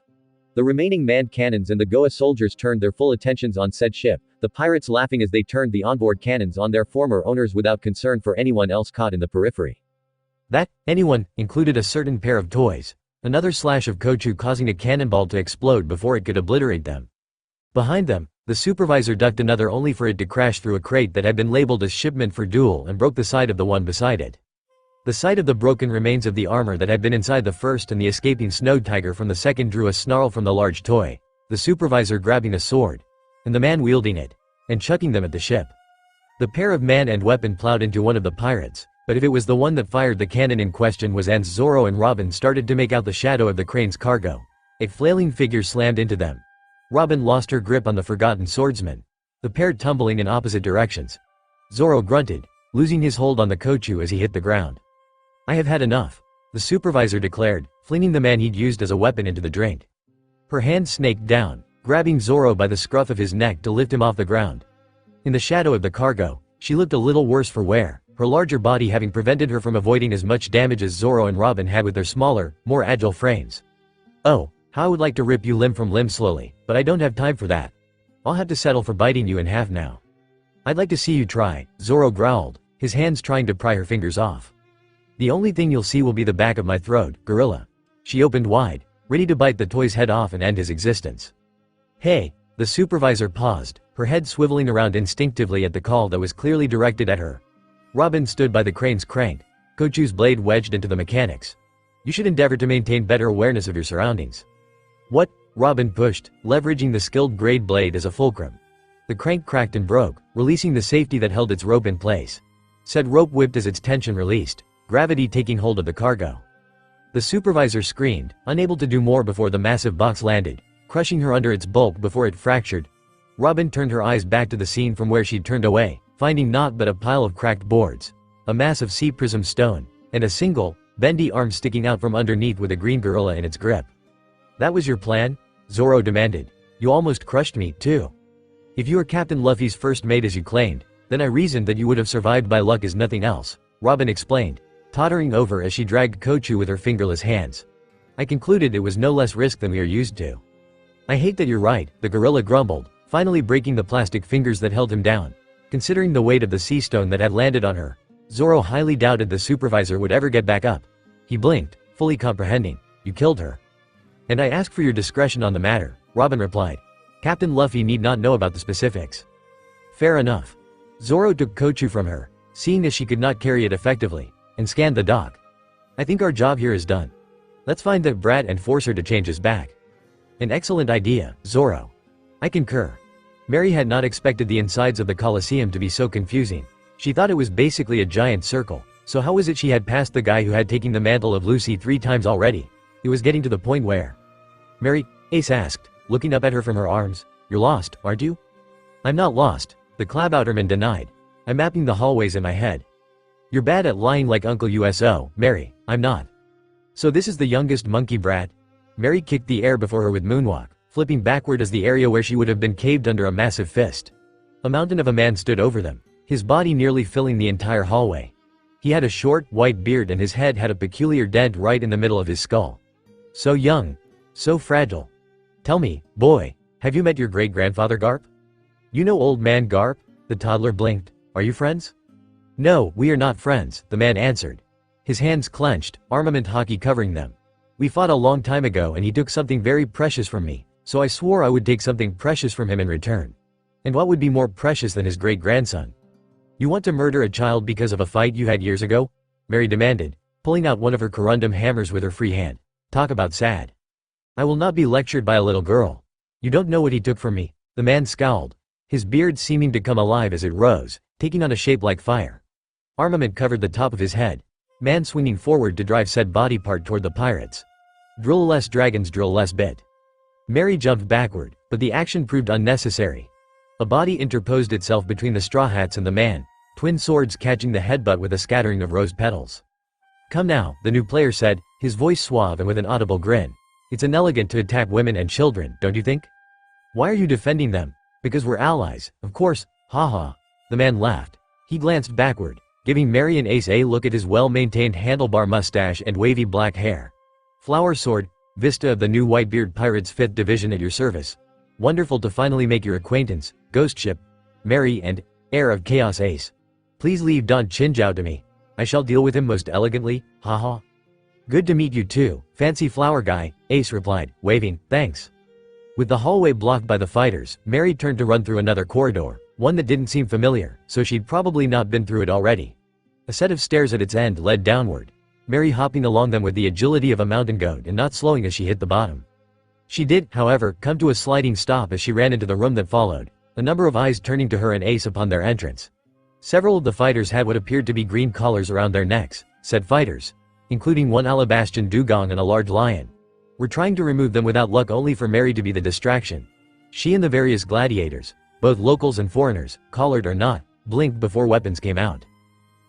The remaining manned cannons and the Goa soldiers turned their full attentions on said ship, the pirates laughing as they turned the onboard cannons on their former owners without concern for anyone else caught in the periphery. That anyone included a certain pair of toys, another slash of Kochu causing a cannonball to explode before it could obliterate them. Behind them, the supervisor ducked another only for it to crash through a crate that had been labeled as shipment for duel and broke the side of the one beside it. The sight of the broken remains of the armor that had been inside the first and the escaping snow tiger from the second drew a snarl from the large toy, the supervisor grabbing a sword, and the man wielding it, and chucking them at the ship. The pair of man and weapon plowed into one of the pirates, but if it was the one that fired the cannon in question was Ans, Zoro and Robin started to make out the shadow of the crane's cargo. A flailing figure slammed into them. Robin lost her grip on the forgotten swordsman, the pair tumbling in opposite directions. Zoro grunted, losing his hold on the Kochu as he hit the ground. I have had enough, the supervisor declared, flinging the man he'd used as a weapon into the drink. Her hand snaked down, grabbing Zoro by the scruff of his neck to lift him off the ground. In the shadow of the cargo, she looked a little worse for wear, her larger body having prevented her from avoiding as much damage as Zoro and Robin had with their smaller, more agile frames. "Oh, how I would like to rip you limb from limb slowly, but I don't have time for that. I'll have to settle for biting you in half now." "I'd like to see you try," Zoro growled, his hands trying to pry her fingers off. "The only thing you'll see will be the back of my throat, gorilla." She opened wide, ready to bite the toy's head off and end his existence. "Hey," the supervisor paused, her head swiveling around instinctively at the call that was clearly directed at her. Robin stood by the crane's crank, Kochu's blade wedged into the mechanics. "You should endeavor to maintain better awareness of your surroundings." "What?" Robin pushed, leveraging the skilled grade blade as a fulcrum. The crank cracked and broke, releasing the safety that held its rope in place. Said rope whipped as its tension released, gravity taking hold of the cargo. The supervisor screamed, unable to do more before the massive box landed, crushing her under its bulk before it fractured. Robin turned her eyes back to the scene from where she'd turned away, finding naught but a pile of cracked boards, a massive sea prism stone, and a single, bendy arm sticking out from underneath with a green gorilla in its grip. "That was your plan?" Zoro demanded. "You almost crushed me, too. If you were Captain Luffy's first mate as you claimed, then I reasoned that you would have survived by luck as nothing else," Robin explained, tottering over as she dragged Kochu with her fingerless hands. "I concluded it was no less risk than we are used to." "I hate that you're right," the gorilla grumbled, finally breaking the plastic fingers that held him down. Considering the weight of the sea stone that had landed on her, Zoro highly doubted the supervisor would ever get back up. He blinked, fully comprehending. "You killed her." "And I ask for your discretion on the matter," Robin replied. "Captain Luffy need not know about the specifics." "Fair enough." Zoro took Kochu from her, seeing as she could not carry it effectively, and scanned the dock. "I think our job here is done. Let's find that brat and force her to change his back." "An excellent idea, Zoro." "I concur." Mary had not expected the insides of the Colosseum to be so confusing. She thought it was basically a giant circle, so how was it she had passed the guy who had taken the mantle of Lucy 3 times already? It was getting to the point where... "Mary," Ace asked, looking up at her from her arms, "you're lost, aren't you?" "I'm not lost," the Clabouterman denied. "I'm mapping the hallways in my head." "You're bad at lying like Uncle USO, Mary, I'm not." "So this is the youngest monkey brat?" Mary kicked the air before her with moonwalk, flipping backward as the area where she would have been caved under a massive fist. A mountain of a man stood over them, his body nearly filling the entire hallway. He had a short, white beard and his head had a peculiar dent right in the middle of his skull. So young. So fragile. "Tell me, boy, have you met your great-grandfather Garp?" "You know old man Garp?" The toddler blinked. "Are you friends?" "No, we are not friends," the man answered. His hands clenched, armament hockey covering them. "We fought a long time ago and he took something very precious from me, so I swore I would take something precious from him in return. And what would be more precious than his great-grandson?" "You want to murder a child because of a fight you had years ago?" Mary demanded, pulling out one of her corundum hammers with her free hand. "Talk about sad. I will not be lectured by a little girl. You don't know what he took from me." The man scowled, his beard seeming to come alive as it rose, taking on a shape like fire. Armament covered the top of his head, man swinging forward to drive said body part toward the pirates. "Drill less dragons, drill less bit." Mary jumped backward, but the action proved unnecessary. A body interposed itself between the straw hats and the man, twin swords catching the headbutt with a scattering of rose petals. "Come now," the new player said, his voice suave and with an audible grin. "It's inelegant to attack women and children, don't you think?" "Why are you defending them?" "Because we're allies, of course, haha." The man laughed. He glanced backward, giving Mary and Ace a look at his well-maintained handlebar mustache and wavy black hair. "Flower Sword, Vista of the new Whitebeard Pirates 5th Division at your service. Wonderful to finally make your acquaintance, Ghost Ship, Mary and Heir of Chaos Ace. Please leave Don Chinjiao to me. I shall deal with him most elegantly, haha." "Good to meet you too, fancy flower guy," Ace replied, waving, "Thanks." With the hallway blocked by the fighters, Mary turned to run through another corridor, one that didn't seem familiar, so she'd probably not been through it already. A set of stairs at its end led downward, Mary hopping along them with the agility of a mountain goat and not slowing as she hit the bottom. She did, however, come to a sliding stop as she ran into the room that followed, a number of eyes turning to her and Ace upon their entrance. Several of the fighters had what appeared to be green collars around their necks, said fighters, including one Alabastian dugong and a large lion. "We're trying to remove them without luck, only for Mary to be the distraction." She and the various gladiators, both locals and foreigners, collared or not, blinked before weapons came out.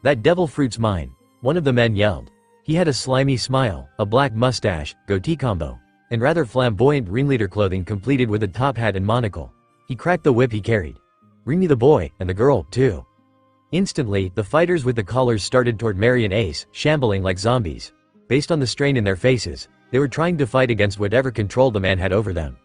"That devil fruit's mine," one of the men yelled. He had a slimy smile, a black mustache, goatee combo, and rather flamboyant ringleader clothing completed with a top hat and monocle. He cracked the whip he carried. "Bring me the boy, and the girl, too." Instantly, the fighters with the collars started toward Mary and Ace, shambling like zombies. Based on the strain in their faces, they were trying to fight against whatever control the man had over them.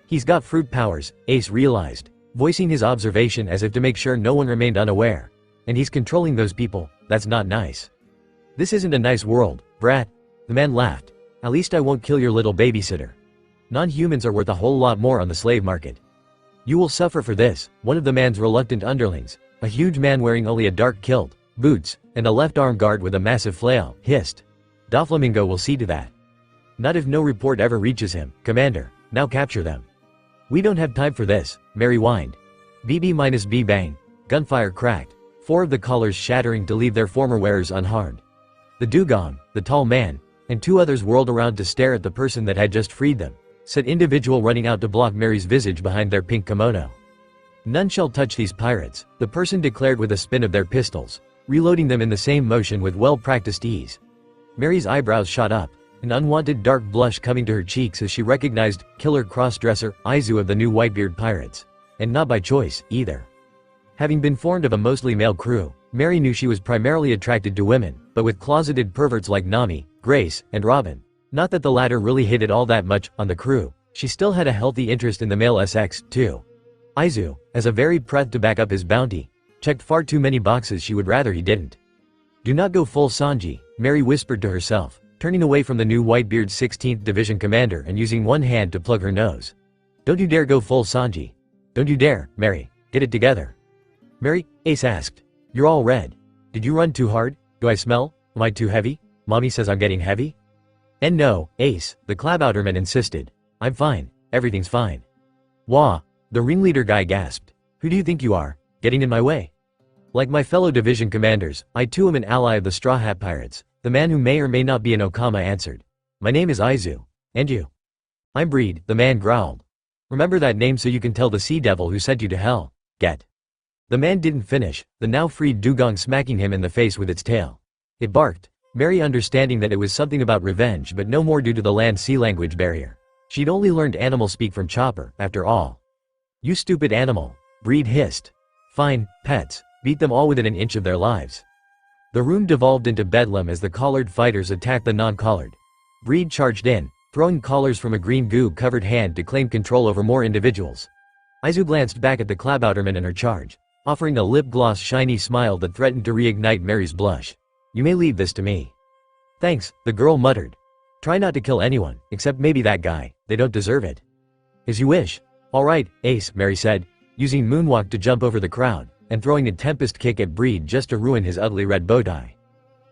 He's got fruit powers, Ace realized, voicing his observation as if to make sure no one remained unaware. And he's controlling those people, that's not nice. This isn't a nice world, brat. The man laughed. At least I won't kill your little babysitter. Non-humans are worth a whole lot more on the slave market. You will suffer for this, one of the man's reluctant underlings, a huge man wearing only a dark kilt, boots, and a left arm guard with a massive flail, hissed. Doflamingo will see to that. Not if no report ever reaches him, Commander, now capture them. We don't have time for this, Mary whined. BB-B bang, gunfire cracked, 4 of the collars shattering to leave their former wearers unharmed. The dugong, the tall man, and 2 others whirled around to stare at the person that had just freed them, said individual running out to block Mary's visage behind their pink kimono. None shall touch these pirates, the person declared with a spin of their pistols, reloading them in the same motion with well-practiced ease. Mary's eyebrows shot up, an unwanted dark blush coming to her cheeks as she recognized killer cross-dresser Aizu of the new Whitebeard pirates. And not by choice, either. Having been formed of a mostly male crew, Mary knew she was primarily attracted to women, but with closeted perverts like Nami, Grace, and Robin. Not that the latter really hated all that much on the crew, she still had a healthy interest in the male SX, too. Aizu, as a very preth to back up his bounty, checked far too many boxes she would rather he didn't. Do not go full Sanji, Mary whispered to herself, turning away from the new Whitebeard's 16th Division commander and using one hand to plug her nose. Don't you dare go full Sanji. Don't you dare, Mary, get it together. Mary, Ace asked. You're all red. Did you run too hard? Do I smell? Am I too heavy? Mommy says I'm getting heavy? And no, Ace, the Clabouterman insisted. I'm fine, everything's fine. Wah, the ringleader guy gasped. Who do you think you are, getting in my way? Like my fellow division commanders, I too am an ally of the Straw Hat Pirates, the man who may or may not be an Okama answered. My name is Aizu. And you? I'm Breed, the man growled. Remember that name so you can tell the sea devil who sent you to hell. Get. The man didn't finish, the now freed dugong smacking him in the face with its tail. It barked, Mary understanding that it was something about revenge but no more due to the land-sea language barrier. She'd only learned animal speak from Chopper, after all. You stupid animal, Breed hissed. Fine, pets, beat them all within an inch of their lives. The room devolved into bedlam as the collared fighters attacked the non-collared. Breed charged in, throwing collars from a green goo-covered hand to claim control over more individuals. Aizu glanced back at the Clabouterman and her charge, offering a lip-gloss shiny smile that threatened to reignite Mary's blush. You may leave this to me. Thanks, the girl muttered. Try not to kill anyone, except maybe that guy, they don't deserve it. As you wish. All right, Ace, Mary said, using moonwalk to jump over the crowd, and throwing a tempest kick at Breed just to ruin his ugly red bow tie.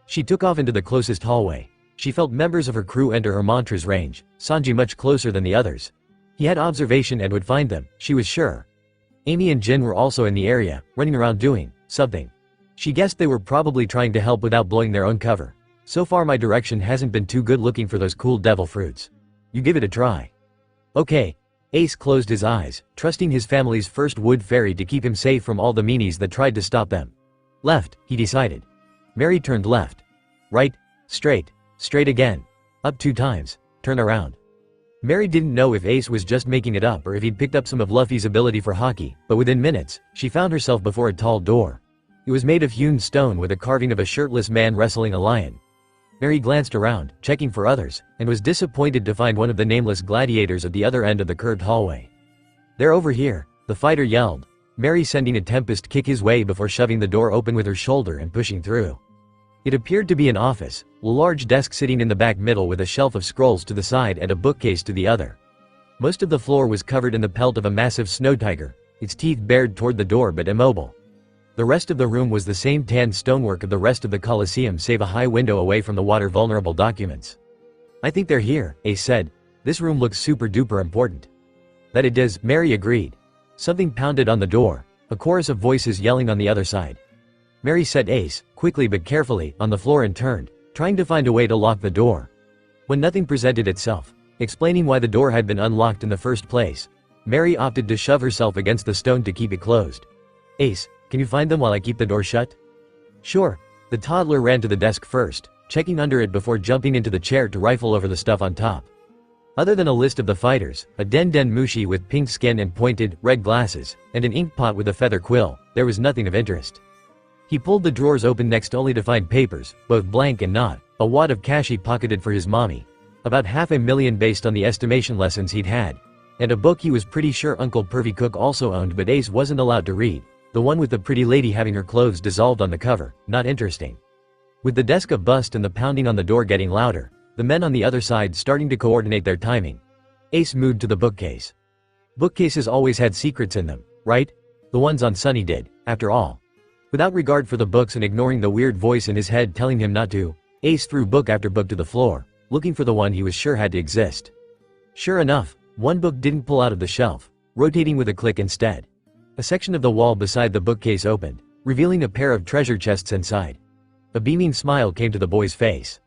She took off into the closest hallway. She felt members of her crew enter her mantra's range, Sanji much closer than the others. He had observation and would find them, she was sure. Amy and Jin were also in the area, running around doing something. She guessed they were probably trying to help without blowing their own cover. So far my direction hasn't been too good looking for those cool devil fruits. You give it a try. Okay. Ace closed his eyes, trusting his family's first wood fairy to keep him safe from all the meanies that tried to stop them. Left, he decided. Mary turned left. Right, straight, straight again. Up 2 times, turn around. Mary didn't know if Ace was just making it up or if he'd picked up some of Luffy's ability for hockey, but within minutes, she found herself before a tall door. It was made of hewn stone with a carving of a shirtless man wrestling a lion. Mary glanced around, checking for others, and was disappointed to find one of the nameless gladiators at the other end of the curved hallway. They're over here, the fighter yelled, Mary sending a tempest kick his way before shoving the door open with her shoulder and pushing through. It appeared to be an office, a large desk sitting in the back middle with a shelf of scrolls to the side and a bookcase to the other. Most of the floor was covered in the pelt of a massive snow tiger, its teeth bared toward the door but immobile. The rest of the room was the same tan stonework of the rest of the Colosseum save a high window away from the water-vulnerable documents. I think they're here, Ace said. This room looks super duper important. That it does, Mary agreed. Something pounded on the door, a chorus of voices yelling on the other side. Mary set Ace, quickly but carefully, on the floor and turned, trying to find a way to lock the door. When nothing presented itself, explaining why the door had been unlocked in the first place, Mary opted to shove herself against the stone to keep it closed. Ace, can you find them while I keep the door shut? Sure. The toddler ran to the desk first, checking under it before jumping into the chair to rifle over the stuff on top. Other than a list of the fighters, a Den Mushi with pink skin and pointed, red glasses, and an ink pot with a feather quill, there was nothing of interest. He pulled the drawers open next only to find papers, both blank and not, a wad of cash he pocketed for his mommy. About $500,000 based on the estimation lessons he'd had. And a book he was pretty sure Uncle Pervy Cook also owned but Ace wasn't allowed to read. The one with the pretty lady having her clothes dissolved on the cover, not interesting. With the desk a bust and the pounding on the door getting louder, the men on the other side starting to coordinate their timing. Ace moved to the bookcase. Bookcases always had secrets in them, right? The ones on Sunny did, after all. Without regard for the books and ignoring the weird voice in his head telling him not to, Ace threw book after book to the floor, looking for the one he was sure had to exist. Sure enough, one book didn't pull out of the shelf, rotating with a click instead. A section of the wall beside the bookcase opened, revealing a pair of treasure chests inside. A beaming smile came to the boy's face.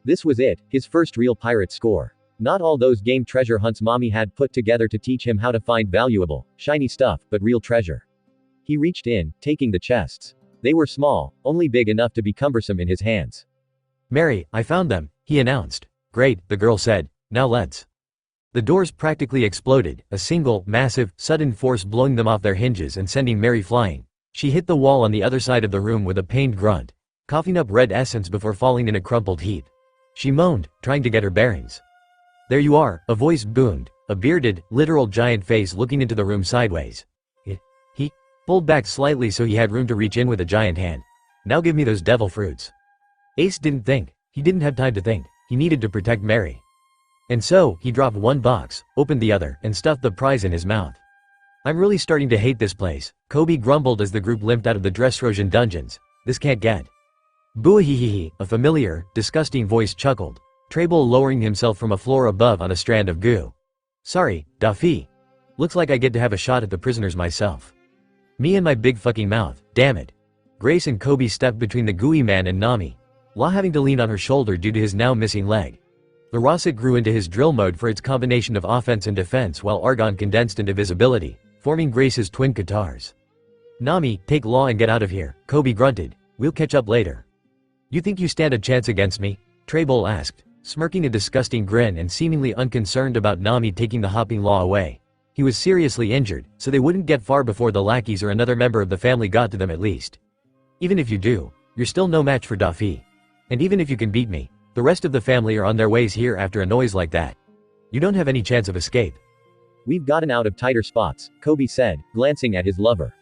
This was it, his first real pirate score. Not all those game treasure hunts mommy had put together to teach him how to find valuable, shiny stuff, but real treasure. He reached in, taking the chests. They were small, only big enough to be cumbersome in his hands. "Mary, I found them," he announced. "Great," the girl said. "Now let's." The doors practically exploded, a single, massive, sudden force blowing them off their hinges and sending Mary flying. She hit the wall on the other side of the room with a pained grunt, coughing up red essence before falling in a crumpled heap. She moaned, trying to get her bearings. "There you are," a voice boomed, a bearded, literal giant face looking into the room sideways. He pulled back slightly so he had room to reach in with a giant hand. "Now give me those devil fruits." Ace didn't think. He didn't have time to think. He needed to protect Mary. And so, he dropped one box, opened the other, and stuffed the prize in his mouth. "I'm really starting to hate this place," Coby grumbled as the group limped out of the Dressrosion dungeons. "This can't get." "Boo-hee-hee-hee," a familiar, disgusting voice chuckled, Trable lowering himself from a floor above on a strand of goo. "Sorry, Duffy. Looks like I get to have a shot at the prisoners myself. Me and my big fucking mouth, damn it." Grace and Coby stepped between the gooey man and Nami, Law having to lean on her shoulder due to his now missing leg. The Rosset grew into his drill mode for its combination of offense and defense while Argon condensed into visibility, forming Grace's twin katars. "Nami, take Law and get out of here," Coby grunted. "We'll catch up later." "You think you stand a chance against me?" Trable asked, smirking a disgusting grin and seemingly unconcerned about Nami taking the hopping Law away. He was seriously injured, so they wouldn't get far before the lackeys or another member of the family got to them at least. "Even if you do, you're still no match for Duffy. And even if you can beat me, the rest of the family are on their ways here after a noise like that. You don't have any chance of escape." "We've gotten out of tighter spots," Coby said, glancing at his lover.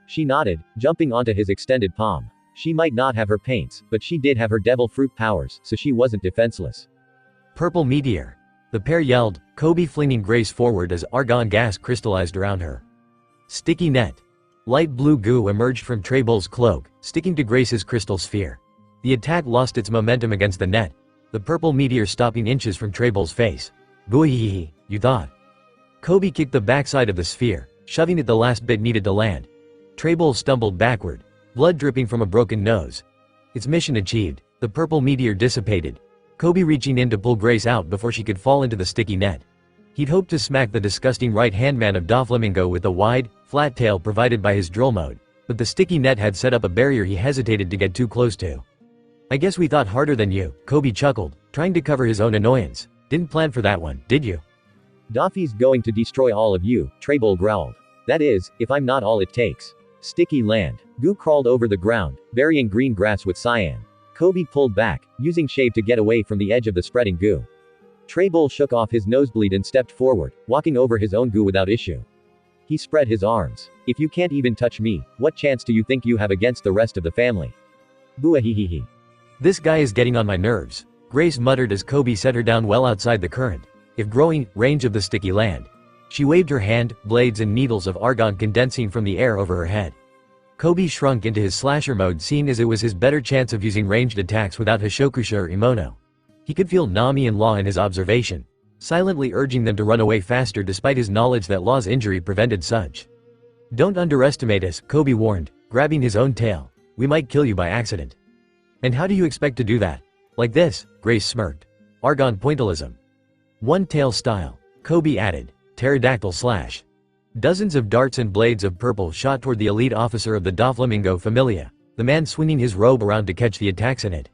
She nodded, jumping onto his extended palm. She might not have her paints, but she did have her devil fruit powers, so she wasn't defenseless. "Purple meteor." The pair yelled, Coby flinging Grace forward as argon gas crystallized around her. "Sticky net." Light blue goo emerged from Trable's cloak, sticking to Grace's crystal sphere. The attack lost its momentum against the net, the purple meteor stopping inches from Trable's face. "Boo-hee-hee, you thought." Coby kicked the backside of the sphere, shoving it the last bit needed to land. Trable stumbled backward, blood dripping from a broken nose. Its mission achieved, the purple meteor dissipated, Coby reaching in to pull Grace out before she could fall into the sticky net. He'd hoped to smack the disgusting right-hand man of Doflamingo with the wide, flat tail provided by his drill mode, but the sticky net had set up a barrier he hesitated to get too close to. "I guess we thought harder than you," Coby chuckled, trying to cover his own annoyance. "Didn't plan for that one, did you?" "Duffy's going to destroy all of you," Trable growled. "That is, if I'm not all it takes." Sticky land. Goo crawled over the ground, burying green grass with cyan. Coby pulled back, using shave to get away from the edge of the spreading goo. Trable shook off his nosebleed and stepped forward, walking over his own goo without issue. He spread his arms. "If you can't even touch me, what chance do you think you have against the rest of the family?" "Boo-hee-hee-hee. "This guy is getting on my nerves," Grace muttered as Coby set her down well outside the current, if growing, range of the sticky land. She waved her hand, blades and needles of argon condensing from the air over her head. Coby shrunk into his slasher mode seeing as it was his better chance of using ranged attacks without Hishokusha or Imono. He could feel Nami and Law in his observation, silently urging them to run away faster despite his knowledge that Law's injury prevented such. "Don't underestimate us," Coby warned, grabbing his own tail. "We might kill you by accident." "And how do you expect to do that?" "Like this," Grace smirked. "Argon pointillism." "One tail style," Coby added. "Pterodactyl slash." Dozens of darts and blades of purple shot toward the elite officer of the Doflamingo Familia, the man swinging his robe around to catch the attacks in it.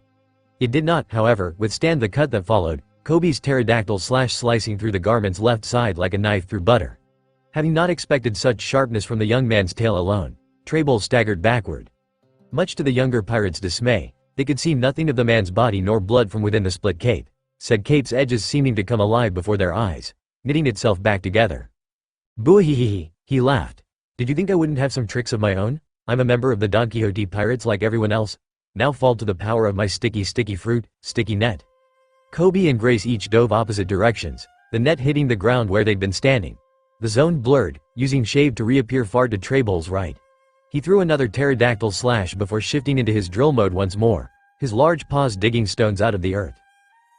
It did not, however, withstand the cut that followed, Coby's pterodactyl slash slicing through the garment's left side like a knife through butter. Having not expected such sharpness from the young man's tail alone, Trable staggered backward. Much to the younger pirates' dismay, they could see nothing of the man's body nor blood from within the split cape, said cape's edges seeming to come alive before their eyes, knitting itself back together. Boo-hee-hee-hee, he laughed. Did you think I wouldn't have some tricks of my own? I'm a member of the Don Quixote pirates like everyone else. Now fall to the power of my sticky fruit, sticky net. Coby and Grace each dove opposite directions, the net hitting the ground where they'd been standing. The zone blurred, using shave to reappear far to Treble's right. He threw another pterodactyl slash before shifting into his drill mode once more, his large paws digging stones out of the earth.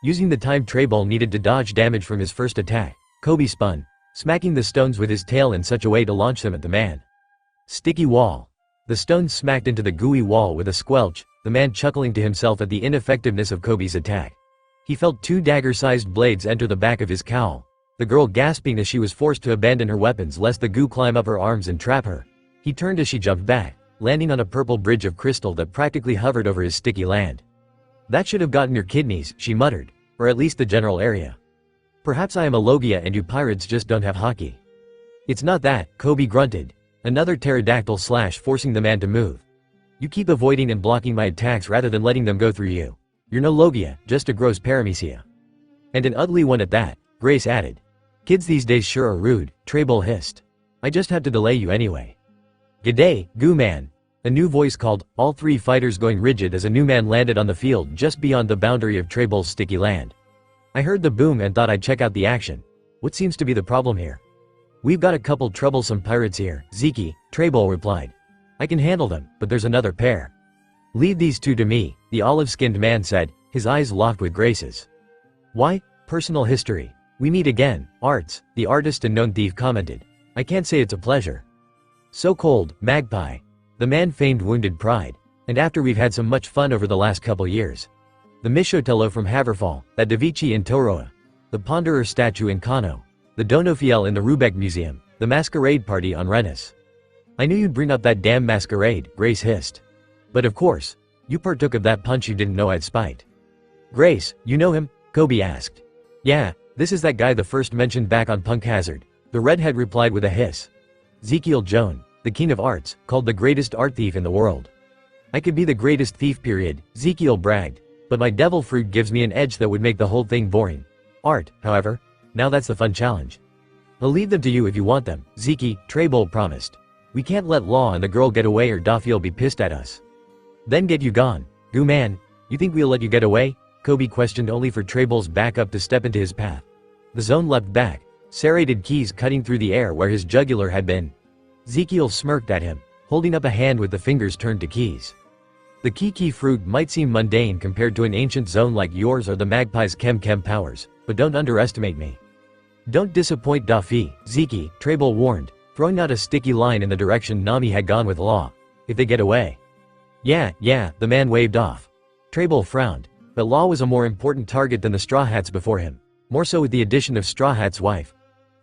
Using the time Treble needed to dodge damage from his first attack, Coby spun, smacking the stones with his tail in such a way to launch them at the man. Sticky wall. The stones smacked into the gooey wall with a squelch, the man chuckling to himself at the ineffectiveness of Coby's attack. He felt two dagger-sized blades enter the back of his cowl, the girl gasping as she was forced to abandon her weapons lest the goo climb up her arms and trap her. He turned as she jumped back, landing on a purple bridge of crystal that practically hovered over his sticky land. That should have gotten your kidneys, she muttered, or at least the general area. Perhaps I am a logia and you pirates just don't have hockey. It's not that, Coby grunted, another pterodactyl slash forcing the man to move. You keep avoiding and blocking my attacks rather than letting them go through you. You're no logia, just a gross paramecia. And an ugly one at that, Grace added. Kids these days sure are rude, Treble hissed. I just had to delay you anyway. G'day, goo man. A new voice called, all three fighters going rigid as a new man landed on the field just beyond the boundary of Treble's sticky land. I heard the boom and thought I'd check out the action. What seems to be the problem here? We've got a couple troublesome pirates here, Zeke, Treble replied. I can handle them, but there's another pair. Leave these two to me, the olive-skinned man said, his eyes locked with Grace's. Why? Personal history. We meet again, Arts, the artist and known thief commented. I can't say it's a pleasure. So cold, Magpie. The man feigned wounded pride. And after we've had some much fun over the last couple years. The Mishotello from Haverfall, that Da Vinci in Toroa. The Ponderer statue in Kano. The Donofiel in the Rubeck Museum. The masquerade party on Rennes. I knew you'd bring up that damn masquerade, Grace hissed. But of course, you partook of that punch you didn't know I'd spite. Grace, you know him? Coby asked. Yeah, this is that guy the first mentioned back on Punk Hazard. The redhead replied with a hiss. Ezekiel Joan, the king of arts, called the greatest art thief in the world. I could be the greatest thief period, Ezekiel bragged, but my devil fruit gives me an edge that would make the whole thing boring. Art, however, now that's the fun challenge. I'll leave them to you if you want them, Zeke, Treble promised. We can't let Law and the girl get away or Daffy'll be pissed at us. Then get you gone, goo man. You think we'll let you get away? Coby questioned only for Treble's backup to step into his path. The zone leapt back, serrated keys cutting through the air where his jugular had been. Ezekiel smirked at him, holding up a hand with the fingers turned to keys. The key fruit might seem mundane compared to an ancient zone like yours or the magpie's chem powers, but don't underestimate me. Don't disappoint Daffy, Zeke, Treble warned, throwing out a sticky line in the direction Nami had gone with Law. If they get away. Yeah, the man waved off. Treble frowned, but Law was a more important target than the Straw Hats before him, more so with the addition of Straw Hat's wife.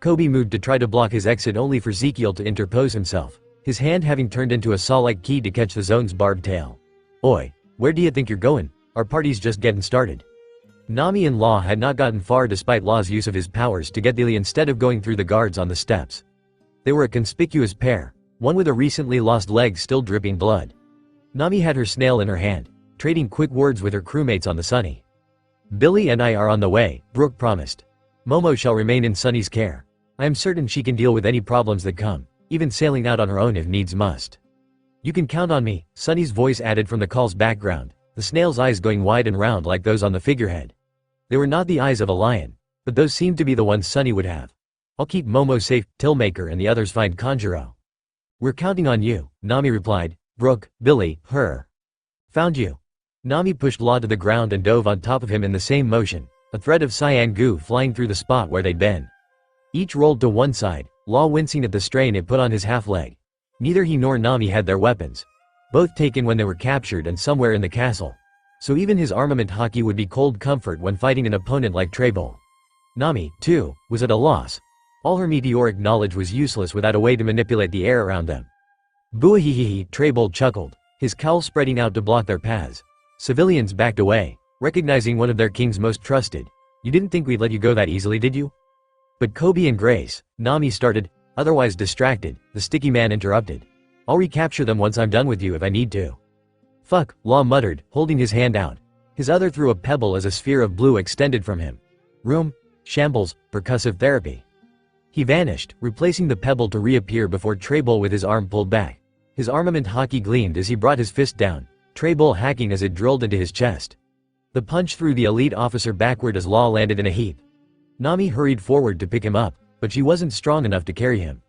Coby moved to try to block his exit only for Ezekiel to interpose himself, his hand having turned into a saw-like key to catch the zone's barbed tail. Oi, where do you think you're going? Our party's just getting started. Nami and Law had not gotten far despite Law's use of his powers to get Dilly instead of going through the guards on the steps. They were a conspicuous pair, one with a recently lost leg still dripping blood. Nami had her snail in her hand, trading quick words with her crewmates on the Sunny. Billy and I are on the way, Brooke promised. Momo shall remain in Sunny's care. I am certain she can deal with any problems that come, even sailing out on her own if needs must. You can count on me, Sunny's voice added from the call's background, the snail's eyes going wide and round like those on the figurehead. They were not the eyes of a lion, but those seemed to be the ones Sunny would have. I'll keep Momo safe, Tillmaker and the others find Conjuro. We're counting on you, Nami replied. Brooke, Billy, her. Found you. Nami pushed Law to the ground and dove on top of him in the same motion, a thread of cyan goo flying through the spot where they'd been. Each rolled to one side, Law wincing at the strain it put on his half leg. Neither he nor Nami had their weapons, both taken when they were captured and somewhere in the castle. So even his armament hockey would be cold comfort when fighting an opponent like Treble. Nami, too, was at a loss. All her meteoric knowledge was useless without a way to manipulate the air around them. Boo-hee-hee-hee, Treble chuckled, his cowl spreading out to block their paths. Civilians backed away, recognizing one of their king's most trusted. You didn't think we'd let you go that easily, did you? But Coby and Grace, Nami started, otherwise distracted, the sticky man interrupted. I'll recapture them once I'm done with you if I need to. Fuck, Law muttered, holding his hand out. His other threw a pebble as a sphere of blue extended from him. Room, shambles, percussive therapy. He vanished, replacing the pebble to reappear before Treybull with his arm pulled back. His armament hockey gleamed as he brought his fist down, Treybull hacking as it drilled into his chest. The punch threw the elite officer backward as Law landed in a heap. Nami hurried forward to pick him up, but she wasn't strong enough to carry him.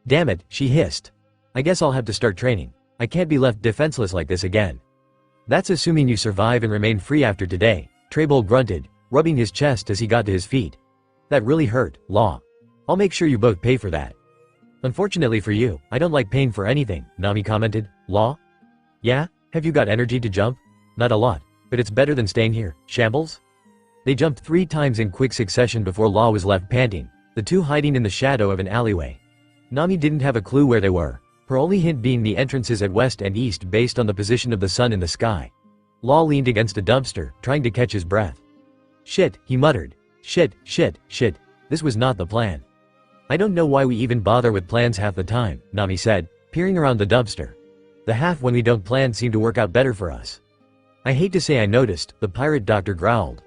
Damn it, she hissed. I guess I'll have to start training. I can't be left defenseless like this again. That's assuming you survive and remain free after today, Treybull grunted, rubbing his chest as he got to his feet. That really hurt, Law. I'll make sure you both pay for that. Unfortunately for you, I don't like paying for anything, Nami commented. Law? Yeah? Have you got energy to jump? Not a lot, but it's better than staying here, shambles? They jumped 3 times in quick succession before Law was left panting, the two hiding in the shadow of an alleyway. Nami didn't have a clue where they were, her only hint being the entrances at west and east based on the position of the sun in the sky. Law leaned against a dumpster, trying to catch his breath. Shit, he muttered. Shit, this was not the plan. I don't know why we even bother with plans half the time, Nami said, peering around the dumpster. The half when we don't plan seem to work out better for us. I hate to say I noticed, the pirate doctor growled.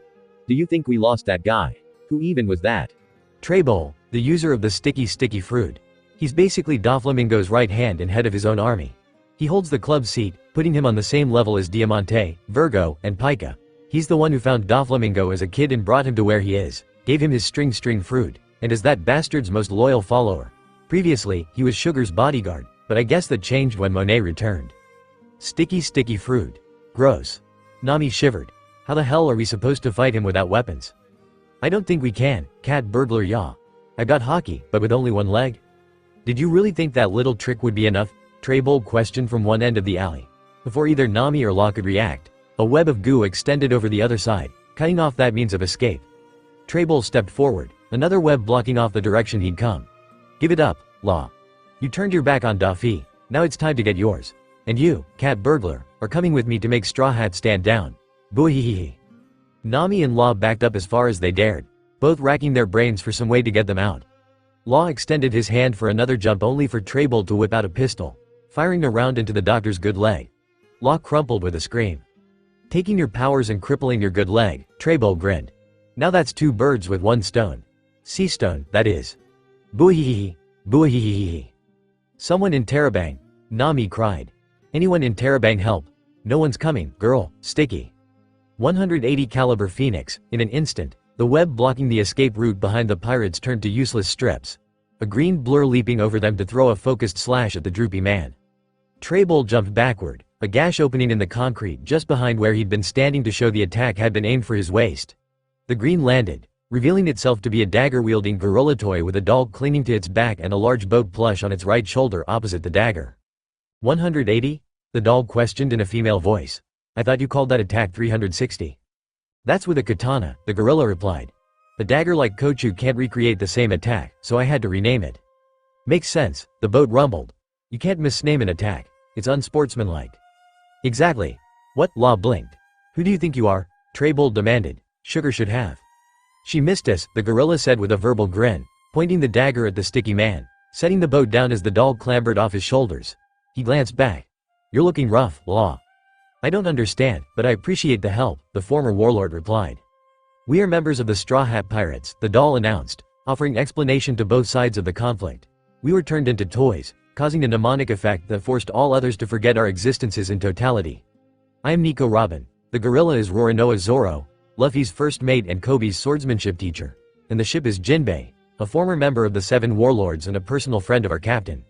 Do you think we lost that guy? Who even was that? Treybull, the user of the sticky fruit. He's basically Doflamingo's right hand and head of his own army. He holds the club seat, putting him on the same level as Diamante, Virgo, and Pica. He's the one who found Doflamingo as a kid and brought him to where he is, gave him his string fruit, and is that bastard's most loyal follower. Previously, he was Sugar's bodyguard, but I guess that changed when Monet returned. Sticky fruit. Gross. Nami shivered. How the hell are we supposed to fight him without weapons? I don't think we can, cat burglar yaw. I got hockey, but with only one leg. Did you really think that little trick would be enough? Treybull questioned from one end of the alley. Before either Nami or Law could react, a web of goo extended over the other side, cutting off that means of escape. Treybull stepped forward, another web blocking off the direction he'd come. Give it up, Law. You turned your back on Daffy, now it's time to get yours. And you, cat burglar, are coming with me to make Straw Hat stand down. Boo-hee-hee-hee. Nami and Law backed up as far as they dared, both racking their brains for some way to get them out. Law extended his hand for another jump only for Treybull to whip out a pistol, firing a round into the doctor's good leg. Law crumpled with a scream. Taking your powers and crippling your good leg, Treybull grinned. Now that's 2 birds with 1 stone. Sea stone, that is. Boo-hee-hee-hee, boo-hee-hee-hee. Someone in Terabang, Nami cried. Anyone in Terabang help. No one's coming, girl, sticky. 180 caliber Phoenix, in an instant, the web blocking the escape route behind the pirates turned to useless strips. A green blur leaping over them to throw a focused slash at the droopy man. Treybull jumped backward, a gash opening in the concrete just behind where he'd been standing to show the attack had been aimed for his waist. The green landed, revealing itself to be a dagger-wielding gorilla toy with a doll clinging to its back and a large boat plush on its right shoulder opposite the dagger. 180? The doll questioned in a female voice. I thought you called that attack 360. That's with a katana, the gorilla replied. The dagger like Kochu can't recreate the same attack, so I had to rename it. Makes sense, the boat rumbled. You can't misname an attack, it's unsportsmanlike. Exactly. What? Law blinked. Who do you think you are? Treybull demanded. Sugar should have. She missed us, the gorilla said with a verbal grin, pointing the dagger at the sticky man, setting the boat down as the doll clambered off his shoulders. He glanced back. You're looking rough, Law. I don't understand, but I appreciate the help, the former warlord replied. We are members of the Straw Hat Pirates, the doll announced, offering explanation to both sides of the conflict. We were turned into toys, causing a mnemonic effect that forced all others to forget our existences in totality. I am Nico Robin. The gorilla is Roronoa Zoro, Luffy's first mate and Koby's swordsmanship teacher. And the ship is Jinbei, a former member of the 7 warlords and a personal friend of our captain.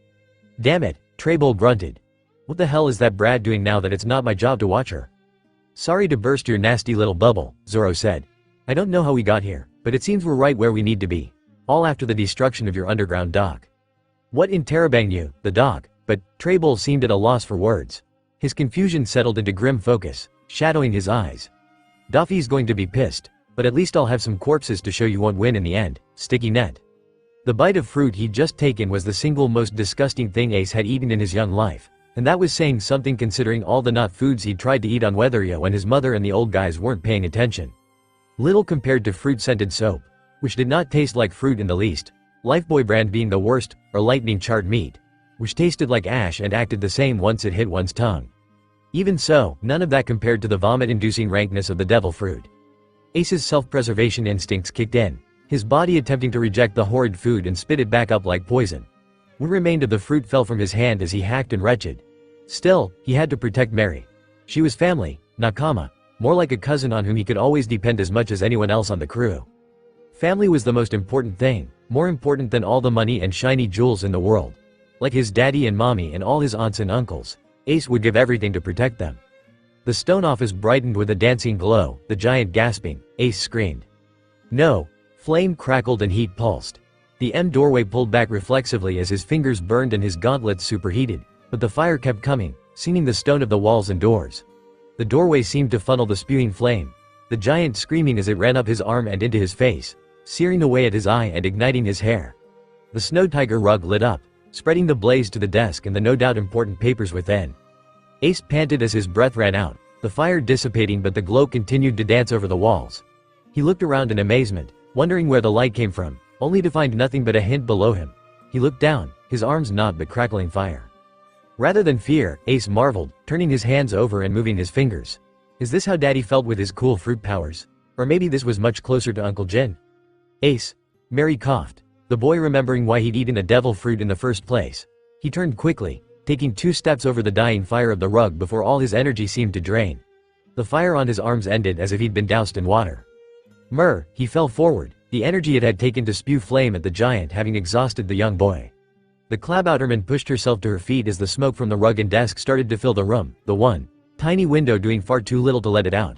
Damn it, Treybull grunted. What the hell is that Brad doing now that it's not my job to watch her? Sorry to burst your nasty little bubble, Zoro said. I don't know how we got here, but it seems we're right where we need to be. All after the destruction of your underground dock. What in Terabang you, the dock? But Treybull seemed at a loss for words. His confusion settled into grim focus, shadowing his eyes. Daffy's going to be pissed, but at least I'll have some corpses to show you won't win in the end, sticky net. The bite of fruit he'd just taken was the single most disgusting thing Ace had eaten in his young life. And that was saying something considering all the not foods he'd tried to eat on Weatheria when his mother and the old guys weren't paying attention. Little compared to fruit-scented soap, which did not taste like fruit in the least, Lifebuoy brand being the worst, or lightning charred meat, which tasted like ash and acted the same once it hit one's tongue. Even so, none of that compared to the vomit-inducing rankness of the devil fruit. Ace's self-preservation instincts kicked in, his body attempting to reject the horrid food and spit it back up like poison. What remained of the fruit fell from his hand as he hacked and wretched. Still, he had to protect Mary. She was family, nakama, more like a cousin on whom he could always depend as much as anyone else on the crew. Family was the most important thing, more important than all the money and shiny jewels in the world. Like his daddy and mommy and all his aunts and uncles, Ace would give everything to protect them. The stone office brightened with a dancing glow, the giant gasping. Ace screamed. No! Flame crackled and heat pulsed. The doorway pulled back reflexively as his fingers burned and his gauntlets superheated, but the fire kept coming, seaming the stone of the walls and doors. The doorway seemed to funnel the spewing flame, the giant screaming as it ran up his arm and into his face, searing away at his eye and igniting his hair. The snow tiger rug lit up, spreading the blaze to the desk and the no doubt important papers within. Ace panted as his breath ran out, the fire dissipating but the glow continued to dance over the walls. He looked around in amazement, wondering where the light came from, only to find nothing but a hint below him. He looked down, his arms not but crackling fire. Rather than fear, Ace marveled, turning his hands over and moving his fingers. Is this how Daddy felt with his cool fruit powers? Or maybe this was much closer to Uncle Jin? Ace. Mary coughed, the boy remembering why he'd eaten a devil fruit in the first place. He turned quickly, taking 2 steps over the dying fire of the rug before all his energy seemed to drain. The fire on his arms ended as if he'd been doused in water. He fell forward, the energy it had taken to spew flame at the giant having exhausted the young boy. The Klabouterman pushed herself to her feet as the smoke from the rug and desk started to fill the room, the one tiny window doing far too little to let it out.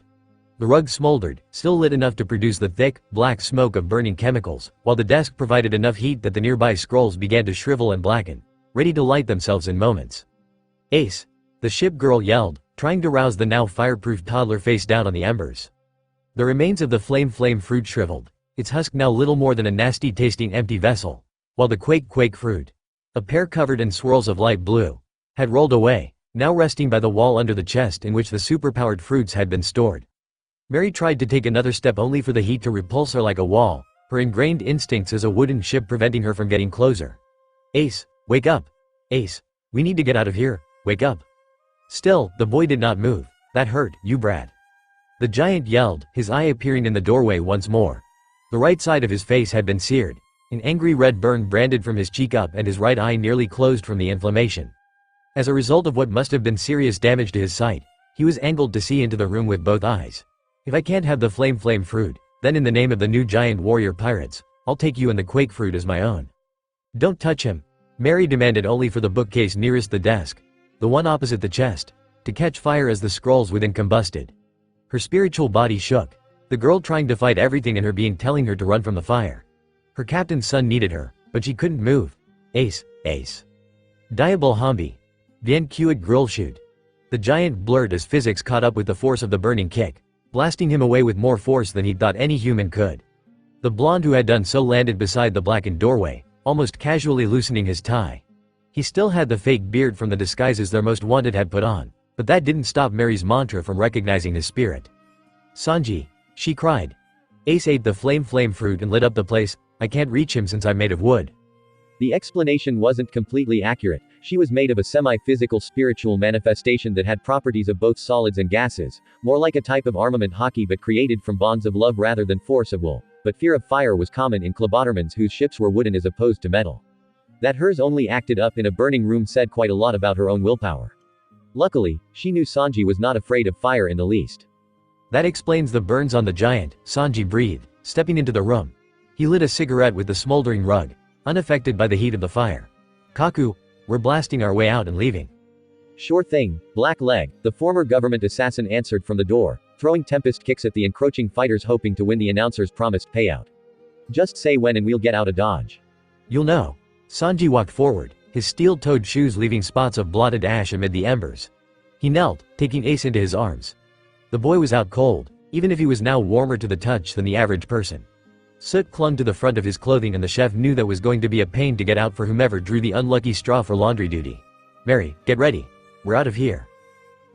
The rug smoldered, still lit enough to produce the thick, black smoke of burning chemicals, while the desk provided enough heat that the nearby scrolls began to shrivel and blacken, ready to light themselves in moments. Ace! The ship girl yelled, trying to rouse the now fireproof toddler face down on the embers. The remains of the flame fruit shriveled, its husk now little more than a nasty-tasting empty vessel, while the quake fruit, a pear covered in swirls of light blue, had rolled away, now resting by the wall under the chest in which the superpowered fruits had been stored. Mary tried to take another step only for the heat to repulse her like a wall, her ingrained instincts as a wooden ship preventing her from getting closer. Ace, wake up! Ace, we need to get out of here, wake up! Still, the boy did not move. That hurt, you brat. The giant yelled, his eye appearing in the doorway once more. The right side of his face had been seared, an angry red burn branded from his cheek up and his right eye nearly closed from the inflammation. As a result of what must have been serious damage to his sight, he was angled to see into the room with both eyes. If I can't have the flame fruit, then in the name of the new giant warrior pirates, I'll take you and the quake fruit as my own. Don't touch him, Mary demanded only for the bookcase nearest the desk, the one opposite the chest, to catch fire as the scrolls within combusted. Her spiritual body shook, the girl trying to fight everything in her being telling her to run from the fire. Her captain's son needed her, but she couldn't move. Ace. Diabol Hambi. Bien Kuit Grillshoot. The giant blurred as physics caught up with the force of the burning kick, blasting him away with more force than he'd thought any human could. The blonde who had done so landed beside the blackened doorway, almost casually loosening his tie. He still had the fake beard from the disguises their most wanted had put on, but that didn't stop Mary's mantra from recognizing his spirit. Sanji, she cried. Ace ate the flame fruit and lit up the place. I can't reach him since I'm made of wood. The explanation wasn't completely accurate. She was made of a semi-physical spiritual manifestation that had properties of both solids and gases, more like a type of armament hockey but created from bonds of love rather than force of will, but fear of fire was common in Klaboutermans whose ships were wooden as opposed to metal. That hers only acted up in a burning room said quite a lot about her own willpower. Luckily, she knew Sanji was not afraid of fire in the least. That explains the burns on the giant, Sanji breathed, stepping into the room. He lit a cigarette with the smoldering rug, unaffected by the heat of the fire. Kaku, we're blasting our way out and leaving. Sure thing, Black Leg, the former government assassin answered from the door, throwing tempest kicks at the encroaching fighters hoping to win the announcer's promised payout. Just say when and we'll get out of Dodge. You'll know. Sanji walked forward, his steel-toed shoes leaving spots of blotted ash amid the embers. He knelt, taking Ace into his arms. The boy was out cold, even if he was now warmer to the touch than the average person. Soot clung to the front of his clothing and the chef knew that was going to be a pain to get out for whomever drew the unlucky straw for laundry duty. Mary, get ready. We're out of here.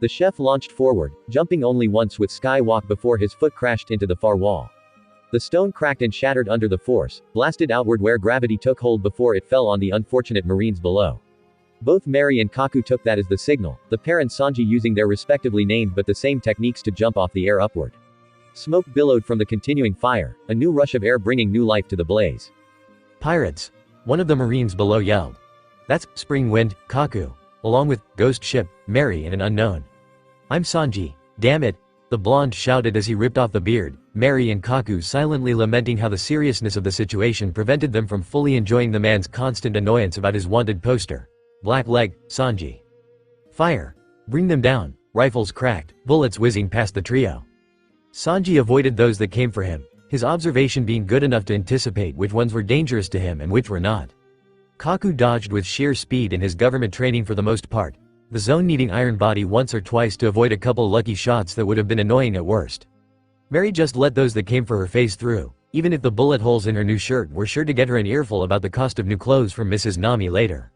The chef launched forward, jumping only once with skywalk before his foot crashed into the far wall. The stone cracked and shattered under the force, blasted outward where gravity took hold before it fell on the unfortunate Marines below. Both Mary and Kaku took that as the signal, the pair and Sanji using their respectively named but the same techniques to jump off the air upward. Smoke billowed from the continuing fire, a new rush of air bringing new life to the blaze. Pirates! One of the marines below yelled. That's Spring Wind, Kaku, along with Ghost Ship, Mary and an unknown. I'm Sanji, damn it, the blonde shouted as he ripped off the beard, Mary and Kaku silently lamenting how the seriousness of the situation prevented them from fully enjoying the man's constant annoyance about his wanted poster. Black leg, Sanji. Fire! Bring them down, rifles cracked, bullets whizzing past the trio. Sanji avoided those that came for him, his observation being good enough to anticipate which ones were dangerous to him and which were not. Kaku dodged with sheer speed in his government training for the most part, the zone needing iron body once or twice to avoid a couple lucky shots that would have been annoying at worst. Mary just let those that came for her phase through, even if the bullet holes in her new shirt were sure to get her an earful about the cost of new clothes from Mrs. Nami later.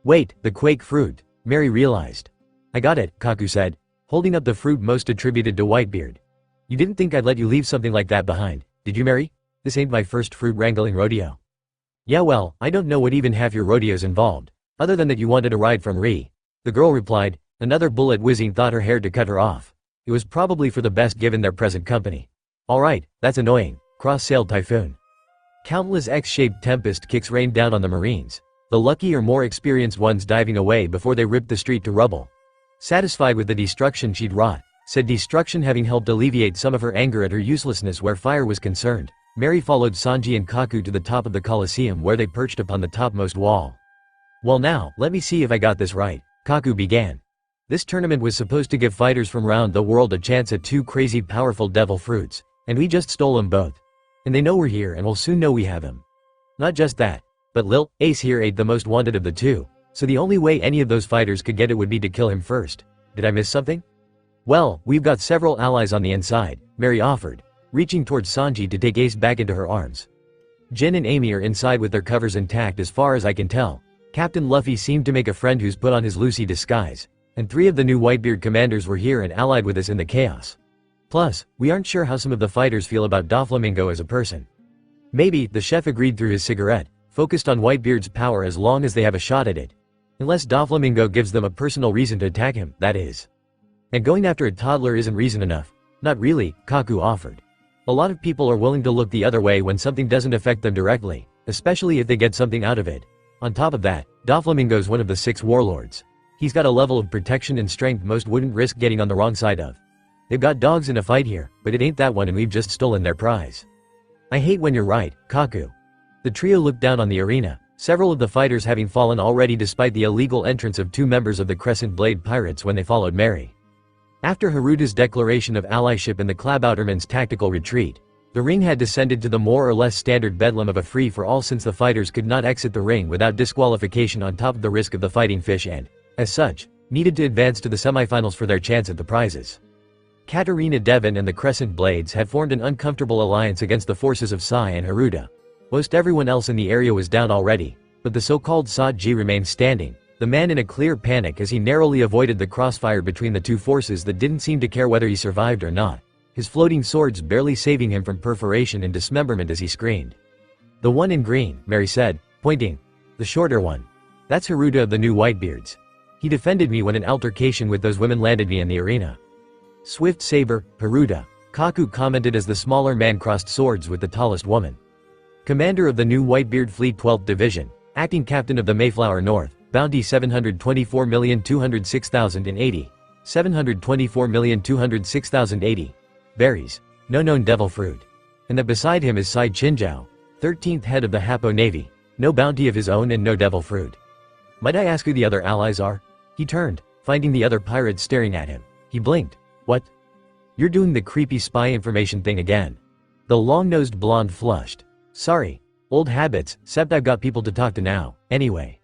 Wait, the quake fruit, Mary realized. I got it, Kaku said, holding up the fruit most attributed to Whitebeard. You didn't think I'd let you leave something like that behind, did you, Mary? This ain't my first fruit wrangling rodeo. Yeah, well, I don't know what even half your rodeos involved, other than that you wanted a ride from Ri. The girl replied, another bullet whizzing thought her hair to cut her off. It was probably for the best given their present company. Alright, that's annoying, cross-sailed typhoon. Countless X-shaped tempest kicks rained down on the marines, the lucky or more experienced ones diving away before they ripped the street to rubble. Satisfied with the destruction she'd wrought, said destruction having helped alleviate some of her anger at her uselessness where fire was concerned, Mary followed Sanji and Kaku to the top of the Colosseum where they perched upon the topmost wall. Well now, let me see if I got this right, Kaku began. This tournament was supposed to give fighters from around the world a chance at 2 crazy powerful devil fruits, and we just stole them both. And they know we're here and will soon know we have them. Not just that, but Lil, Ace here ate the most wanted of the 2, so the only way any of those fighters could get it would be to kill him first. Did I miss something? Well, we've got several allies on the inside, Mary offered, reaching towards Sanji to take Ace back into her arms. Jin and Amy are inside with their covers intact as far as I can tell. Captain Luffy seemed to make a friend who's put on his Lucy disguise, and 3 of the new Whitebeard commanders were here and allied with us in the chaos. Plus, we aren't sure how some of the fighters feel about Doflamingo as a person. Maybe, the chef agreed through his cigarette, focused on Whitebeard's power as long as they have a shot at it. Unless Doflamingo gives them a personal reason to attack him, that is. And going after a toddler isn't reason enough. Not really, Kaku offered. A lot of people are willing to look the other way when something doesn't affect them directly, especially if they get something out of it. On top of that, Doflamingo's one of the 6 warlords. He's got a level of protection and strength most wouldn't risk getting on the wrong side of. They've got dogs in a fight here, but it ain't that one and we've just stolen their prize. I hate when you're right, Kaku. The trio looked down on the arena, several of the fighters having fallen already despite the illegal entrance of 2 members of the Crescent Blade Pirates when they followed Mary. After Haruda's declaration of allyship and the Klabouterman's tactical retreat, the ring had descended to the more or less standard bedlam of a free-for-all since the fighters could not exit the ring without disqualification on top of the risk of the fighting fish and, as such, needed to advance to the semifinals for their chance at the prizes. Katarina Devon and the Crescent Blades had formed an uncomfortable alliance against the forces of Sai and Haruda. Most everyone else in the area was down already, but the so-called Saji remained standing, the man in a clear panic as he narrowly avoided the crossfire between the 2 forces that didn't seem to care whether he survived or not, his floating swords barely saving him from perforation and dismemberment as he screamed. The one in green, Mary said, pointing. The shorter one. That's Haruda of the new Whitebeards. He defended me when an altercation with those women landed me in the arena. Swift Saber, Haruda, Kaku commented as the smaller man crossed swords with the tallest woman. Commander of the new Whitebeard Fleet 12th Division, acting captain of the Mayflower North, bounty 724,206,080. 724,206,080. Berries. No known devil fruit. And that beside him is Sai Chinjao, 13th head of the Hapo Navy, no bounty of his own and no devil fruit. Might I ask who the other allies are? He turned, finding the other pirates staring at him. He blinked. What? You're doing the creepy spy information thing again. The long-nosed blonde flushed. Sorry. Old habits, except I've got people to talk to now, anyway.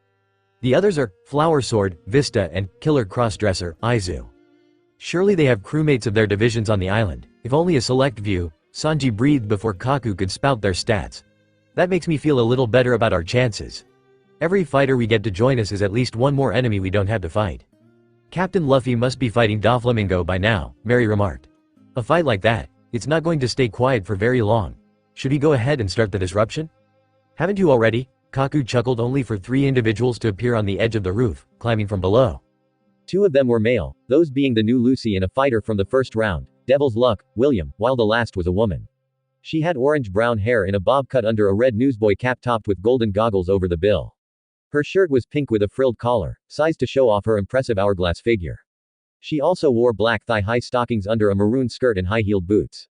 The others are Flower Sword, Vista and Killer Crossdresser, Aizu. Surely they have crewmates of their divisions on the island, if only a select few. Sanji breathed before Kaku could spout their stats. That makes me feel a little better about our chances. Every fighter we get to join us is at least one more enemy we don't have to fight. Captain Luffy must be fighting Doflamingo by now, Mary remarked. A fight like that, it's not going to stay quiet for very long. Should we go ahead and start the disruption? Haven't you already? Kaku chuckled only for 3 individuals to appear on the edge of the roof, climbing from below. 2 of them were male, those being the new Lucy and a fighter from the first round, Devil's Luck, William, while the last was a woman. She had orange-brown hair in a bob cut under a red newsboy cap topped with golden goggles over the bill. Her shirt was pink with a frilled collar, sized to show off her impressive hourglass figure. She also wore black thigh-high stockings under a maroon skirt and high-heeled boots.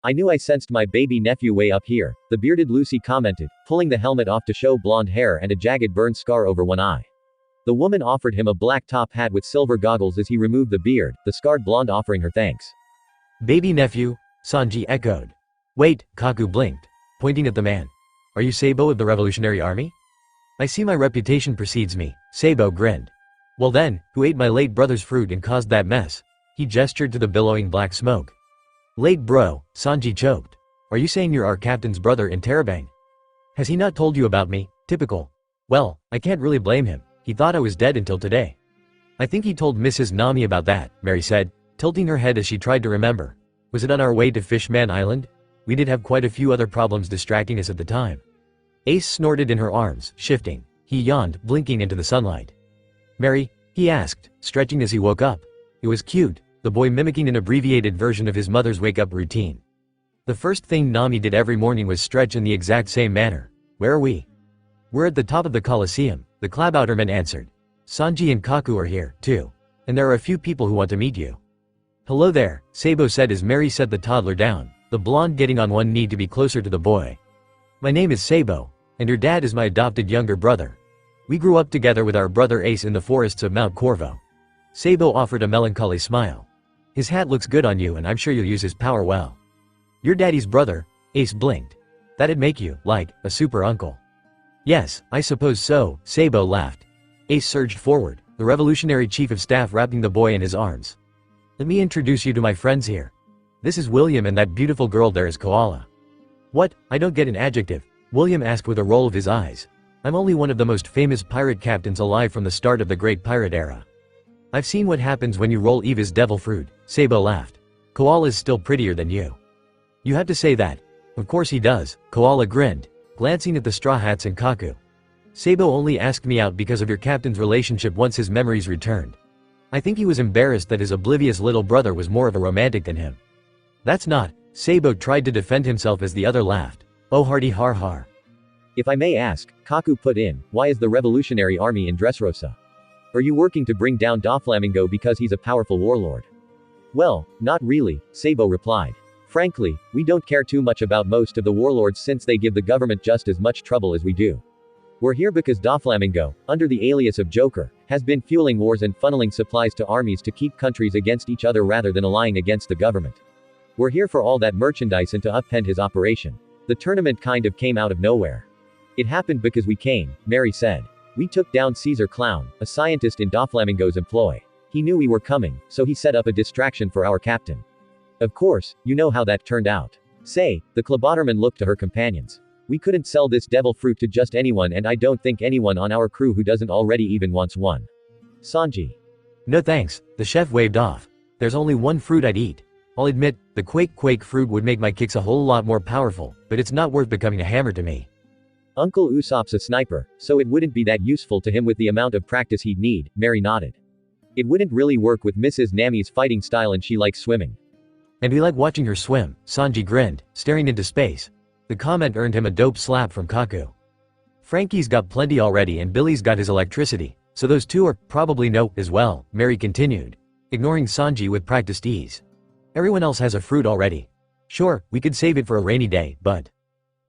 I knew I sensed my baby nephew way up here, the bearded Lucy commented, pulling the helmet off to show blonde hair and a jagged burn scar over one eye. The woman offered him a black top hat with silver goggles as he removed the beard, the scarred blonde offering her thanks. Baby nephew, Sanji echoed. Wait, Kaku blinked, pointing at the man. Are you Sabo of the Revolutionary Army? I see my reputation precedes me, Sabo grinned. Well then, who ate my late brother's fruit and caused that mess? He gestured to the billowing black smoke. Late bro, Sanji choked. Are you saying you're our captain's brother in Terabang? Has he not told you about me? Typical. Well, I can't really blame him, he thought I was dead until today. I think he told Mrs. Nami about that, Mary said, tilting her head as she tried to remember. Was it on our way to Fishman Island? We did have quite a few other problems distracting us at the time. Ace snorted in her arms, shifting. He yawned, blinking into the sunlight. Mary? He asked, stretching as he woke up. It was cute, the boy mimicking an abbreviated version of his mother's wake-up routine. The first thing Nami did every morning was stretch in the exact same manner. Where are we? We're at the top of the Colosseum, the Clabouterman answered. Sanji and Kaku are here, too. And there are a few people who want to meet you. Hello there, Sabo said as Mary set the toddler down, the blonde getting on one knee to be closer to the boy. My name is Sabo, and your dad is my adopted younger brother. We grew up together with our brother Ace in the forests of Mount Corvo. Sabo offered a melancholy smile. His hat looks good on you and I'm sure you'll use his power well. Your daddy's brother, Ace blinked. That'd make you, like, a super uncle. Yes, I suppose so, Sabo laughed. Ace surged forward, the revolutionary chief of staff wrapping the boy in his arms. Let me introduce you to my friends here. This is William and that beautiful girl there is Koala. What, I don't get an adjective, William asked with a roll of his eyes. I'm only one of the most famous pirate captains alive from the start of the Great Pirate Era. I've seen what happens when you roll Eva's devil fruit, Sabo laughed. Koala's still prettier than you. You have to say that. Of course he does, Koala grinned, glancing at the Straw Hats and Kaku. Sabo only asked me out because of your captain's relationship once his memories returned. I think he was embarrassed that his oblivious little brother was more of a romantic than him. That's not, Sabo tried to defend himself as the other laughed. Oh hearty har har. If I may ask, Kaku put in, why is the Revolutionary Army in Dressrosa? Are you working to bring down Doflamingo because he's a powerful warlord? Well, not really, Sabo replied. Frankly, we don't care too much about most of the warlords since they give the government just as much trouble as we do. We're here because Doflamingo, under the alias of Joker, has been fueling wars and funneling supplies to armies to keep countries against each other rather than allying against the government. We're here for all that merchandise and to upend his operation. The tournament kind of came out of nowhere. It happened because we came, Mary said. We took down Caesar Clown, a scientist in Doflamingo's employ. He knew we were coming, so he set up a distraction for our captain. Of course, you know how that turned out. Say, the Clabouterman looked to her companions. We couldn't sell this devil fruit to just anyone and I don't think anyone on our crew who doesn't already even wants one. Sanji. No thanks, the chef waved off. There's only one fruit I'd eat. I'll admit, the Quake fruit would make my kicks a whole lot more powerful, but it's not worth becoming a hammer to me. Uncle Usopp's a sniper, so it wouldn't be that useful to him with the amount of practice he'd need, Mary nodded. It wouldn't really work with Mrs. Nami's fighting style and she likes swimming. And we like watching her swim, Sanji grinned, staring into space. The comment earned him a dope slap from Kaku. Frankie's got plenty already and Billy's got his electricity, so those two are probably no as well, Mary continued, ignoring Sanji with practiced ease. Everyone else has a fruit already. Sure, we could save it for a rainy day, but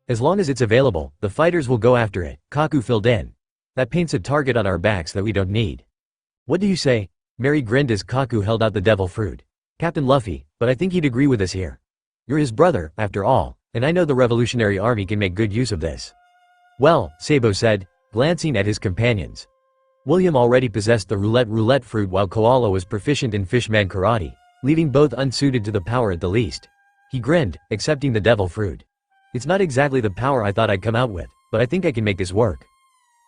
as long as it's available, the fighters will go after it, Kaku filled in. That paints a target on our backs that we don't need. What do you say? Mary grinned as Kaku held out the devil fruit. Captain Luffy, but I think he'd agree with us here. You're his brother, after all, and I know the Revolutionary Army can make good use of this. Well, Sabo said, glancing at his companions. William already possessed the roulette fruit while Koala was proficient in fishman karate, leaving both unsuited to the power at the least. He grinned, accepting the devil fruit. It's not exactly the power I thought I'd come out with, but I think I can make this work.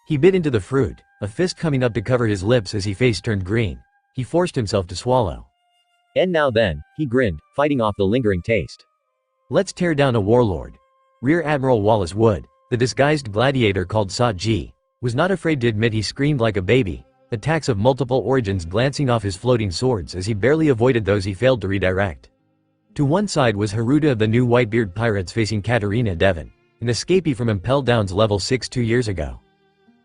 He bit into the fruit, a fist coming up to cover his lips as his face turned green. He forced himself to swallow. And now then, he grinned, fighting off the lingering taste. Let's tear down a warlord. Rear Admiral Wallace Wood, The disguised gladiator called Saji was not afraid to admit he screamed like a baby, attacks of multiple origins glancing off his floating swords as he barely avoided those he failed to redirect. To one side was Haruta of the new Whitebeard pirates facing Katarina Devon, an escapee from Impel Down's level 6 2 years ago.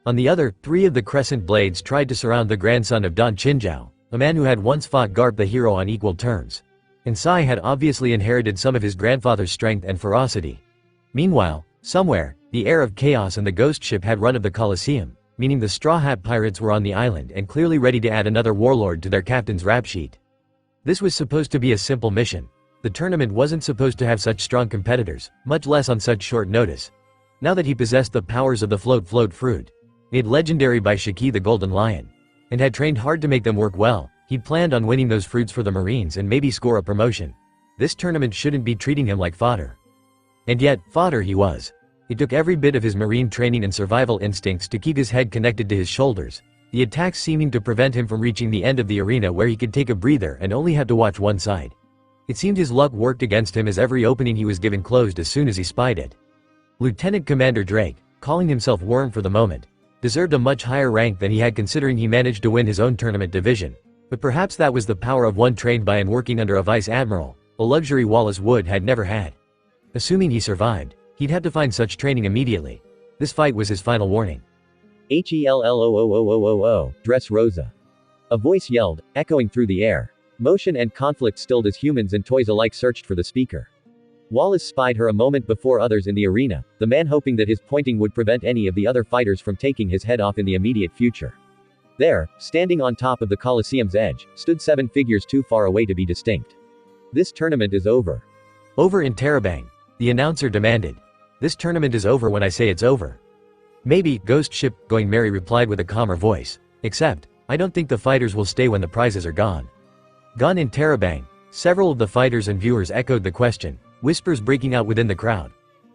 On the other, 3 of the Crescent Blades tried to surround the grandson of Don Chinjiao, a man who had once fought Garp the hero on equal terms. And Sai had obviously inherited some of his grandfather's strength and ferocity. Meanwhile, somewhere, the heir of chaos and the ghost ship had run of the Colosseum, meaning the Straw Hat Pirates were on the island and clearly ready to add another warlord to their captain's rap sheet. This was supposed to be a simple mission. The tournament wasn't supposed to have such strong competitors, much less on such short notice. Now that he possessed the powers of the float fruit, made legendary by Shiki the Golden Lion, and had trained hard to make them work well, he'd planned on winning those fruits for the Marines and maybe score a promotion. This tournament shouldn't be treating him like fodder. And yet, fodder he was. It took every bit of his Marine training and survival instincts to keep his head connected to his shoulders, the attacks seeming to prevent him from reaching the end of the arena where he could take a breather and only had to watch one side. It seemed his luck worked against him as every opening he was given closed as soon as he spied it. Lieutenant Commander Drake, calling himself Worm for the moment, deserved a much higher rank than he had considering he managed to win his own tournament division, but perhaps that was the power of one trained by and working under a vice admiral, a luxury Wallace Wood had never had. Assuming he survived, he'd have to find such training immediately. This fight was his final warning. HELLOOOOOO, Dressrosa. A voice yelled, echoing through the air. Motion and conflict stilled as humans and toys alike searched for the speaker. Wallace spied her a moment before others in the arena, the man hoping that his pointing would prevent any of the other fighters from taking his head off in the immediate future. There, standing on top of the Colosseum's edge, stood 7 figures too far away to be distinct. This tournament is over. Over in Terabang, the announcer demanded. This tournament is over when I say it's over. Maybe, Ghost Ship Going Merry replied with a calmer voice. Except, I don't think the fighters will stay when the prizes are gone. Gone in Terabang, several of the fighters and viewers echoed the question, whispers breaking out within the crowd.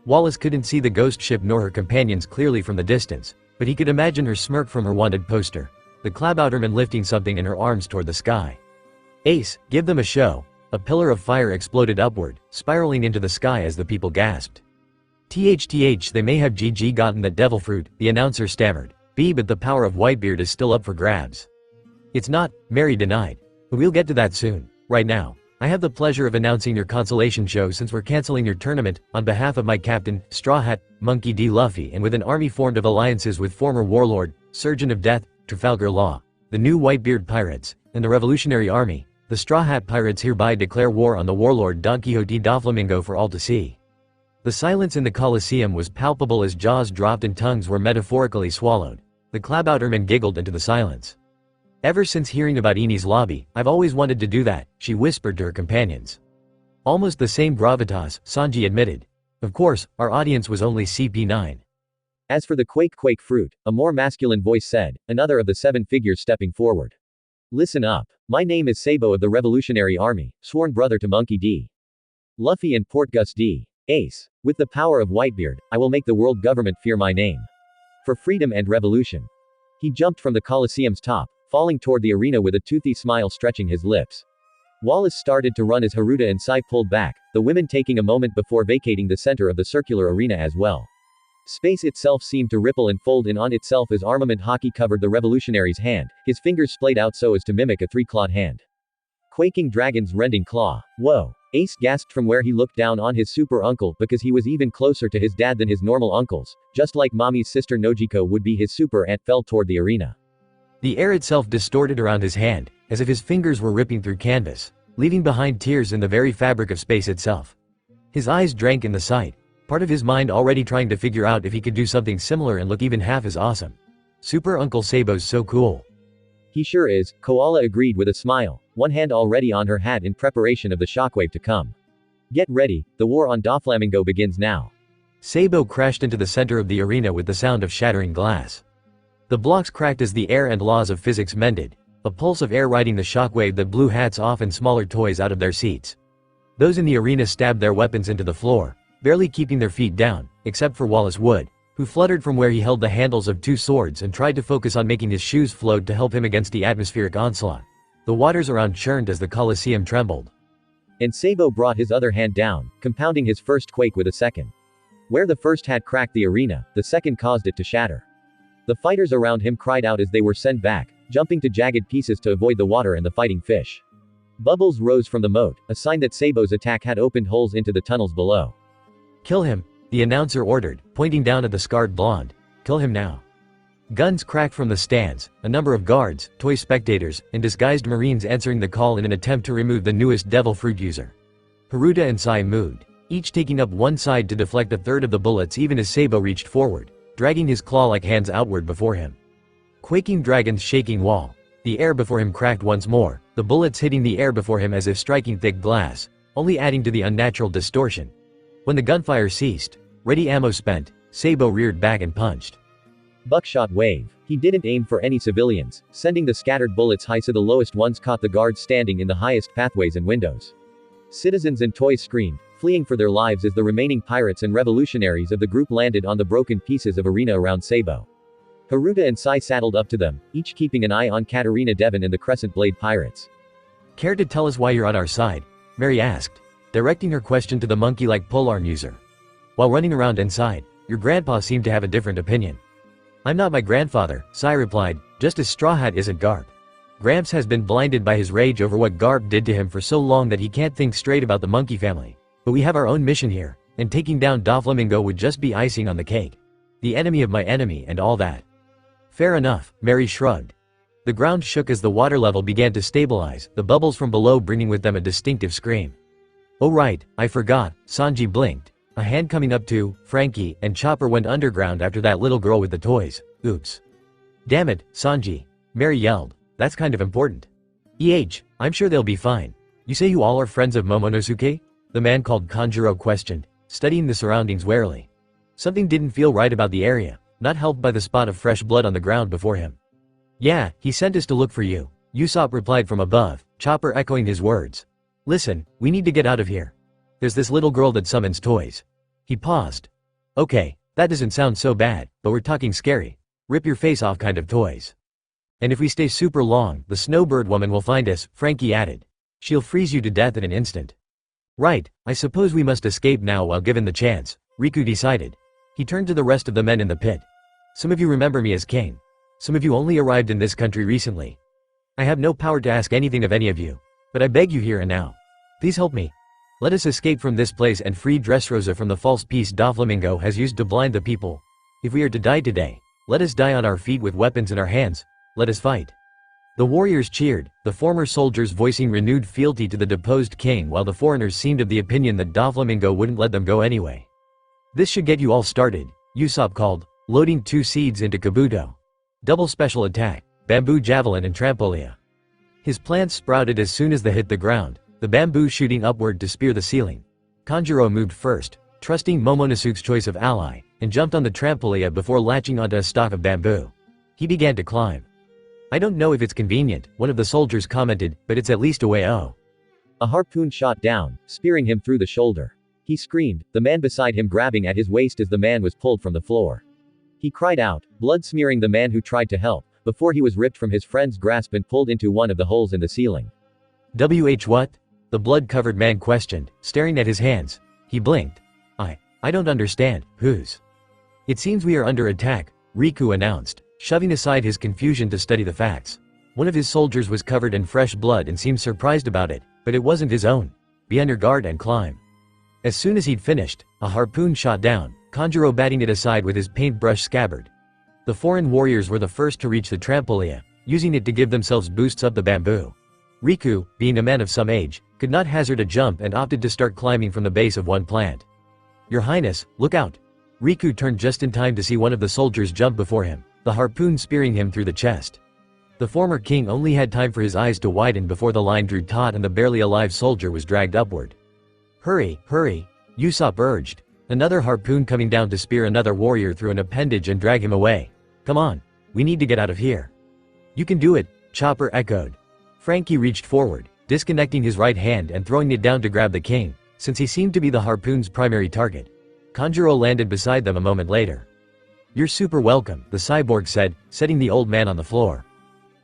Wallace couldn't see the ghost ship nor her companions clearly from the distance, but he could imagine her smirk from her wanted poster, the Klabouterman lifting something in her arms toward the sky. Ace, give them a show. A pillar of fire exploded upward, spiraling into the sky as the people gasped. THTH, they may have GG gotten that devil fruit, the announcer stammered. But the power of Whitebeard is still up for grabs. It's not, Mary denied. But we'll get to that soon. Right now, I have the pleasure of announcing your consolation show since we're canceling your tournament, on behalf of my captain, Straw Hat, Monkey D. Luffy, and with an army formed of alliances with former warlord, Surgeon of Death, Trafalgar Law, the new Whitebeard Pirates, and the Revolutionary Army, the Straw Hat Pirates hereby declare war on the warlord Don Quixote Doflamingo for all to see. The silence in the Colosseum was palpable as jaws dropped and tongues were metaphorically swallowed. The Klabouterman giggled into the silence. Ever since hearing about Eni's lobby, I've always wanted to do that, she whispered to her companions. Almost the same gravitas, Sanji admitted. Of course, our audience was only CP9. As for the Quake fruit, a more masculine voice said, another of the 7 figures stepping forward. Listen up. My name is Sabo of the Revolutionary Army, sworn brother to Monkey D. Luffy and Portgus D. Ace. With the power of Whitebeard, I will make the world government fear my name. For freedom and revolution. He jumped from the Colosseum's top, falling toward the arena with a toothy smile stretching his lips. Wallace started to run as Haruta and Sai pulled back, the women taking a moment before vacating the center of the circular arena as well. Space itself seemed to ripple and fold in on itself as armament hockey covered the revolutionary's hand, his fingers splayed out so as to mimic a 3-clawed hand. Quaking dragon's rending claw. Whoa! Ace gasped from where he looked down on his super uncle because he was even closer to his dad than his normal uncles, just like mommy's sister Nojiko would be his super aunt, fell toward the arena. The air itself distorted around his hand, as if his fingers were ripping through canvas, leaving behind tears in the very fabric of space itself. His eyes drank in the sight, part of his mind already trying to figure out if he could do something similar and look even half as awesome. Super Uncle Sabo's so cool. He sure is, Koala agreed with a smile, one hand already on her hat in preparation of the shockwave to come. Get ready, the war on Doflamingo begins now. Sabo crashed into the center of the arena with the sound of shattering glass. The blocks cracked as the air and laws of physics mended, a pulse of air riding the shockwave that blew hats off and smaller toys out of their seats. Those in the arena stabbed their weapons into the floor, barely keeping their feet down, except for Wallace Wood, who fluttered from where he held the handles of 2 swords and tried to focus on making his shoes float to help him against the atmospheric onslaught. The waters around churned as the Colosseum trembled. And Sabo brought his other hand down, compounding his first quake with a second. Where the first had cracked the arena, the second caused it to shatter. The fighters around him cried out as they were sent back, jumping to jagged pieces to avoid the water and the fighting fish. Bubbles rose from the moat, a sign that Sabo's attack had opened holes into the tunnels below. Kill him, the announcer ordered, pointing down at the scarred blonde. Kill him now. Guns cracked from the stands, a number of guards, toy spectators, and disguised marines answering the call in an attempt to remove the newest devil fruit user. Haruta and Sai moved, each taking up one side to deflect a third of the bullets even as Sabo reached forward, dragging his claw-like hands outward before him. Quaking dragons shaking wall. The air before him cracked once more, the bullets hitting the air before him as if striking thick glass, only adding to the unnatural distortion. When the gunfire ceased, ready ammo spent, Sabo reared back and punched. Buckshot wave. He didn't aim for any civilians, sending the scattered bullets high so the lowest ones caught the guards standing in the highest pathways and windows. Citizens and toys screamed, fleeing for their lives as the remaining pirates and revolutionaries of the group landed on the broken pieces of arena around Sabo. Haruta and Sai saddled up to them, each keeping an eye on Katarina Devon and the Crescent Blade pirates. Care to tell us why you're on our side? Mary asked, directing her question to the monkey-like polearm user. While running around inside, your grandpa seemed to have a different opinion. I'm not my grandfather, Sai replied, just as Straw Hat isn't Garp. Gramps has been blinded by his rage over what Garp did to him for so long that he can't think straight about the monkey family. But we have our own mission here, and taking down Doflamingo would just be icing on the cake. The enemy of my enemy and all that. Fair enough, Mary shrugged. The ground shook as the water level began to stabilize, the bubbles from below bringing with them a distinctive scream. Oh right, I forgot, Sanji blinked. A hand coming up to Frankie, and Chopper went underground after that little girl with the toys. Oops. Damn it, Sanji. Mary yelled. That's kind of important. I'm sure they'll be fine. You say you all are friends of Momonosuke? The man called Kanjuro questioned, studying the surroundings warily. Something didn't feel right about the area, not helped by the spot of fresh blood on the ground before him. Yeah, he sent us to look for you, Usopp replied from above, Chopper echoing his words. Listen, we need to get out of here. There's this little girl that summons toys. He paused. Okay, that doesn't sound so bad, but we're talking scary. Rip your face off kind of toys. And if we stay super long, the snowbird woman will find us, Frankie added. She'll freeze you to death in an instant. Right, I suppose we must escape now while given the chance, Riku decided. He turned to the rest of the men in the pit. Some of you remember me as king. Some of you only arrived in this country recently. I have no power to ask anything of any of you, but I beg you here and now. Please help me. Let us escape from this place and free Dressrosa from the false peace Doflamingo has used to blind the people. If we are to die today, let us die on our feet with weapons in our hands. Let us fight. The warriors cheered, the former soldiers voicing renewed fealty to the deposed king while the foreigners seemed of the opinion that Doflamingo wouldn't let them go anyway. This should get you all started, Usopp called, loading 2 seeds into Kabuto. Double special attack, bamboo javelin and trampolia. His plants sprouted as soon as they hit the ground, the bamboo shooting upward to spear the ceiling. Kanjuro moved first, trusting Momonosuke's choice of ally, and jumped on the trampolia before latching onto a stalk of bamboo. He began to climb. I don't know if it's convenient, one of the soldiers commented, but it's at least a way. Oh. A harpoon shot down, spearing him through the shoulder. He screamed, the man beside him grabbing at his waist as the man was pulled from the floor. He cried out, blood smearing the man who tried to help, before he was ripped from his friend's grasp and pulled into one of the holes in the ceiling. What? The blood-covered man questioned, staring at his hands. He blinked. I don't understand, whose? It seems we are under attack, Riku announced, shoving aside his confusion to study the facts. One of his soldiers was covered in fresh blood and seemed surprised about it, but it wasn't his own. Be on your guard and climb. As soon as he'd finished, a harpoon shot down, Kanjuro batting it aside with his paintbrush scabbard. The foreign warriors were the first to reach the trampolia, using it to give themselves boosts up the bamboo. Riku, being a man of some age, could not hazard a jump and opted to start climbing from the base of one plant. Your Highness, look out! Riku turned just in time to see one of the soldiers jump before him, the harpoon spearing him through the chest. The former king only had time for his eyes to widen before the line drew taut and the barely alive soldier was dragged upward. Hurry, hurry, Usopp urged, another harpoon coming down to spear another warrior through an appendage and drag him away. Come on, we need to get out of here. You can do it, Chopper echoed. Frankie reached forward, disconnecting his right hand and throwing it down to grab the king, since he seemed to be the harpoon's primary target. Kanjuro landed beside them a moment later. You're super welcome, the cyborg said, setting the old man on the floor.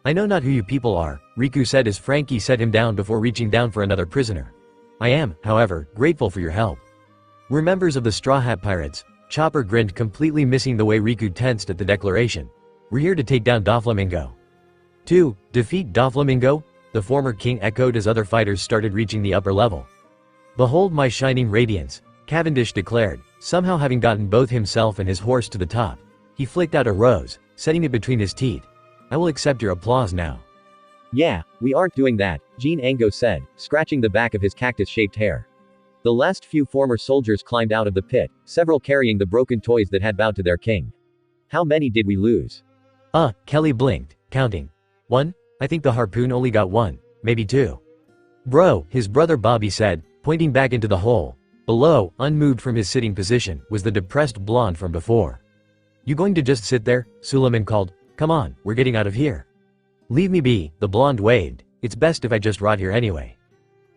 I know not who you people are, Riku said as Frankie set him down before reaching down for another prisoner. I am, however, grateful for your help. We're members of the Straw Hat Pirates, Chopper grinned, completely missing the way Riku tensed at the declaration. We're here to take down Doflamingo. 2. Defeat Doflamingo? The former king echoed as other fighters started reaching the upper level. Behold my shining radiance, Cavendish declared, somehow having gotten both himself and his horse to the top. He flicked out a rose, setting it between his teeth. I will accept your applause now. Yeah, we aren't doing that, Jean Ango said, scratching the back of his cactus-shaped hair. The last few former soldiers climbed out of the pit, several carrying the broken toys that had bowed to their king. How many did we lose? Kelly blinked, counting. 1? I think the harpoon only got 1, maybe 2. Bro, his brother Bobby said, pointing back into the hole. Below, unmoved from his sitting position, was the depressed blonde from before. You going to just sit there? Suleiman called. Come on, we're getting out of here. Leave me be, the blonde waved. It's best if I just rot here anyway.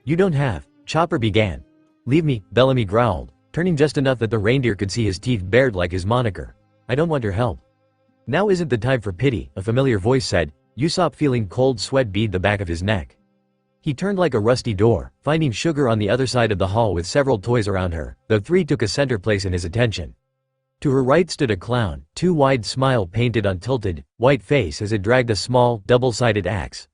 You don't have, Chopper began. Leave me, Bellamy growled, turning just enough that the reindeer could see his teeth bared like his moniker. I don't want your help. Now isn't the time for pity, a familiar voice said, Usopp feeling cold sweat bead the back of his neck. He turned like a rusty door, finding Sugar on the other side of the hall with several toys around her, though 3 took a center place in his attention. To her right stood a clown, too wide smile painted on tilted, white face as it dragged a small, double-sided axe.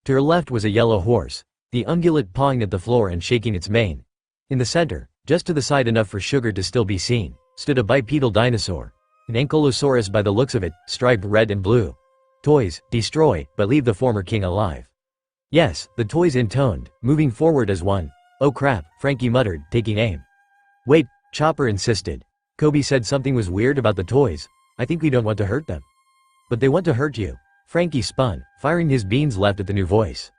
To her left was a yellow horse, the ungulate pawing at the floor and shaking its mane. In the center, just to the side enough for Sugar to still be seen, stood a bipedal dinosaur. An ankylosaurus by the looks of it, striped red and blue. Toys, destroy, but leave the former king alive. Yes, the toys intoned, moving forward as one. Oh crap, Frankie muttered, taking aim. Wait, Chopper insisted. Coby said something was weird about the toys. I think we don't want to hurt them. But they want to hurt you. Frankie spun, firing his beans left at the new voice.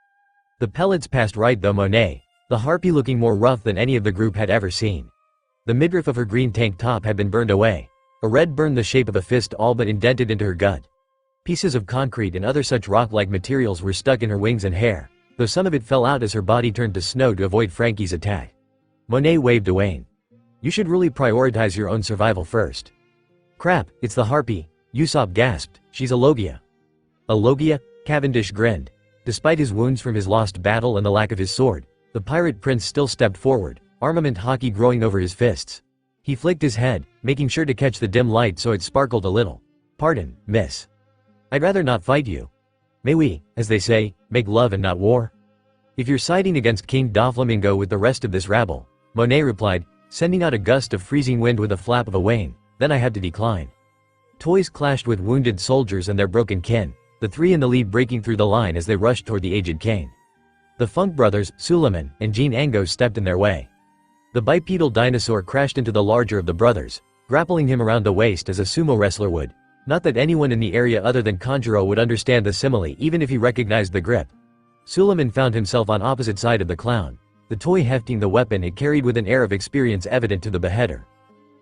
The pellets passed right though Monet, the harpy looking more rough than any of the group had ever seen. The midriff of her green tank top had been burned away. A red burn the shape of a fist all but indented into her gut. Pieces of concrete and other such rock-like materials were stuck in her wings and hair, though some of it fell out as her body turned to snow to avoid Frankie's attack. Monet waved away. You should really prioritize your own survival first. Crap, it's the harpy, Usopp gasped, she's a logia. A logia? Cavendish grinned. Despite his wounds from his lost battle and the lack of his sword, the pirate prince still stepped forward, armament hockey growing over his fists. He flicked his head, making sure to catch the dim light so it sparkled a little. Pardon, miss. I'd rather not fight you. May we, as they say, make love and not war? If you're siding against King Doflamingo with the rest of this rabble, Monet replied, sending out a gust of freezing wind with a flap of a wing, then I had to decline. Toys clashed with wounded soldiers and their broken kin, the 3 in the lead breaking through the line as they rushed toward the aged king. The Funk brothers, Suleiman, and Jean Ango stepped in their way. The bipedal dinosaur crashed into the larger of the brothers, grappling him around the waist as a sumo wrestler would. Not that anyone in the area other than Kanjuro would understand the simile even if he recognized the grip. Suleiman found himself on opposite side of the clown, the toy hefting the weapon it carried with an air of experience evident to the beheader.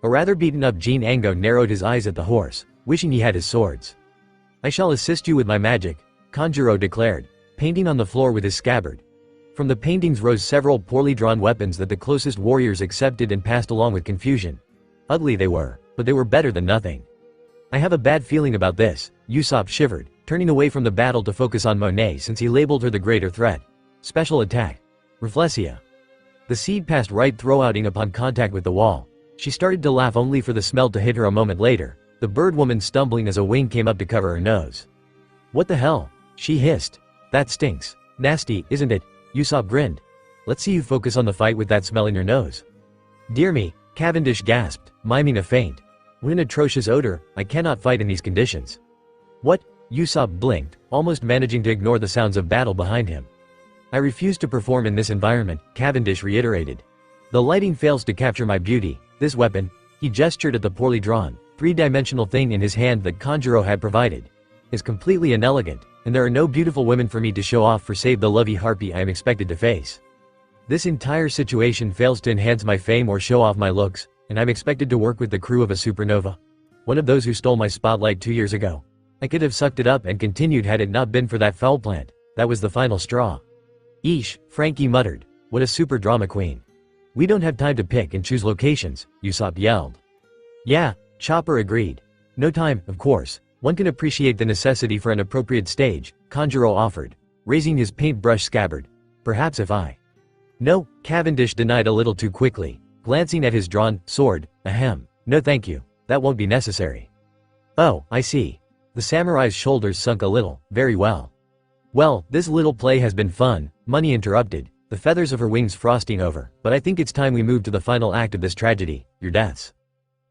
A rather beaten-up Jean Ango narrowed his eyes at the horse, wishing he had his swords. I shall assist you with my magic, Kanjuro declared, painting on the floor with his scabbard. From the paintings rose several poorly drawn weapons that the closest warriors accepted and passed along with confusion. Ugly they were, but they were better than nothing. I have a bad feeling about this, Usopp shivered, turning away from the battle to focus on Monet since he labeled her the greater threat. Special attack. Reflexia. The seed passed right through-outing upon contact with the wall. She started to laugh only for the smell to hit her a moment later, the bird woman stumbling as a wing came up to cover her nose. What the hell? She hissed. That stinks. Nasty, isn't it? Usopp grinned. Let's see you focus on the fight with that smell in your nose. Dear me, Cavendish gasped, miming a feint. What an atrocious odor, I cannot fight in these conditions. What? Usopp blinked, almost managing to ignore the sounds of battle behind him. I refuse to perform in this environment, Cavendish reiterated. The lighting fails to capture my beauty. This weapon, he gestured at the poorly drawn, 3-dimensional thing in his hand that Kanjuro had provided, is completely inelegant, and there are no beautiful women for me to show off for save the lovey harpy I am expected to face. This entire situation fails to enhance my fame or show off my looks, and I'm expected to work with the crew of a supernova. One of those who stole my spotlight 2 years ago. I could have sucked it up and continued had it not been for that foul plant. That was the final straw. Eesh, Frankie muttered. What a super drama queen. We don't have time to pick and choose locations, Usopp yelled. Yeah, Chopper agreed. No time, of course. One can appreciate the necessity for an appropriate stage, Kanjuro offered, raising his paintbrush scabbard. Perhaps if I... No, Cavendish denied a little too quickly, glancing at his drawn sword. Ahem. No thank you. That won't be necessary. Oh, I see. The samurai's shoulders sunk a little. Very well. Well, this little play has been fun, Money interrupted, the feathers of her wings frosting over, but I think it's time we move to the final act of this tragedy, your deaths.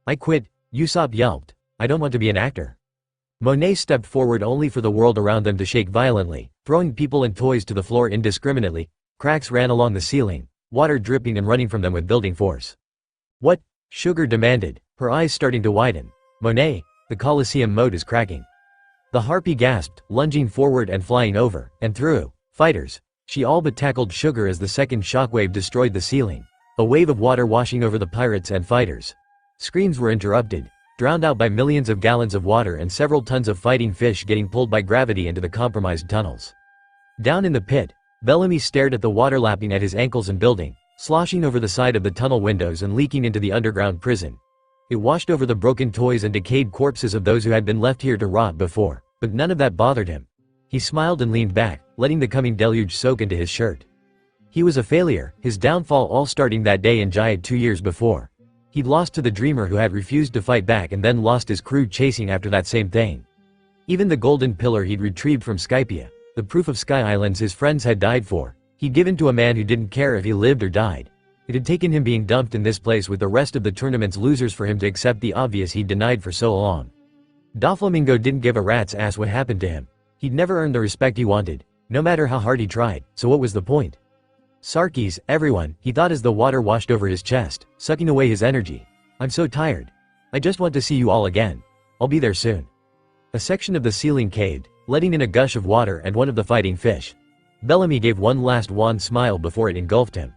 I quit, Usopp yelped. I don't want to be an actor. Monet stepped forward only for the world around them to shake violently, throwing people and toys to the floor indiscriminately. Cracks ran along the ceiling, water dripping and running from them with building force. What? Sugar demanded, her eyes starting to widen. Monet, the Colosseum moat is cracking. The harpy gasped, lunging forward and flying over, and through. Fighters. She all but tackled Sugar as the second shockwave destroyed the ceiling. A wave of water washing over the pirates and fighters. Screams were interrupted, drowned out by millions of gallons of water and several tons of fighting fish getting pulled by gravity into the compromised tunnels. Down in the pit, Bellamy stared at the water lapping at his ankles and building, sloshing over the side of the tunnel windows and leaking into the underground prison. It washed over the broken toys and decayed corpses of those who had been left here to rot before, but none of that bothered him. He smiled and leaned back, letting the coming deluge soak into his shirt. He was a failure, his downfall all starting that day in Giad 2 years before. He'd lost to the dreamer who had refused to fight back and then lost his crew chasing after that same thing. Even the golden pillar he'd retrieved from Skypia, the proof of Sky Islands his friends had died for, he'd given to a man who didn't care if he lived or died. It had taken him being dumped in this place with the rest of the tournament's losers for him to accept the obvious he'd denied for so long. Doflamingo didn't give a rat's ass what happened to him. He'd never earned the respect he wanted, no matter how hard he tried, so what was the point? Sarkis, everyone, he thought as the water washed over his chest, sucking away his energy. I'm so tired. I just want to see you all again. I'll be there soon. A section of the ceiling caved, letting in a gush of water and one of the fighting fish. Bellamy gave one last wan smile before it engulfed him.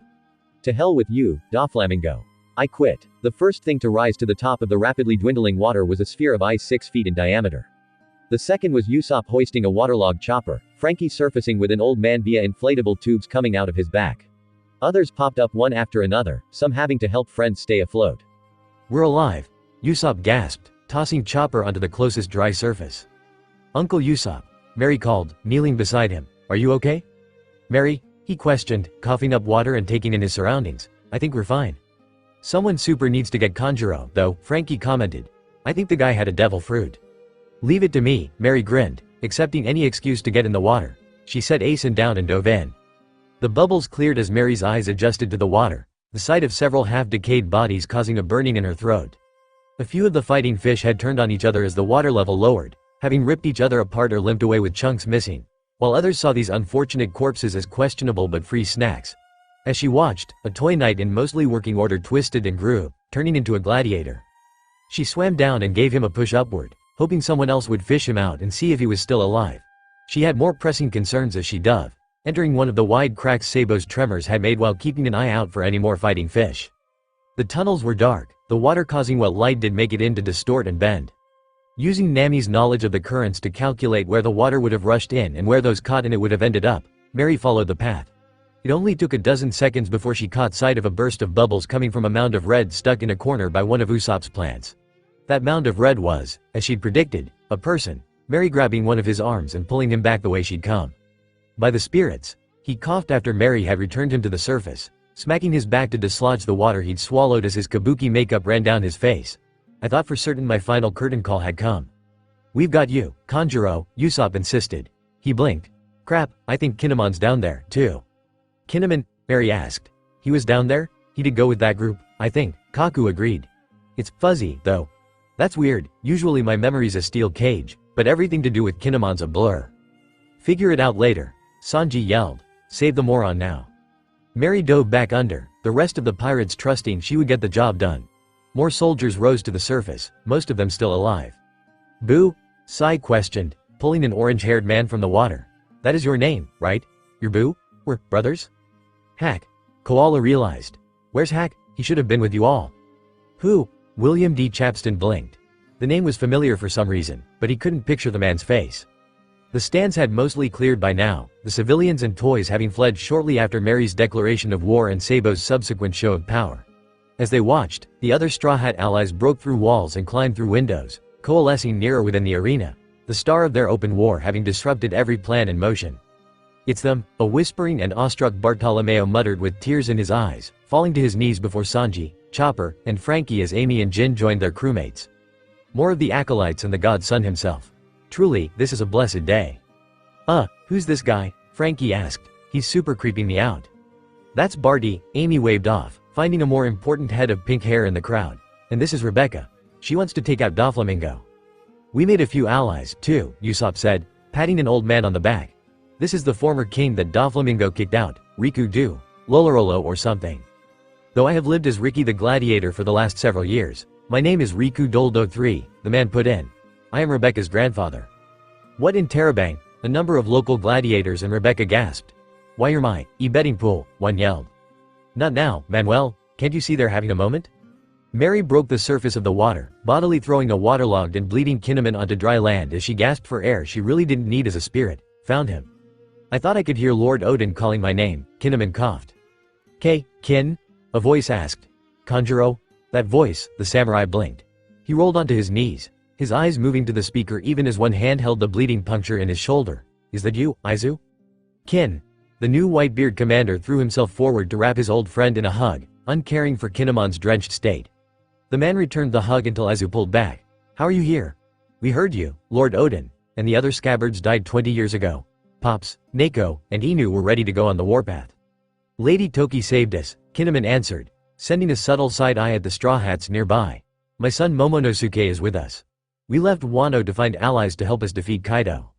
To hell with you, Doflamingo. I quit. The first thing to rise to the top of the rapidly dwindling water was a sphere of ice 6 feet in diameter. The second was Usopp hoisting a waterlogged chopper, Frankie surfacing with an old man via inflatable tubes coming out of his back. Others popped up one after another, some having to help friends stay afloat. We're alive, Usopp gasped, tossing Chopper onto the closest dry surface. Uncle Usopp, Mary called, kneeling beside him. Are you okay? Mary, he questioned, coughing up water and taking in his surroundings. I think we're fine. Someone super needs to get Kanjuro, though, Frankie commented. I think the guy had a devil fruit. Leave it to me, Mary grinned, accepting any excuse to get in the water. She set Asen down and dove in. The bubbles cleared as Mary's eyes adjusted to the water, the sight of several half-decayed bodies causing a burning in her throat. A few of the fighting fish had turned on each other as the water level lowered, having ripped each other apart or limped away with chunks missing, while others saw these unfortunate corpses as questionable but free snacks. As she watched, a toy knight in mostly working order twisted and grew, turning into a gladiator. She swam down and gave him a push upward, hoping someone else would fish him out and see if he was still alive. She had more pressing concerns as she dove, entering one of the wide cracks Sabo's tremors had made while keeping an eye out for any more fighting fish. The tunnels were dark, the water causing what light did make it in to distort and bend. Using Nami's knowledge of the currents to calculate where the water would have rushed in and where those caught in it would have ended up, Mary followed the path. It only took a dozen seconds before she caught sight of a burst of bubbles coming from a mound of red stuck in a corner by one of Usopp's plants. That mound of red was, as she'd predicted, a person, Mary grabbing one of his arms and pulling him back the way she'd come. By the spirits, he coughed after Mary had returned him to the surface, smacking his back to dislodge the water he'd swallowed as his kabuki makeup ran down his face. I thought for certain my final curtain call had come. We've got you, Kanjuro, Usopp insisted. He blinked. Crap, I think Kinnamon's down there, too. Kinnamon? Mary asked. He was down there? He did go with that group, I think, Kaku agreed. It's fuzzy, though. That's weird, usually my memory's a steel cage, but everything to do with Kinnamon's a blur. Figure it out later, Sanji yelled. Save the moron now. Mary dove back under, the rest of the pirates trusting she would get the job done. More soldiers rose to the surface, most of them still alive. Boo? Sai questioned, pulling an orange-haired man from the water. That is your name, right? You're Boo? We're brothers? Hack. Koala realized. Where's Hack? He should have been with you all. Who? William D. Chapston blinked. The name was familiar for some reason, but he couldn't picture the man's face. The stands had mostly cleared by now, the civilians and toys having fled shortly after Mary's declaration of war and Sabo's subsequent show of power. As they watched, the other Straw Hat allies broke through walls and climbed through windows, coalescing nearer within the arena, the star of their open war having disrupted every plan in motion. It's them, a whispering and awestruck Bartolomeo muttered with tears in his eyes, falling to his knees before Sanji, Chopper, and Frankie as Amy and Jin joined their crewmates. More of the acolytes and the god son himself. Truly, this is a blessed day. Who's this guy? Frankie asked. He's super creeping me out. That's Barty, Amy waved off, finding a more important head of pink hair in the crowd. And this is Rebecca. She wants to take out Doflamingo. We made a few allies, too, Usopp said, patting an old man on the back. This is the former king that Doflamingo kicked out, Riku Du, Lolorolo or something. Though I have lived as Ricky the Gladiator for the last several years, my name is Riku Doldo III, the man put in. I am Rebecca's grandfather. What in Terabang? A number of local gladiators and Rebecca gasped. Why you're my betting pool, one yelled. Not now, Manuel, can't you see they're having a moment? Mary broke the surface of the water, bodily throwing a waterlogged and bleeding Kinnaman onto dry land as she gasped for air she really didn't need as a spirit, found him. I thought I could hear Lord Odin calling my name, Kinnaman coughed. Kin? A voice asked. Kanjuro? That voice, the samurai blinked. He rolled onto his knees, his eyes moving to the speaker even as one hand held the bleeding puncture in his shoulder. Is that you, Aizu? Kin. The new Whitebeard commander threw himself forward to wrap his old friend in a hug, uncaring for Kinnaman's drenched state. The man returned the hug until Aizu pulled back. How are you here? We heard you, Lord Odin, and the other scabbards died 20 years ago. Pops, Neko, and Inu were ready to go on the warpath. Lady Toki saved us, Kinnaman answered, sending a subtle side eye at the straw hats nearby. My son Momonosuke is with us. We left Wano to find allies to help us defeat Kaido.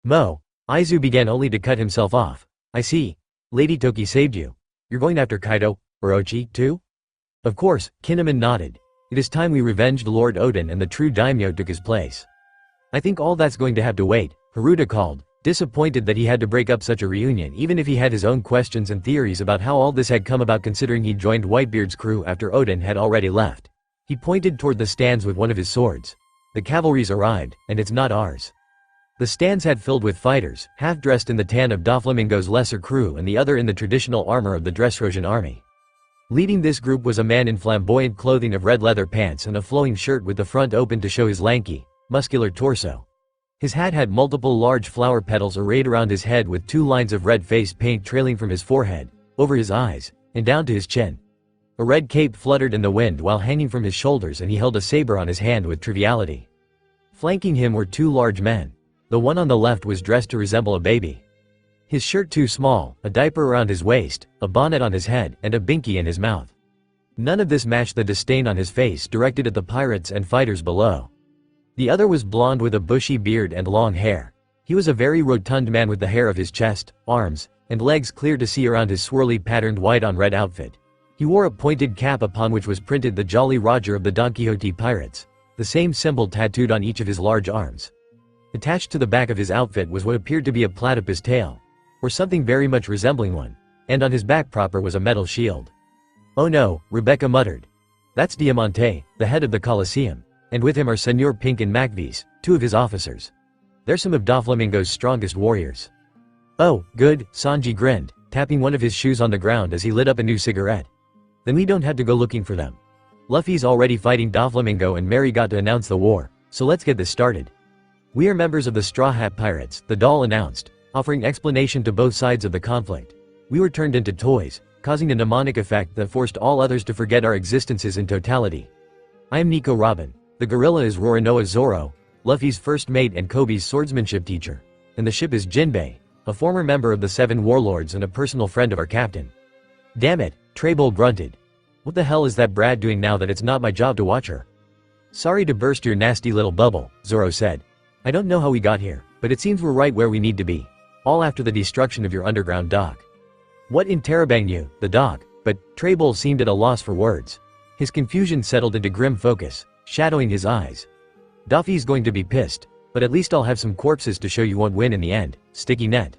Aizu began only to cut himself off. I see. Lady Toki saved you. You're going after Kaido, Orochi, too? Of course, Kinnaman nodded. It is time we revenged Lord Odin and the true daimyo took his place. I think all that's going to have to wait, Haruta called, disappointed that he had to break up such a reunion even if he had his own questions and theories about how all this had come about considering he joined Whitebeard's crew after Odin had already left. He pointed toward the stands with one of his swords. The cavalry's arrived, and it's not ours. The stands had filled with fighters, half dressed in the tan of Doflamingo's lesser crew and the other in the traditional armor of the Dressrosan army. Leading this group was a man in flamboyant clothing of red leather pants and a flowing shirt with the front open to show his lanky, muscular torso. His hat had multiple large flower petals arrayed around his head with 2 lines of red face paint trailing from his forehead, over his eyes, and down to his chin. A red cape fluttered in the wind while hanging from his shoulders and he held a saber on his hand with triviality. Flanking him were 2 large men. The one on the left was dressed to resemble a baby. His shirt too small, a diaper around his waist, a bonnet on his head, and a binky in his mouth. None of this matched the disdain on his face directed at the pirates and fighters below. The other was blonde with a bushy beard and long hair. He was a very rotund man with the hair of his chest, arms, and legs clear to see around his swirly patterned white-on-red outfit. He wore a pointed cap upon which was printed the Jolly Roger of the Don Quixote pirates, the same symbol tattooed on each of his large arms. Attached to the back of his outfit was what appeared to be a platypus tail, or something very much resembling one, and on his back proper was a metal shield. Oh no, Rebecca muttered. That's Diamante, the head of the Colosseum, and with him are Senor Pink and Macvis, 2 of his officers. They're some of Doflamingo's strongest warriors. Oh, good, Sanji grinned, tapping one of his shoes on the ground as he lit up a new cigarette. Then we don't have to go looking for them. Luffy's already fighting Doflamingo and Mary got to announce the war, so let's get this started. We are members of the Straw Hat Pirates, the doll announced, offering explanation to both sides of the conflict. We were turned into toys, causing a mnemonic effect that forced all others to forget our existences in totality. I am Nico Robin. The gorilla is Roronoa Zoro, Luffy's first mate and Koby's swordsmanship teacher. And the ship is Jinbei, a former member of the 7 warlords and a personal friend of our captain. Damn it, Treybull grunted. What the hell is that Brad doing now that it's not my job to watch her? Sorry to burst your nasty little bubble, Zoro said. I don't know how we got here, but it seems we're right where we need to be. All after the destruction of your underground dock. What in Terabang you, the dock? But Treybull seemed at a loss for words. His confusion settled into grim focus, shadowing his eyes. Duffy's going to be pissed, but at least I'll have some corpses to show you won't win in the end, sticky net.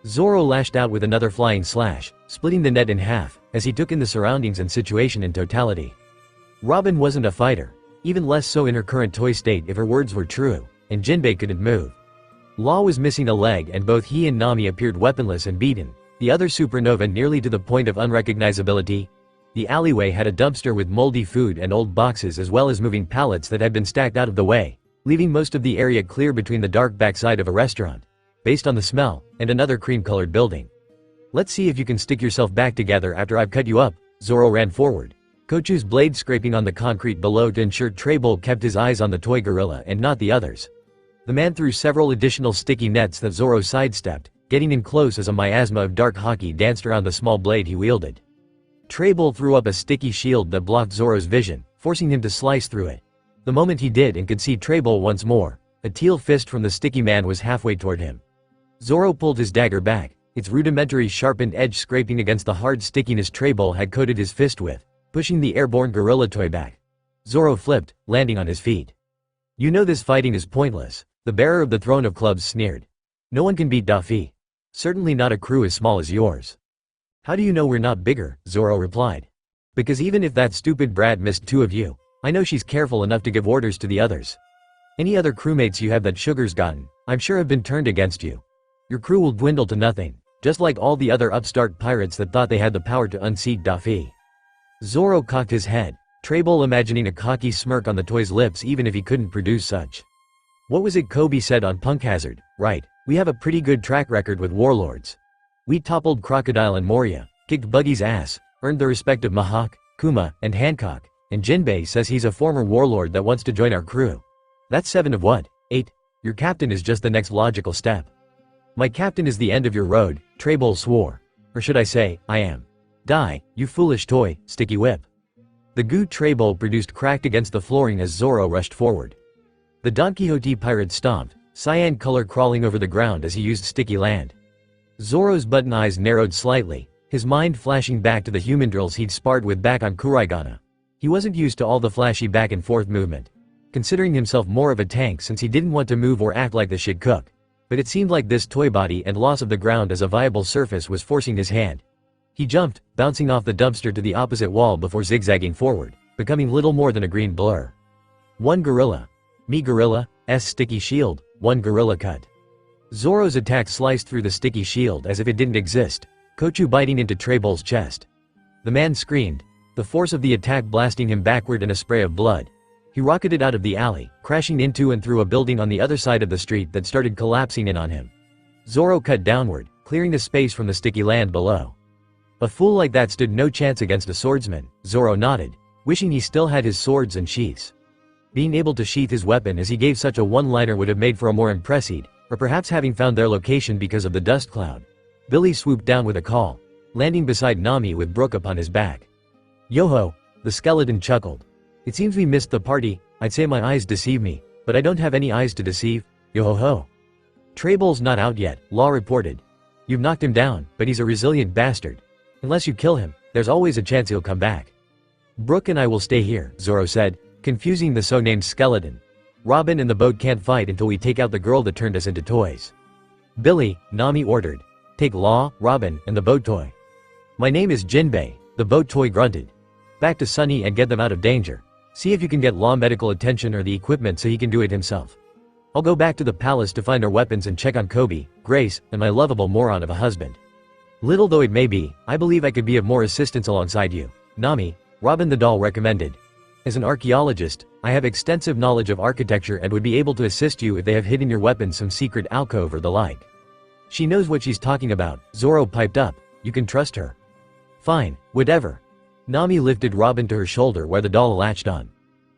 Zoro lashed out with another flying slash, splitting the net in half, as he took in the surroundings and situation in totality. Robin wasn't a fighter, even less so in her current toy state if her words were true, and Jinbei couldn't move. Law was missing a leg and both he and Nami appeared weaponless and beaten, the other supernova nearly to the point of unrecognizability. The alleyway had a dumpster with moldy food and old boxes as well as moving pallets that had been stacked out of the way, leaving most of the area clear between the dark backside of a restaurant, based on the smell, and another cream-colored building. Let's see if you can stick yourself back together after I've cut you up, Zoro ran forward. Kochu's blade scraping on the concrete below to ensure Trable kept his eyes on the toy gorilla and not the others. The man threw several additional sticky nets that Zoro sidestepped, getting in close as a miasma of dark hockey danced around the small blade he wielded. Trable threw up a sticky shield that blocked Zoro's vision, forcing him to slice through it. The moment he did and could see Trable once more, a teal fist from the sticky man was halfway toward him. Zoro pulled his dagger back, its rudimentary sharpened edge scraping against the hard stickiness Trable had coated his fist with, pushing the airborne gorilla toy back. Zoro flipped, landing on his feet. "You know this fighting is pointless," the bearer of the throne of clubs sneered. "No one can beat Luffy. Certainly not a crew as small as yours." "How do you know we're not bigger?" Zoro replied. "Because even if that stupid brat missed 2 of you, I know she's careful enough to give orders to the others. Any other crewmates you have that Sugar's gotten, I'm sure have been turned against you. Your crew will dwindle to nothing, just like all the other upstart pirates that thought they had the power to unseat Luffy." Zoro cocked his head, Trable imagining a cocky smirk on the toy's lips even if he couldn't produce such. "What was it Koby said on Punk Hazard, right? We have a pretty good track record with warlords. We toppled Crocodile and Moria, kicked Buggy's ass, earned the respect of Mihawk, Kuma, and Hancock, and Jinbei says he's a former warlord that wants to join our crew. That's 7 of what? 8? Your captain is just the next logical step." "My captain is the end of your road," Trable swore. "Or should I say, I am. Die, you foolish toy, sticky whip." The goo Trable produced cracked against the flooring as Zoro rushed forward. The Don Quixote pirate stomped, cyan color crawling over the ground as he used sticky land. Zoro's button eyes narrowed slightly, his mind flashing back to the human drills he'd sparred with back on Kuraigana. He wasn't used to all the flashy back and forth movement, considering himself more of a tank since he didn't want to move or act like the shit cook. But it seemed like this toy body and loss of the ground as a viable surface was forcing his hand. He jumped, bouncing off the dumpster to the opposite wall before zigzagging forward, becoming little more than a green blur. "One gorilla. Me gorilla, S sticky shield, 1 gorilla cut." Zoro's attack sliced through the sticky shield as if it didn't exist, Kochu biting into Trable's chest. The man screamed, the force of the attack blasting him backward in a spray of blood. He rocketed out of the alley, crashing into and through a building on the other side of the street that started collapsing in on him. Zoro cut downward, clearing the space from the sticky land below. A fool like that stood no chance against a swordsman, Zoro nodded, wishing he still had his swords and sheaths. Being able to sheath his weapon as he gave such a one-liner would have made for a more impressive, or perhaps having found their location because of the dust cloud. Billy swooped down with a call, landing beside Nami with Brook upon his back. "Yo-ho," the skeleton chuckled. "It seems we missed the party. I'd say my eyes deceive me, but I don't have any eyes to deceive. Yo-ho-ho." "Trable's not out yet," Law reported. "You've knocked him down, but he's a resilient bastard. Unless you kill him, there's always a chance he'll come back." "Brook and I will stay here," Zoro said, confusing the so-named skeleton. "Robin and the boat can't fight until we take out the girl that turned us into toys." "Billy," Nami ordered, "take Law, Robin, and the boat toy." "My name is Jinbei," the boat toy grunted. "Back to Sunny and get them out of danger. See if you can get Law medical attention or the equipment so he can do it himself. I'll go back to the palace to find our weapons and check on Koby, Grace, and my lovable moron of a husband. Little though it may be, I believe I could be of more assistance alongside you, Nami," Robin the doll recommended. "As an archaeologist, I have extensive knowledge of architecture and would be able to assist you if they have hidden your weapons some secret alcove or the like." "She knows what she's talking about," Zoro piped up. "You can trust her." "Fine, whatever." Nami lifted Robin to her shoulder where the doll latched on.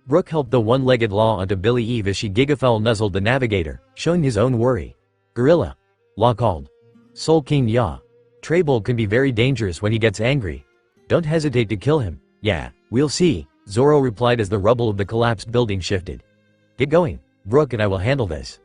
Brook helped the one-legged Law onto Billy Eve as she gigafowl nuzzled the navigator, showing his own worry. "Gorilla," Law called. "Soul King Ya. Trable can be very dangerous when he gets angry. Don't hesitate to kill him." "Yeah, we'll see," Zoro replied as the rubble of the collapsed building shifted. "Get going. Brook and I will handle this."